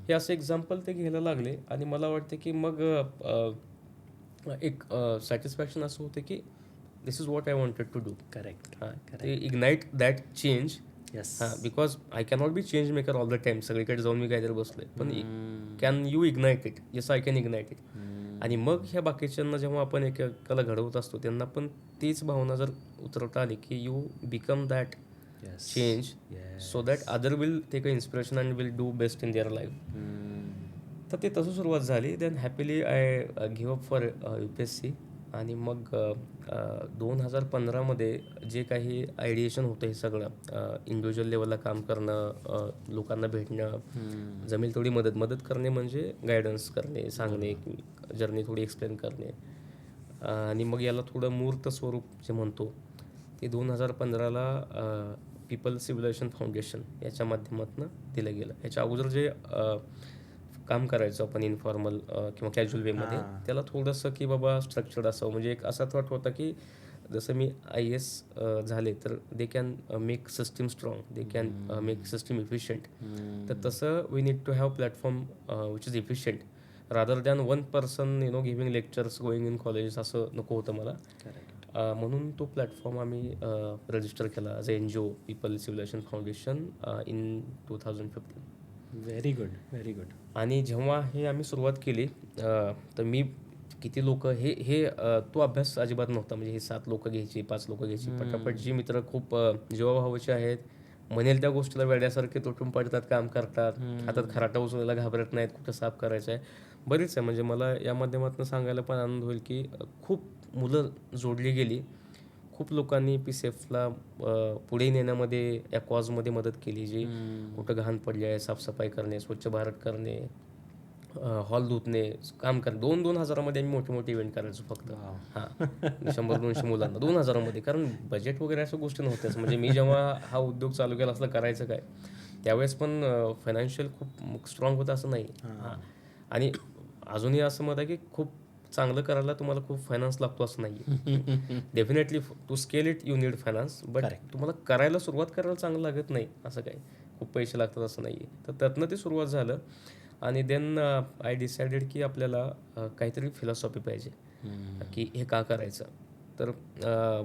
हे असं एक्झाम्पल ते घ्यायला लागले. आणि मला वाटते की मग एक सॅटिस्फॅक्शन असं होतं की this is what I wanted to do.
Correct.
हां, ते इग्नाईट दॅट चेंज.
येस.
हां, because I cannot be change maker all the time. सगळीकडे जाऊन मी काहीतरी बसलोय, पण can you ignite it? Yes, I can ignite it. आणि मग ह्या बाकीच्यांना जेव्हा आपण एकेकाला घडवत असतो, त्यांना पण तीच भावना जर उतरवता आली की you become that change, so that other will take a inspiration and will do best in their life. तर ते तसं सुरुवात झाली. Then happily I give up for UPSC. आणि मग 2015मध्ये जे काही आयडिएशन होतं, हे सगळं इंडिव्हिज्युअल लेवलला काम करणं, लोकांना भेटणं, जमेल थोडी मदत करणे, म्हणजे गायडन्स करणे, सांगणे, जर्नी थोडी एक्सप्लेन करणे. आणि मग याला थोडं मूर्त स्वरूप जे म्हणतो ते 2015ला पीपल सिव्हिलायझेशन फाउंडेशन याच्या माध्यमातून दिलं गेलं. ह्याच्या अगोदर जे काम करायचं आपण इन्फॉर्मल किंवा कॅज्युअल वेमध्ये, त्याला थोडंसं की बाबा स्ट्रक्चर्ड असावं. म्हणजे एक असा थॉट होता की जसं मी IAS झाले तर they can make system strong, they can make system efficient. तर तसं we need to have platform which is efficient, rather than one person giving lectures, going in colleges, असं नको होतं मला. म्हणून तो प्लॅटफॉर्म आम्ही रजिस्टर केला as a NGO, people civilisation foundation, in 2015.
Very good, very good.
आणि जेव्हा हे आम्ही सुरुवात केली, तर मी किती लोक हे तो अभ्यास अजिबात नव्हता. म्हणजे हे 7 लोक घ्यायची, 5 लोक घ्यायची, पटापट जी मित्र खूप जीवाभावाचे आहेत, म्हणेल त्या गोष्टीला वेड्यासारखे तुटून पडतात, काम करतात, हातात खराटा उचलायला घाबरत नाहीत, कुठं साफ करायचं आहे, बरीच आहे. म्हणजे मला या माध्यमातून सांगायला पण आनंद होईल की खूप मुलं जोडली गेली. खूप लोकांनी PCFला पुढे नेण्यामध्ये, या कॉजमध्ये मदत केली. जी कुठं घाण पडली आहे, साफसफाई करणे, स्वच्छ भारत करणे, हॉल धुतणे, काम करणे. 2-2 हजारामध्ये आम्ही मोठे मोठे इव्हेंट करायचो फक्त. हां, 100-200 मुलांना 2 हजारामध्ये, कारण बजेट वगैरे अशा गोष्टी नव्हत्याच. म्हणजे मी जेव्हा हा उद्योग चालू केला, असलं करायचं काय, त्यावेळेस पण फायनान्शियल खूप स्ट्रॉंग होतं असं नाही. हां, आणि अजूनही असं मत आहे की खूप चांगलं करायला तुम्हाला खूप फायनान्स लागतो असं नाही. Definitely to scale it you need finance, but तुम्हाला करायला, सुरुवात करायला चांगलं लागत नाही असं काही, खूप पैसे लागतात असं नाही. तर त्यातनं ते सुरुवात झालं. आणि देन आय डिसाइडेड की आपल्याला काहीतरी फिलॉसॉफी पाहिजे की हे का करायचं. तर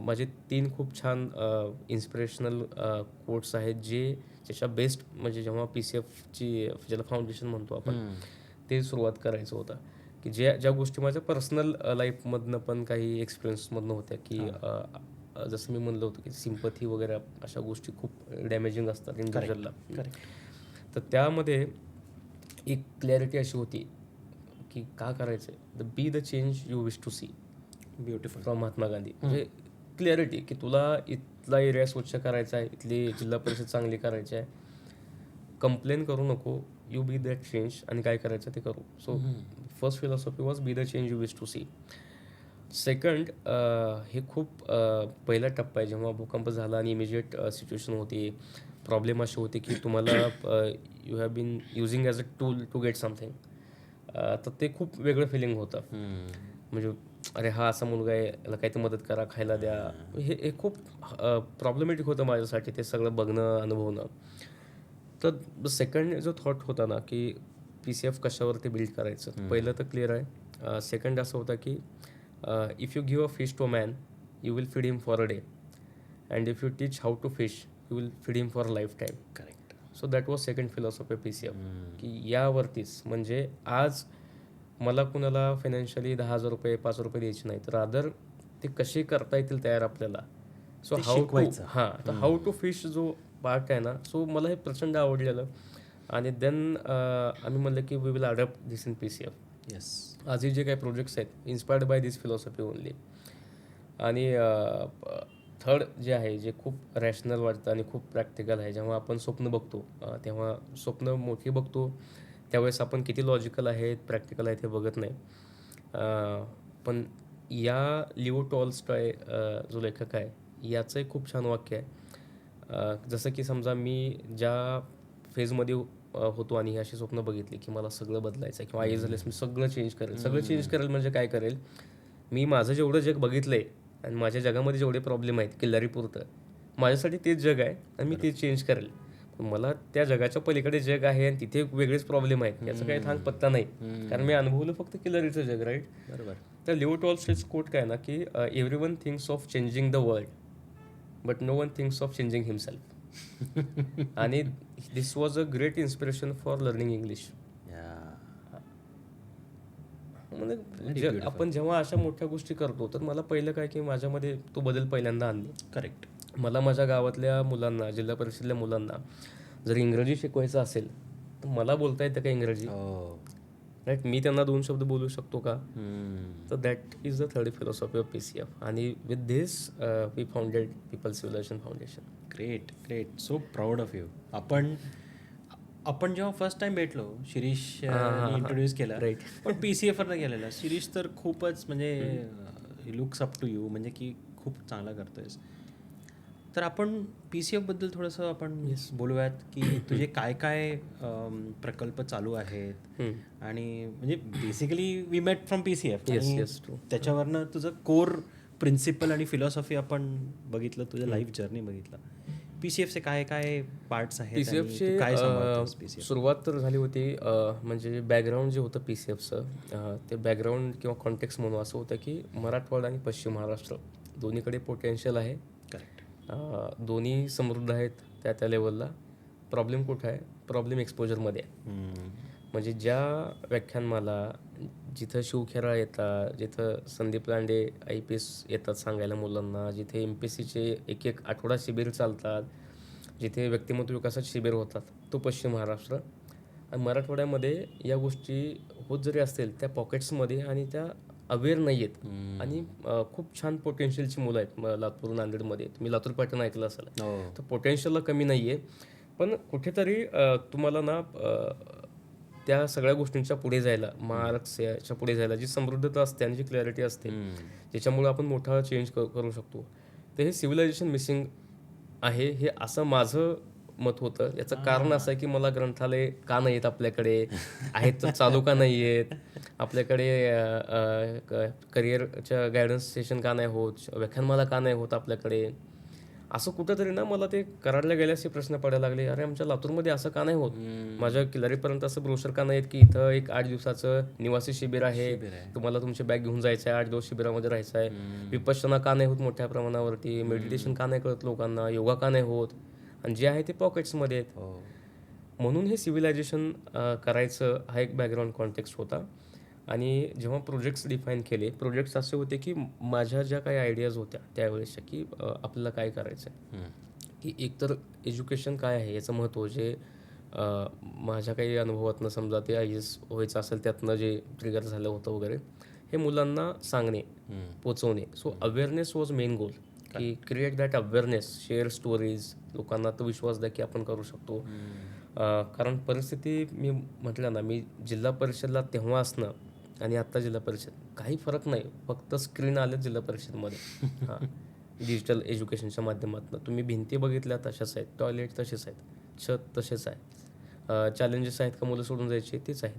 माझे 3 खूप छान इन्स्पिरेशनल कोट्स आहेत, ज्याच्या बेस्ट, म्हणजे जेव्हा PCFची, ज्याला फाउंडेशन म्हणतो आपण, ते सुरुवात करायचं होतं, की ज्या गोष्टी माझ्या पर्सनल लाईफमधनं पण काही एक्सपिरियन्समधनं होत्या, की जसं मी म्हणलं होतं की सिम्पथी वगैरे अशा गोष्टी खूप डॅमेजिंग असतात इंडिव्हिज्युअलला. तर त्यामध्ये एक क्लॅरिटी अशी होती की का करायचं, the be the change you wish to see,
beautiful,
from Mahatma Gandhi. म्हणजे क्लॅरिटी की तुला इथला एरिया स्वच्छ करायचा आहे, इथली जिल्हा परिषद चांगली करायची आहे, कंप्लेन करू नको, यू बी दॅट चेंज, आणि काय करायचं ते करू. So first philosophy was be the change you wish to see. Second, हे खूप पहिला टप्पा आहे, जेव्हा भूकंप झाला आणि इमिजिएट सिच्युएशन होती, प्रॉब्लेम अशी होती की तुम्हाला you have been using as a tool to get something. तर ते खूप वेगळं फिलिंग होतं. म्हणजे अरे हा असा मुलगा आहे, याला काहीतरी मदत करा, खायला द्या, हे खूप प्रॉब्लेमॅटिक होतं माझ्यासाठी ते सगळं बघणं, अनुभवणं. तर सेकंड जो थॉट होता ना की PCF कशावरती बिल्ड करायचं, पहिलं तर क्लिअर आहे. सेकंड असं होतं की if you give a fish to a man you will feed him for a day, and if you teach how to fish you will feed him for life time.
Correct.
So that was second philosophy PCF, की यावरतीच म्हणजे आज मला कुणाला financially 10,000 रुपये 5 रुपये द्यायचे नाही, तर रादर ते कसे करता येतील तयार आपल्याला. सो
ते
हाऊ टू
शिकवायचं.
तर हाऊ टू फिश जो पार्ट आहे ना, सो मला हे प्रचंड आवडलेलं. आणि देन आम्ही म्हणलं की we will adopt this in PCF.
Yes.
आजही जे काही प्रोजेक्ट्स आहेत inspired by this philosophy only. आणि थर्ड जे आहे, जे खूप रॅशनल वाटतं आणि खूप प्रॅक्टिकल आहे. जेव्हा आपण स्वप्न बघतो तेव्हा स्वप्न मोठी बघतो त्यावेळेस आपण किती लॉजिकल आहेत प्रॅक्टिकल आहेत हे बघत नाही. पण या लिओ टॉल्स्टॉय जो लेखक आहे याचं एक खूप छान वाक्य आहे. जसं की समजा मी ज्या फेजमध्ये होतो आणि अशी स्वप्न बघितली की मला सगळं बदलायचं आहे किंवा आई झाल्यास मी सगळं चेंज करेल. सगळं चेंज करेल म्हणजे काय करेल, मी माझं जेवढं जग बघितलं आहे आणि माझ्या जगामध्ये जेवढे प्रॉब्लेम आहेत किल्लारीपुरतं, माझ्यासाठी तेच जग आहे आणि मी ते चेंज करेल. पण मला त्या जगाच्या पलीकडे जग आहे आणि तिथे वेगळेच प्रॉब्लेम आहेत याचा काही थांग पत्ता नाही, कारण मी अनुभवलं फक्त किल्लारीचं जग, राईट.
बरोबर.
तर लिओ टॉल्स्टॉयचं कोट काय ना की everyone thinks of changing the world but no one thinks of changing himself. आणि this was a great inspiration for learning English. म्हणजे आपण जेव्हा अशा मोठ्या गोष्टी करतो तर मला पहिलं काय की माझ्यामध्ये तो बदल पहिल्यांदा आणणे.
करेक्ट.
मला माझ्या गावातल्या मुलांना, जिल्हा परिषदेतल्या मुलांना जर इंग्रजी शिकवायचं असेल तर मला बोलता येतं का इंग्रजी, राईट. मी त्यांना 2 शब्द बोलू शकतो का. तर that is the third philosophy of PCF. आणि with this we founded people civilisation foundation.
Great, great. So proud of you. आपण जेव्हा फर्स्ट टाइम भेटलो, शिरीष इंट्रोड्यूस केला,
राईट.
पण PCFवरनं गेलेला. शिरीष तर खूपच म्हणजे लुक्स अप टू यू, म्हणजे की खूप चांगला करतोयस. तर आपण PCF बद्दल थोडंसं आपण बोलूयात की तुझे काय काय प्रकल्प चालू आहेत. आणि म्हणजे basically we met from PCF.
Yes, true.
त्याच्यावरनं तुझं कोर प्रिन्सिपल आणि फिलॉसॉफी आपण बघितलं, तुझं लाईफ जर्नी बघितलं. PCFचे काय काय पार्ट्स आहेत,
PCFचे
काय सांभाळतोस PCF?
सुरुवात तर झाली होती म्हणजे बॅकग्राऊंड जे होतं PCFचं, ते बॅकग्राऊंड किंवा कॉन्टेक्स्ट म्हणून असं होतं की मराठवाडा आणि पश्चिम महाराष्ट्र दोन्हीकडे पोटेन्शियल आहे.
करेक्ट.
दोन्ही समृद्ध आहेत त्या त्या लेवलला. प्रॉब्लेम कुठं आहे, प्रॉब्लेम एक्सपोजरमध्ये आहे. म्हणजे ज्या व्याख्यानमाला जिथं शिवखेराळ येतात, जिथं संदीप लांडे IPS येतात सांगायला मुलांना, जिथे MPSCचे एक आठवडा शिबिर चालतात, जिथे व्यक्तिमत्व विकासाचे शिबिर होतात, तो पश्चिम महाराष्ट्र. आणि मराठवाड्यामध्ये या गोष्टी होत जरी असतील त्या पॉकेट्समध्ये आणि त्या अवेअर नाही आहेत. आणि खूप छान पोटेन्शियलची मुलं आहेत लातूर नांदेडमध्ये. तुम्ही लातूर पॅटर्न ऐकलं असेल. तर पोटेन्शियलला कमी नाही आहे, पण कुठेतरी तुम्हाला ना त्या सगळ्या गोष्टींच्या पुढे जायला, महाराष्ट्राच्या पुढे जायला जी समृद्धता असते आणि जी क्लॅरिटी असते ज्याच्यामुळे आपण मोठा चेंज करू शकतो. तर हे सिव्हिलायझेशन मिसिंग आहे, हे असं माझं मत होतं. याचं कारण असं आहे की मला ग्रंथालय का नाही आहेत आपल्याकडे, आहेत तर चालू का नाही आहेत आपल्याकडे, करिअरच्या गायडन्स सेशन का नाही होत, व्याख्यानमाला का नाही होत आपल्याकडे. असं कुठंतरी ना मला ते कराडला गेल्यास प्रश्न पडायला लागले, अरे आमच्या लातूरमध्ये असं का नाही होत, माझ्या किल्लारीपर्यंत असं ब्रोशर का नाही आहेत की इथं एक 8 दिवसाचं निवासी शिबिर आहे, तुम्हाला तुमची बॅग घेऊन जायचं आहे, 8 दिवस शिबिरामध्ये राहायचं आहे. विपश्यना का नाही होत मोठ्या प्रमाणावरती, मेडिटेशन का नाही कळत लोकांना, योगा का नाही होत, आणि जे आहे ते पॉकेट्समध्ये आहेत. म्हणून हे सिव्हिलायझेशन करायचं हा एक बॅकग्राऊंड कॉन्टेक्स्ट होता. आणि जेव्हा प्रोजेक्ट्स डिफाईन केले, प्रोजेक्ट्स असे होते की माझ्या ज्या काही आयडियाज होत्या त्यावेळेसच्या की आपल्याला काय करायचं आहे, की एकतर एज्युकेशन काय आहे याचं महत्त्व, जे माझ्या काही अनुभवातनं समजा ते IAS व्हायचं असेल त्यातनं जे ट्रिगर झालं होतं वगैरे, हे मुलांना सांगणे, पोचवणे. So awareness was main goal, की create that awareness, share stories, लोकांना तो विश्वास द्या की आपण करू शकतो. कारण परिस्थिती मी म्हटलं ना, मी जिल्हा परिषदला तेव्हा असणं आणि आत्ता जिल्हा परिषद काही फरक नाही, फक्त स्क्रीन आले जिल्हा परिषदमध्ये. डिजिटल एज्युकेशनच्या माध्यमातून तुम्ही भिंती बघितल्या तशाच आहेत, टॉयलेट तसेच आहेत, छत तसेच आहे. चॅलेंजेस आहेत का मुलं सोडून जायचे, तेच आहेत.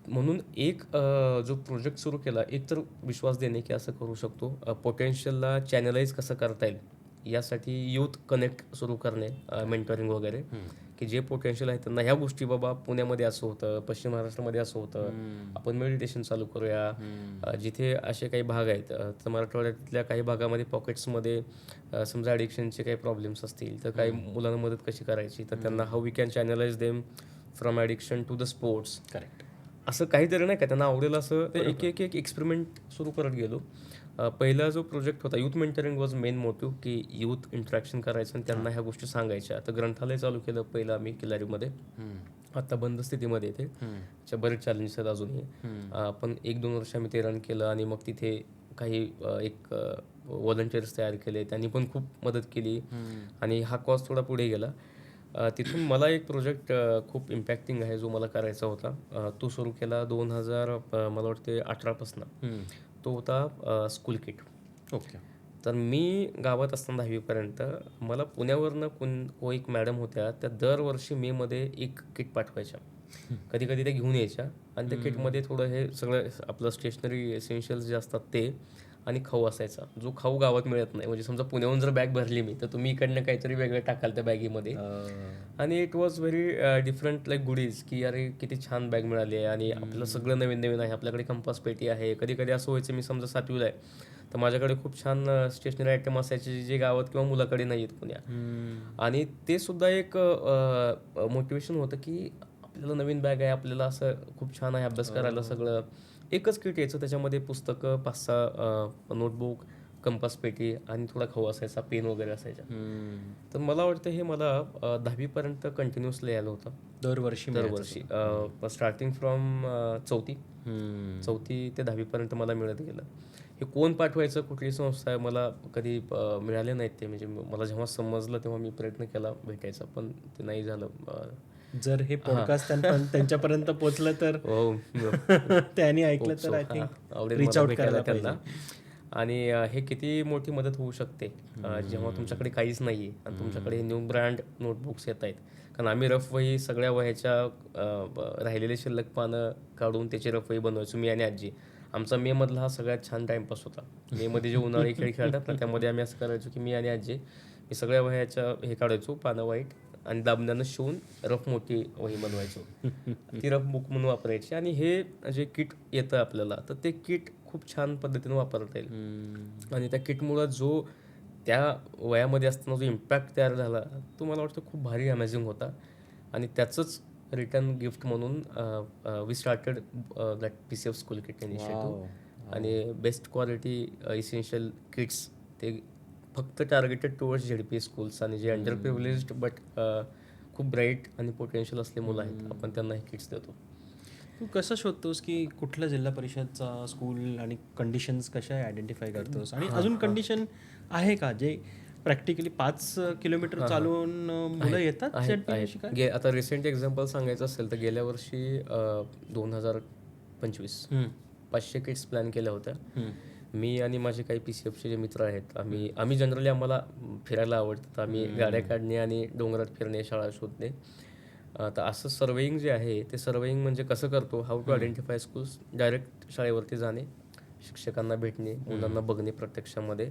म्हणून एक जो प्रोजेक्ट सुरू केला, एक तर विश्वास देणे की असं करू शकतो, पोटेन्शियलला चॅनलाइज कसं करता येईल यासाठी यूथ कनेक्ट सुरू करणे, मेंटरिंग वगैरे, की जे पोटेन्शियल आहे त्यांना ह्या गोष्टी, बाबा पुण्यामध्ये असं होतं, पश्चिम महाराष्ट्रामध्ये असं होतं, आपण मेडिटेशन चालू करूया. जिथे असे काही भाग आहेत, तर मराठवाड्यातल्या काही भागामध्ये पॉकेट्समध्ये समजा ॲडिक्शनचे काही प्रॉब्लेम्स असतील तर काही मुलांना मदत कशी करायची, तर त्यांना how we can channelise them from addiction to the sports,
correct.
असं काहीतरी नाही का त्यांना आवडेल असं ते एक एक एक्सपेरिमेंट सुरू करत गेलो. पहिला जो प्रोजेक्ट होता youth mentoring was main motive, की युथ इंटरॅक्शन करायचं आणि त्यांना ह्या गोष्टी सांगायच्या. तर ग्रंथालय चालू केलं पहिलं आम्ही किल्लारीमध्ये, आता बंद स्थितीमध्ये येते, त्याच्या बरेच चॅलेंजेस आहेत अजूनही. पण 1-2 वर्ष आम्ही ते रन केलं आणि मग तिथे काही एक व्हॉलंटियर्स तयार केले, त्यांनी पण खूप मदत केली आणि हा कॉज थोडा पुढे गेला. तिथून मला एक प्रोजेक्ट खूप इम्पॅक्टिंग आहे जो मला करायचा होता, तो सुरू केला 2000 मला वाटते 18पासून. तो होता स्कूल किट.
ओके.
तर मी गावात असताना 10वीपर्यंत मला पुण्यावरनं एक मॅडम होत्या, त्या दरवर्षी मेमध्ये एक किट पाठवायच्या. कधी कधी त्या घेऊन यायच्या आणि त्या किटमध्ये थोडं हे सगळं आपलं स्टेशनरी एसेन्शियल्स जे असतात ते आणि खाऊ असायचा, जो खाऊ गावात मिळत नाही. म्हणजे समजा पुण्याहून जर बॅग भरली मी, तर तुम्ही इकडनं काहीतरी वेगळं टाकाल त्या बॅगेमध्ये. आणि it was very different like goodies, की अरे किती छान बॅग मिळाली आहे आणि आपलं सगळं नवीन नवीन आहे, आपल्याकडे कंपास पेटी आहे. कधी कधी असं व्हायचं, मी समजा 7वीला आहे तर माझ्याकडे खूप छान स्टेशनरी आयटम असायचे जे गावात किंवा मुलाकडे नाही आहेत पुण्या. आणि ते सुद्धा एक मोटिवेशन होतं, की आपल्याला नवीन बॅग आहे, आपल्याला असं खूप छान आहे अभ्यास करायला. सगळं एकच किट यायचं, त्याच्यामध्ये पुस्तकं 5-6 नोटबुक, कंपास पेटी आणि थोडा खाऊ असायचा, पेन वगैरे असायचा. तर मला वाटतं हे मला 10वीपर्यंत कंटिन्युअसली यायला होतं दरवर्षी. स्टार्टिंग फ्रॉम चौथी ते 10वीपर्यंत मला मिळत गेलं. हे कोण पाठवायचं, कुठली संस्था आहे, मला कधी मिळाले नाहीत ते. म्हणजे मला जेव्हा समजलं तेव्हा मी प्रयत्न केला भेटायचा, पण ते नाही झालं.
जर हे पॉडकास्ट त्यांच्यापर्यंत पोहोचलं तर त्यांनी ऐकलं तर आय थिंक रीच आउट करायला
त्यांना. आणि हे किती मोठी मदत होऊ शकते जेव्हा तुमच्याकडे काहीच नाही आहे आणि तुमच्याकडे न्यू ब्रँड नोटबुक्स येत आहेत. कारण आम्ही रफ वही सगळ्या वह्याच्या राहिलेले शिल्लक पानं काढून त्याची रफ वही बनवायचो मी आणि आजी. आमचा मे मधला हा सगळ्यात छान टाइमपास होता. मे मध्ये जे उन्हाळी खेळ खेळतात ना, त्यामध्ये आम्ही असं करायचो की मी आणि आजी मी सगळ्या वह्याच्या हे काढायचो पानं वाईट आणि दाबण्यानं शिवून रफ मोठी वही बनवायचो. ती रफ बुक म्हणून वापरायची. आणि हे जे किट येतं आपल्याला, तर ते किट खूप छान पद्धतीनं वापरता येईल. आणि त्या किटमुळं जो त्या वयामध्ये असताना जो इम्पॅक्ट तयार झाला तो मला वाटतं खूप भारी अमेझिंग होता. आणि त्याचंच रिटर्न गिफ्ट म्हणून we started that PCF school kit initiative. आणि बेस्ट क्वालिटी इसेन्शियल किट्स ते फक्त टार्गेटेड टुवर्ड्स ZP स्कूल्स आणि जे अंडर प्रिव्हिलेज्ड बट खूप ब्राईट आणि पोटेन्शियल असले मुलं आहेत, आपण त्यांना हे किट्स देतो.
तू कसं शोधतोस की कुठल्या जिल्हा परिषदचा स्कूल आणि कंडिशन्स कशा आयडेंटिफाय करतोस? आणि अजून कंडिशन आहे का जे प्रॅक्टिकली 5 किलोमीटर चालून मुलं येतात?
आता रिसेंट एक्झाम्पल सांगायचं असेल तर गेल्या वर्षी 2025 500 किट्स प्लॅन केल्या होत्या. मी आणि माझे काही PCFचे जे मित्र आहेत, आम्ही जनरली आम्हाला फिरायला आवडतं, तर आम्ही गाड्या काढणे आणि डोंगरात फिरणे, शाळा शोधणे. तर असं सर्वेईंग जे आहे ते सर्वेईंग म्हणजे कसं करतो, how to identify schools. Direct शाळेवरती जाणे, शिक्षकांना भेटणे, मुलांना बघणे प्रत्यक्षामध्ये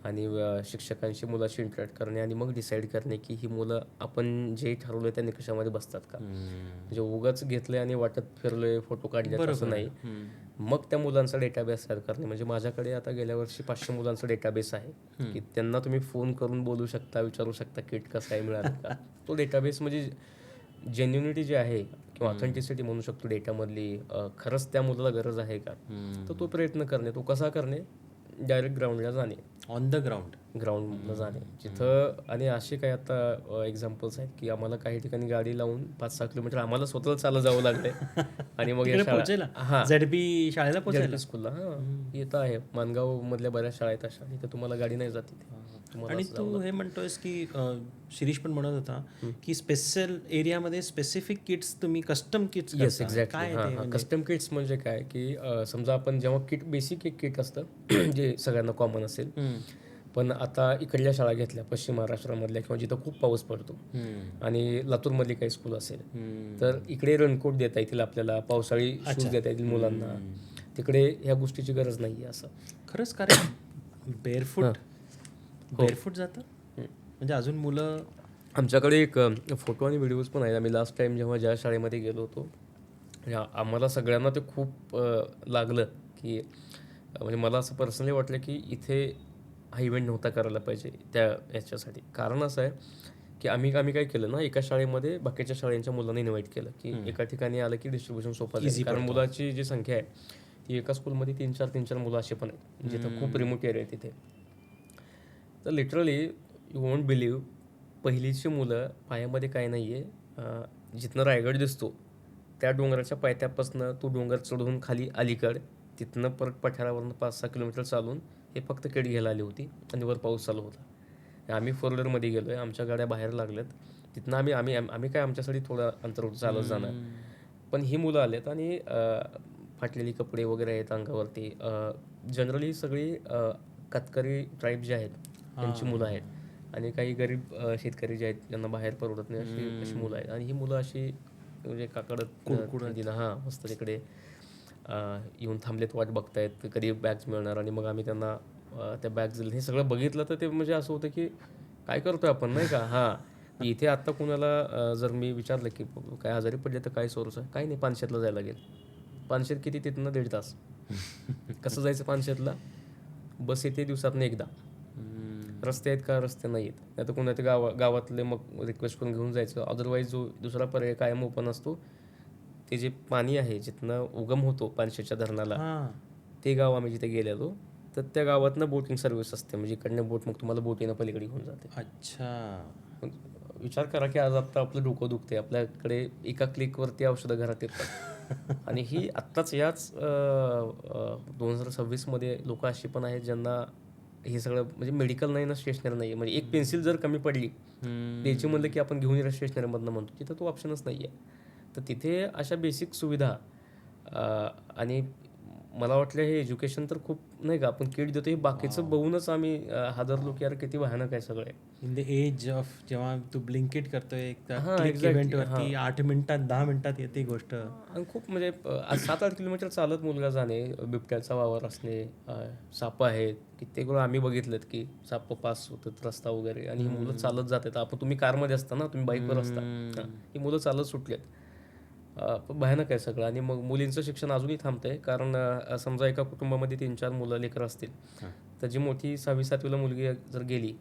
आणि शिक्षकांशी मुलाशी इंटरॅक्ट करणे आणि मग डिसाईड करणे की ही मुलं आपण जे ठरवलं त्या निकषामध्ये बसतात का. म्हणजे उगाच घेतलंय आणि वाटत फिरलोय फोटो काढले असं नाही. मग त्या मुलांचा डेटाबेस तयार करणे. म्हणजे माझ्याकडे आता गेल्या वर्षी 500 मुलांचा डेटाबेस आहे की त्यांना तुम्ही फोन करून बोलू शकता, विचारू शकता किट कसं आहे, मिळालं का. तो डेटाबेस म्हणजे जेन्युनिटी जी आहे किंवा ऑथेंटिसिटी म्हणू शकतो डेटामधली, खरंच त्या मुलाला गरज आहे का, तर तो प्रयत्न करणे. तो कसा करणे, डायरेक्ट ग्राउंडला जाणे,
ऑन द
ग्राउंडला जाणे जिथं. आणि असे काही आता एक्झाम्पल्स आहेत की आम्हाला काही ठिकाणी गाडी लावून 5-6 किलोमीटर आम्हाला स्वतःला चालत जावं लागलंय आणि मग
ZP शाळेला पोहोचायला
स्कूलला येतं आहे. मानगाव मधल्या बऱ्याच शाळा आहेत अशा, तिथे तुम्हाला गाडी नाही जाते.
आणि तू हे म्हणतोयस की शिरीष पण म्हणत होता की स्पेशल एरियामध्ये स्पेसिफिक किट्स, तुम्ही custom kits.
Yes, exactly. Custom kits म्हणजे काय की समजा आपण जेव्हा किट, बेसिक एक किट असतं जे सगळ्यांना कॉमन असेल, पण आता इकडल्या शाळा घेतल्या पश्चिम महाराष्ट्रामधल्या किंवा जिथं खूप पाऊस पडतो आणि लातूरमधली काही स्कूल असेल तर इकडे रेनकोट देता येतील आपल्याला, पावसाळी शूज देता येतील मुलांना. तिकडे ह्या गोष्टीची गरज नाही आहे असं.
खरंच कारण बेअरफूट जातं म्हणजे अजून मुलं
आमच्याकडे एक फोटो आणि व्हिडिओज पण आहेत. आम्ही लास्ट टाईम जेव्हा ज्या शाळेमध्ये गेलो होतो, म्हणजे आम्हाला सगळ्यांना ते खूप लागलं की म्हणजे मला असं पर्सनली वाटलं की इथे हा इव्हेंट नव्हता करायला पाहिजे त्या याच्यासाठी. कारण असं आहे की आम्ही आम्ही काय केलं ना, एका शाळेमध्ये बाकीच्या शाळेंच्या मुलांना इन्व्हाइट केलं की एका ठिकाणी आलं की डिस्ट्रीब्युशन सोपं जाईल. कारण मुलाची जी संख्या आहे ती एका स्कूलमध्ये 3-4 मुलं असे पण आहेत, जिथं खूप रिमोट एरिया आहे तिथे. तर लिटरली यू वोंट बिलीव्ह, पहिलीची मुलं पायामध्ये काय नाही आहे, जिथनं रायगड दिसतो त्या डोंगराच्या पायथ्यापासनं तो डोंगर चढून खाली अलीकड, तिथनं परत पठारावरनं 5-6 किलोमीटर चालून हे फक्त किट घ्यायला आली होती आणि वर पाऊस चालू होता. आम्ही 4 व्हीलरमध्ये गेलो आहे, आमच्या गाड्या बाहेर लागल्यात. तिथनं आम्ही आम्ही आम्ही काय आमच्यासाठी थोडं अंतर चालत जाणार, पण ही मुलं आलेत आणि फाटलेली कपडे वगैरे आहेत अंगावरती. जनरली सगळी कातकरी ट्राईब जे आहेत त्यांची मुलं आहेत आणि काही गरीब शेतकरी जे आहेत ज्यांना बाहेर परवडत नाही अशी मुलं आहेत. आणि ही मुलं अशी म्हणजे काकडत थंडीनं मस्त तिकडे येऊन थांबलेत, वाट बघतायत कधी बॅग्स मिळणार. आणि मग आम्ही त्यांना त्या बॅग्स दिल्या. हे सगळं बघितलं तर ते म्हणजे असं होतं की काय करतोय आपण, नाही का. इथे आत्ता कुणाला जर मी विचारलं की काय आजारी पडले तर काय सोर्स आहे, काही नाही, पानशेतला जायला लागेल. पानशेत किती, तिथनं 1.5 तास. कसं जायचं पानशेतला, बस येते दिवसातनं एकदा. रस्ते आहेत का, रस्ते नाही आहेत. नाही तर कोणत्या गावातले मग रिक्वेस्ट करून घेऊन जायचं. अदरवाईज जो दुसरा पर्याय कायम ओपन असतो, ते जे पाणी आहे जिथनं उगम होतो पानशेतच्या धरणाला, ते गाव आम्ही जिथे गेलेलो, तर त्या गावातनं बोटिंग सर्व्हिस असते. म्हणजे इकडनं बोट मग तुम्हाला बोटीनं पलीकडे घेऊन जाते.
अच्छा.
विचार करा की आज आत्ता आपलं डोकं दुखते, आपल्याकडे एका क्लिकवरती औषधं घरात येतात. आणि ही आत्ताच याच 2026मध्ये लोक अशी पण आहेत ज्यांना हे सगळं म्हणजे मेडिकल नाही ना, स्टेशनरी नाही आहे. म्हणजे एक पेन्सिल जर कमी पडली द्यायची म्हणलं की आपण घेऊन येणार स्टेशनरीमधनं म्हणतो, तिथं तो ऑप्शनच नाही आहे. तर तिथे अशा बेसिक सुविधा आणि मला वाटलं हे एज्युकेशन तर खूप नाही का आपण किट देतो, हे बाकीचं बघूनच आम्ही हादरलो की यार किती भयानक आहे सगळे.
इन द एज ऑफ जेव्हा तू ब्लिंकिट करतोय एक
exactly.
इव्हेंटवरती 8 मिनिटात 10 मिनिटात येते गोष्ट.
आणि खूप म्हणजे 7-8 किलोमीटर चालत मुलगा जाणे, बिबट्याचा वावर असणे, साप आहेत कित्येक वेळा आम्ही बघितलेत की साप पास होतात रस्ता वगैरे आणि ही मुलं चालत जातात. आपण तुम्ही कारमध्ये असता ना, तुम्ही बाईकवर असता, ही मुलं चालत सुटलेत. भयानक आहे सगळं. आणि मग मुलींचं शिक्षण अजूनही थांबतंय. कारण समजा एका कुटुंबामध्ये 3-4 मुलं लेकरं असतील, तर जी मोठी 6वी-7वीला मुलगी जर गेली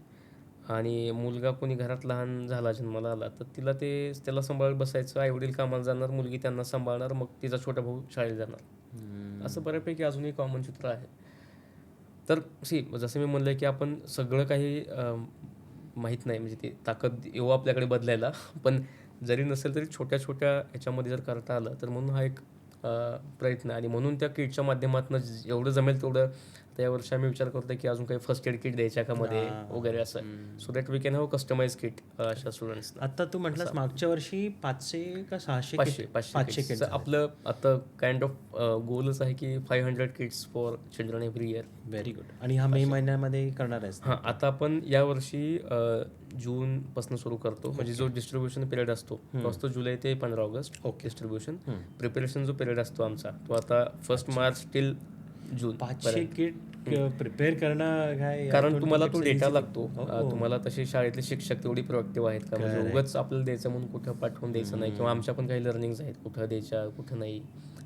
आणि मुलगा कोणी घरात लहान झाला, जन्माला आला, तर त्याला सांभाळत बसायचं. आईवडील कामाला जाणार, मुलगी त्यांना सांभाळणार, मग तिचा छोटा भाऊ शाळेत जाणार. असं बऱ्यापैकी अजूनही कॉमन चित्र आहे. तर जसं मी म्हणलं की आपण सगळं काही माहीत नाही, म्हणजे ती ताकद येऊ आपल्याकडे बदलायला, पण जरी नसेल तरी छोट्या छोट्या ह्याच्यामध्ये जर करता आलं तर म्हणून हा एक प्रयत्न आहे. आणि म्हणून त्या किटच्या माध्यमातून एवढं जमेल तेवढं त्या वर्षी आम्ही विचार करतो की अजून काही फर्स्ट एड किट द्यायच्या का मध्ये वगैरे, असं so that we can have customise kit अशा स्टुडंट्सना.
आता तू म्हटलास मागच्या वर्षी 500 का 600 500 किट
आपलं आता काइंड ऑफ गोलच आहे की 500 kits for children every year.
Very good. आणि हा मे महिन्यामध्ये करणार आहेस?
आता आपण यावर्षी जूनपासून सुरू करतो. म्हणजे जो डिस्ट्रीब्युशन पिरियड असतो तो असतो जुलै ते 15 ऑगस्ट. डिस्ट्रीब्युशन प्रिपरेशन जो पिरियड असतो आमचा तो आता 1 March till June.
500 kit prepare करणं काय,
कारण तुम्हाला तो डेटा लागतो. तुम्हाला तसे शाळेतले शिक्षक तेवढी प्रोएक्टिव्ह आहेत का, म्हणजे उगाच आपल्याला द्यायचं म्हणून कुठं पाठवून द्यायचं नाही. किंवा आमच्या पण काही लर्निंग्स आहेत, कुठं द्यायच्या कुठं नाही,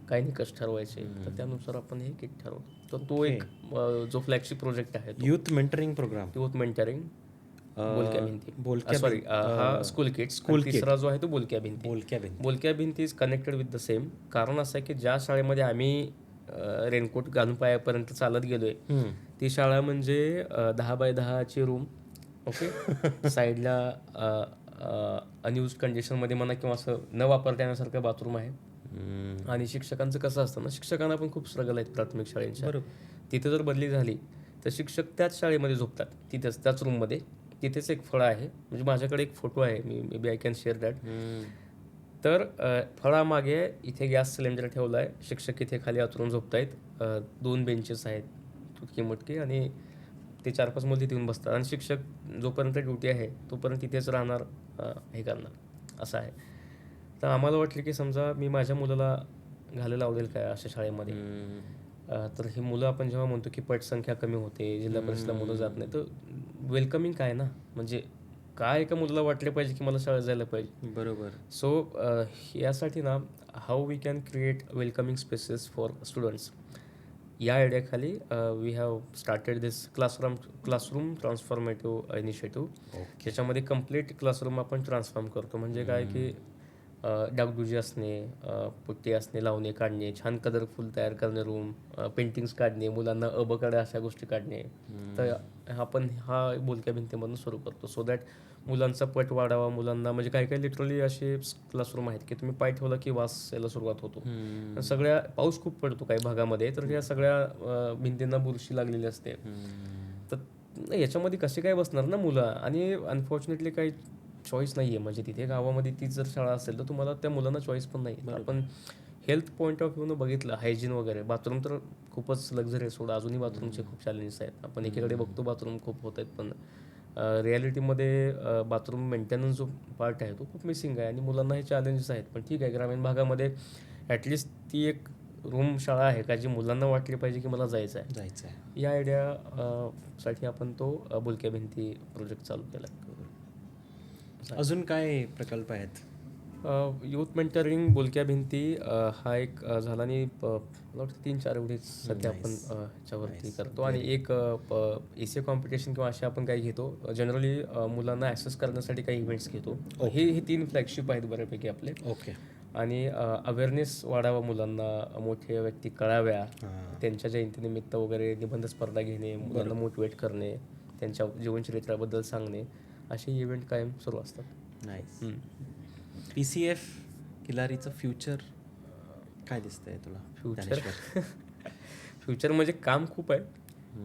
काही निकष ठरवायचे, तर त्यानुसार आपण हे किट ठरवतो. तर तो एक जो फ्लॅगशिप प्रोजेक्ट आहे,
youth mentoring programme,
youth mentoring, बोलक्या भिंती, सॉरी हा स्कूल किट. तिसरा जो आहे तो बोलक्या भिंती. बोलक्या भिंती is connected with the same. कारण असं आहे की ज्या शाळेमध्ये आम्ही रेनकोट घालून पायापर्यंत चालत गेलोय, ती शाळा म्हणजे 10x10ची रूम, ओके, साईडला अनयूज कंडिशनमध्ये म्हणा किंवा असं न वापरता येण्यासारखं बाथरूम आहे. आणि शिक्षकांचं कसं असतं ना, शिक्षकांना पण खूप स्ट्रगल आहेत प्राथमिक शाळेच्या. तिथे जर बदली झाली तर शिक्षक त्याच शाळेमध्ये झोपतात, तिथेच त्याच रूममध्ये. तिथेच एक फळं आहे, म्हणजे माझ्याकडे एक फोटो आहे, may be I can share that. तर फळामागे इथे गॅस सिलेंडर ठेवला आहे, शिक्षक इथे खाली आतरून झोपत आहेत, 2 बेंचेस आहेत तुटकी मुटकी, आणि ते 4-5 मुलं तिथे येऊन बसतात. आणि शिक्षक जोपर्यंत ड्युटी आहे तोपर्यंत तिथेच राहणार, हे करणार, असं आहे. तर आम्हाला वाटलं की समजा मी माझ्या मुलाला घालायला आवडेल काय अशा शाळेमध्ये. तर ही मुलं आपण जेव्हा म्हणतो की पटसंख्या कमी होते, जिल्हा परिषदला मुलं जात नाही, तर वेलकमिंग काय ना, म्हणजे काय एका मुलाला वाटले पाहिजे की मला शाळेत जायला पाहिजे.
बरोबर.
सो यासाठी ना how we can create welcoming spaces for students, या आयडियाखाली we have started this classroom transformative initiative. त्याच्यामध्ये कम्प्लीट क्लासरूम आपण ट्रान्सफॉर्म करतो. म्हणजे काय की डागडुजी असणे, पुट्टी असणे, लावणे, काढणे, छान कलरफुल तयार करणे रूम, पेंटिंग्स काढणे, मुलांना अबकडे अशा गोष्टी काढणे. तर आपण हा बोलक्या भिंतीमधून सुरू करतो, सो दॅट मुलांचा पट वाढावा. मुलांना म्हणजे काही काही लिटरली असे क्लासरूम आहेत की तुम्ही पाय ठेवला की वास यायला सुरुवात होतो. आणि सगळ्या पाऊस खूप पडतो काही भागामध्ये, तर या सगळ्या भिंतींना बुरशी लागलेली असते. तर नाही, याच्यामध्ये कसे काय बसणार ना मुलं. आणि अनफॉर्च्युनेटली काही चॉईस नाही आहे. म्हणजे तिथे गावामध्ये तीच जर शाळा असेल तर तुम्हाला त्या मुलांना चॉईस पण नाही. आपण हेल्थ पॉईंट ऑफ व्ह्यूनं बघितलं, हायजीन वगैरे, बाथरूम तर खूपच लक्झरी सोडा, अजूनही बाथरूमचे खूप चॅलेंजेस आहेत. आपण एकीकडे बघतो बाथरूम खूप होत आहेत, पण रिॲलिटीमध्ये बाथरूम मेंटेनन्स जो पार्ट आहे तो खूप मिसिंग आहे आणि मुलांना हे चॅलेंजेस आहेत. पण ठीक आहे, ग्रामीण भागामध्ये ॲटलिस्ट ती एक रूम शाळा आहे का जी मुलांना वाटली पाहिजे की मला जायचं आहे. या आयडिया साठी आपण तो बोलक्या भिंती प्रोजेक्ट चालू केला.
अजून काय प्रकल्प आहेत?
यूथ मेंटरिंग बोलक्या भिंती हा एक झाला आणि मला वाटतं 3-4 एवढेच सध्या आपण ह्याच्यावरती करतो. आणि एक एसीए कॉम्पिटिशन किंवा असे आपण काही घेतो. जनरली मुलांना ॲक्सेस करण्यासाठी काही इव्हेंट्स घेतो. हे 3 फ्लॅगशिप आहेत बऱ्यापैकी आपले.
ओके.
आणि अवेअरनेस वाढावा, मुलांना मोठ्या व्यक्ती कळाव्या, त्यांच्या जयंतीनिमित्त वगैरे निबंध स्पर्धा घेणे, मुलांना मोटिवेट करणे, त्यांच्या जीवनचरित्राबद्दल सांगणे, असे इव्हेंट कायम सुरू असतात.
नाईस. PCF किल्लारीचं फ्युचर काय दिसतंय तुला?
फ्युचर म्हणजे काम खूप आहे.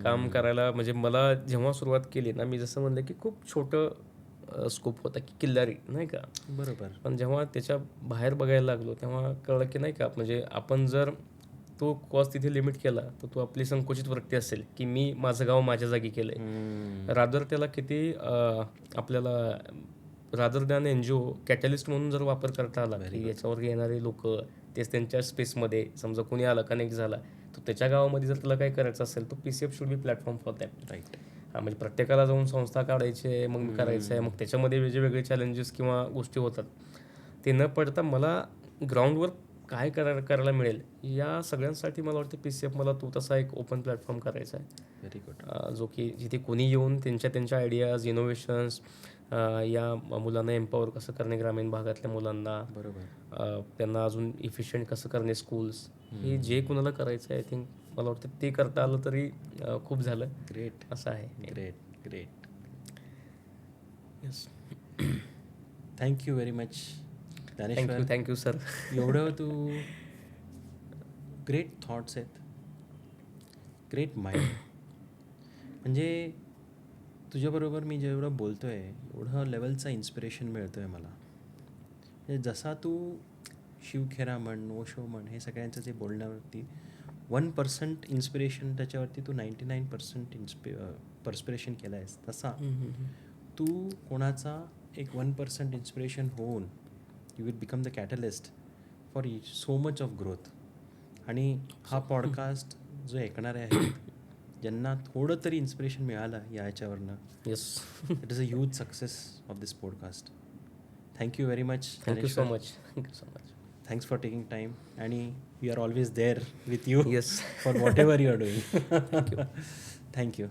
काम करायला म्हणजे मला जेव्हा सुरुवात केली ना, मी जसं म्हणलं की खूप छोटं स्कोप होता की किल्लारी, नाही का.
बरोबर.
पण जेव्हा त्याच्या बाहेर बघायला लागलो तेव्हा कळलं की नाही का, म्हणजे आपण जर तो कॉज तिथे लिमिट केला तर तो आपली संकुचित वृत्ती असेल की मी माझं गाव माझ्या जागी केलंय. रादर त्याला किती आपल्याला रादर दॅन NGO कॅटलिस्ट म्हणून जर वापर करता आला की याच्यावर येणारे लोक तेच त्यांच्या स्पेसमध्ये समजा कोणी आला कनेक्ट झाला तर त्याच्या गावामध्ये जर त्याला काय करायचं असेल तर PCF should be platform for that.
Right.
म्हणजे प्रत्येकाला जाऊन संस्था काढायची मग करायचं आहे, मग त्याच्यामध्ये वेगवेगळे चॅलेंजेस किंवा गोष्टी होतात. ते न पडता मला ग्राउंडवर काय करायला मिळेल या सगळ्यांसाठी मला वाटतं PCF मला तो तसा एक ओपन प्लॅटफॉर्म करायचा आहे.
Very good.
जो की जिथे कोणी येऊन त्यांच्या आयडियाज, इनोव्हेशन्स, या मुलांना एम्पॉवर कसं करणे, ग्रामीण भागातल्या मुलांना,
बरोबर,
त्यांना अजून इफिशियंट कसं करणे स्कूल्स, हे जे कुणाला करायचं आहे आय थिंक मला वाटतं ते करता आलं तरी खूप झालं.
ग्रेट.
असं आहे.
Great.
Yes.
Thank you very much Dnyaneshwar.
Thank you sir.
एवढं तू ग्रेट थॉट्स आहेत, ग्रेट माइंड. म्हणजे तुझ्याबरोबर मी जेवढं बोलतो आहे एवढं लेवलचं इन्स्पिरेशन मिळतो आहे मला. म्हणजे जसा तू शिवखेरा म्हण, ओशो म्हण, हे सगळ्यांचं जे बोलण्यावरती 1% इन्स्पिरेशन त्याच्यावरती तू 99% पर्स्पिरेशन केलं आहेस, तसा तू कोणाचा एक 1% इन्स्पिरेशन होऊन you will become the catalyst for so much of growth. आणि हा पॉडकास्ट जो ऐकणारे आहेत ज्यांना थोडं तरी इन्स्पिरेशन मिळालं याच्यावरनं,
yes,
it is a huge success of this podcast. Thank you very much.
Thank you so much.
Thanks for taking time. And we are always there with you.
Yes.
For whatever you are doing. Thank you.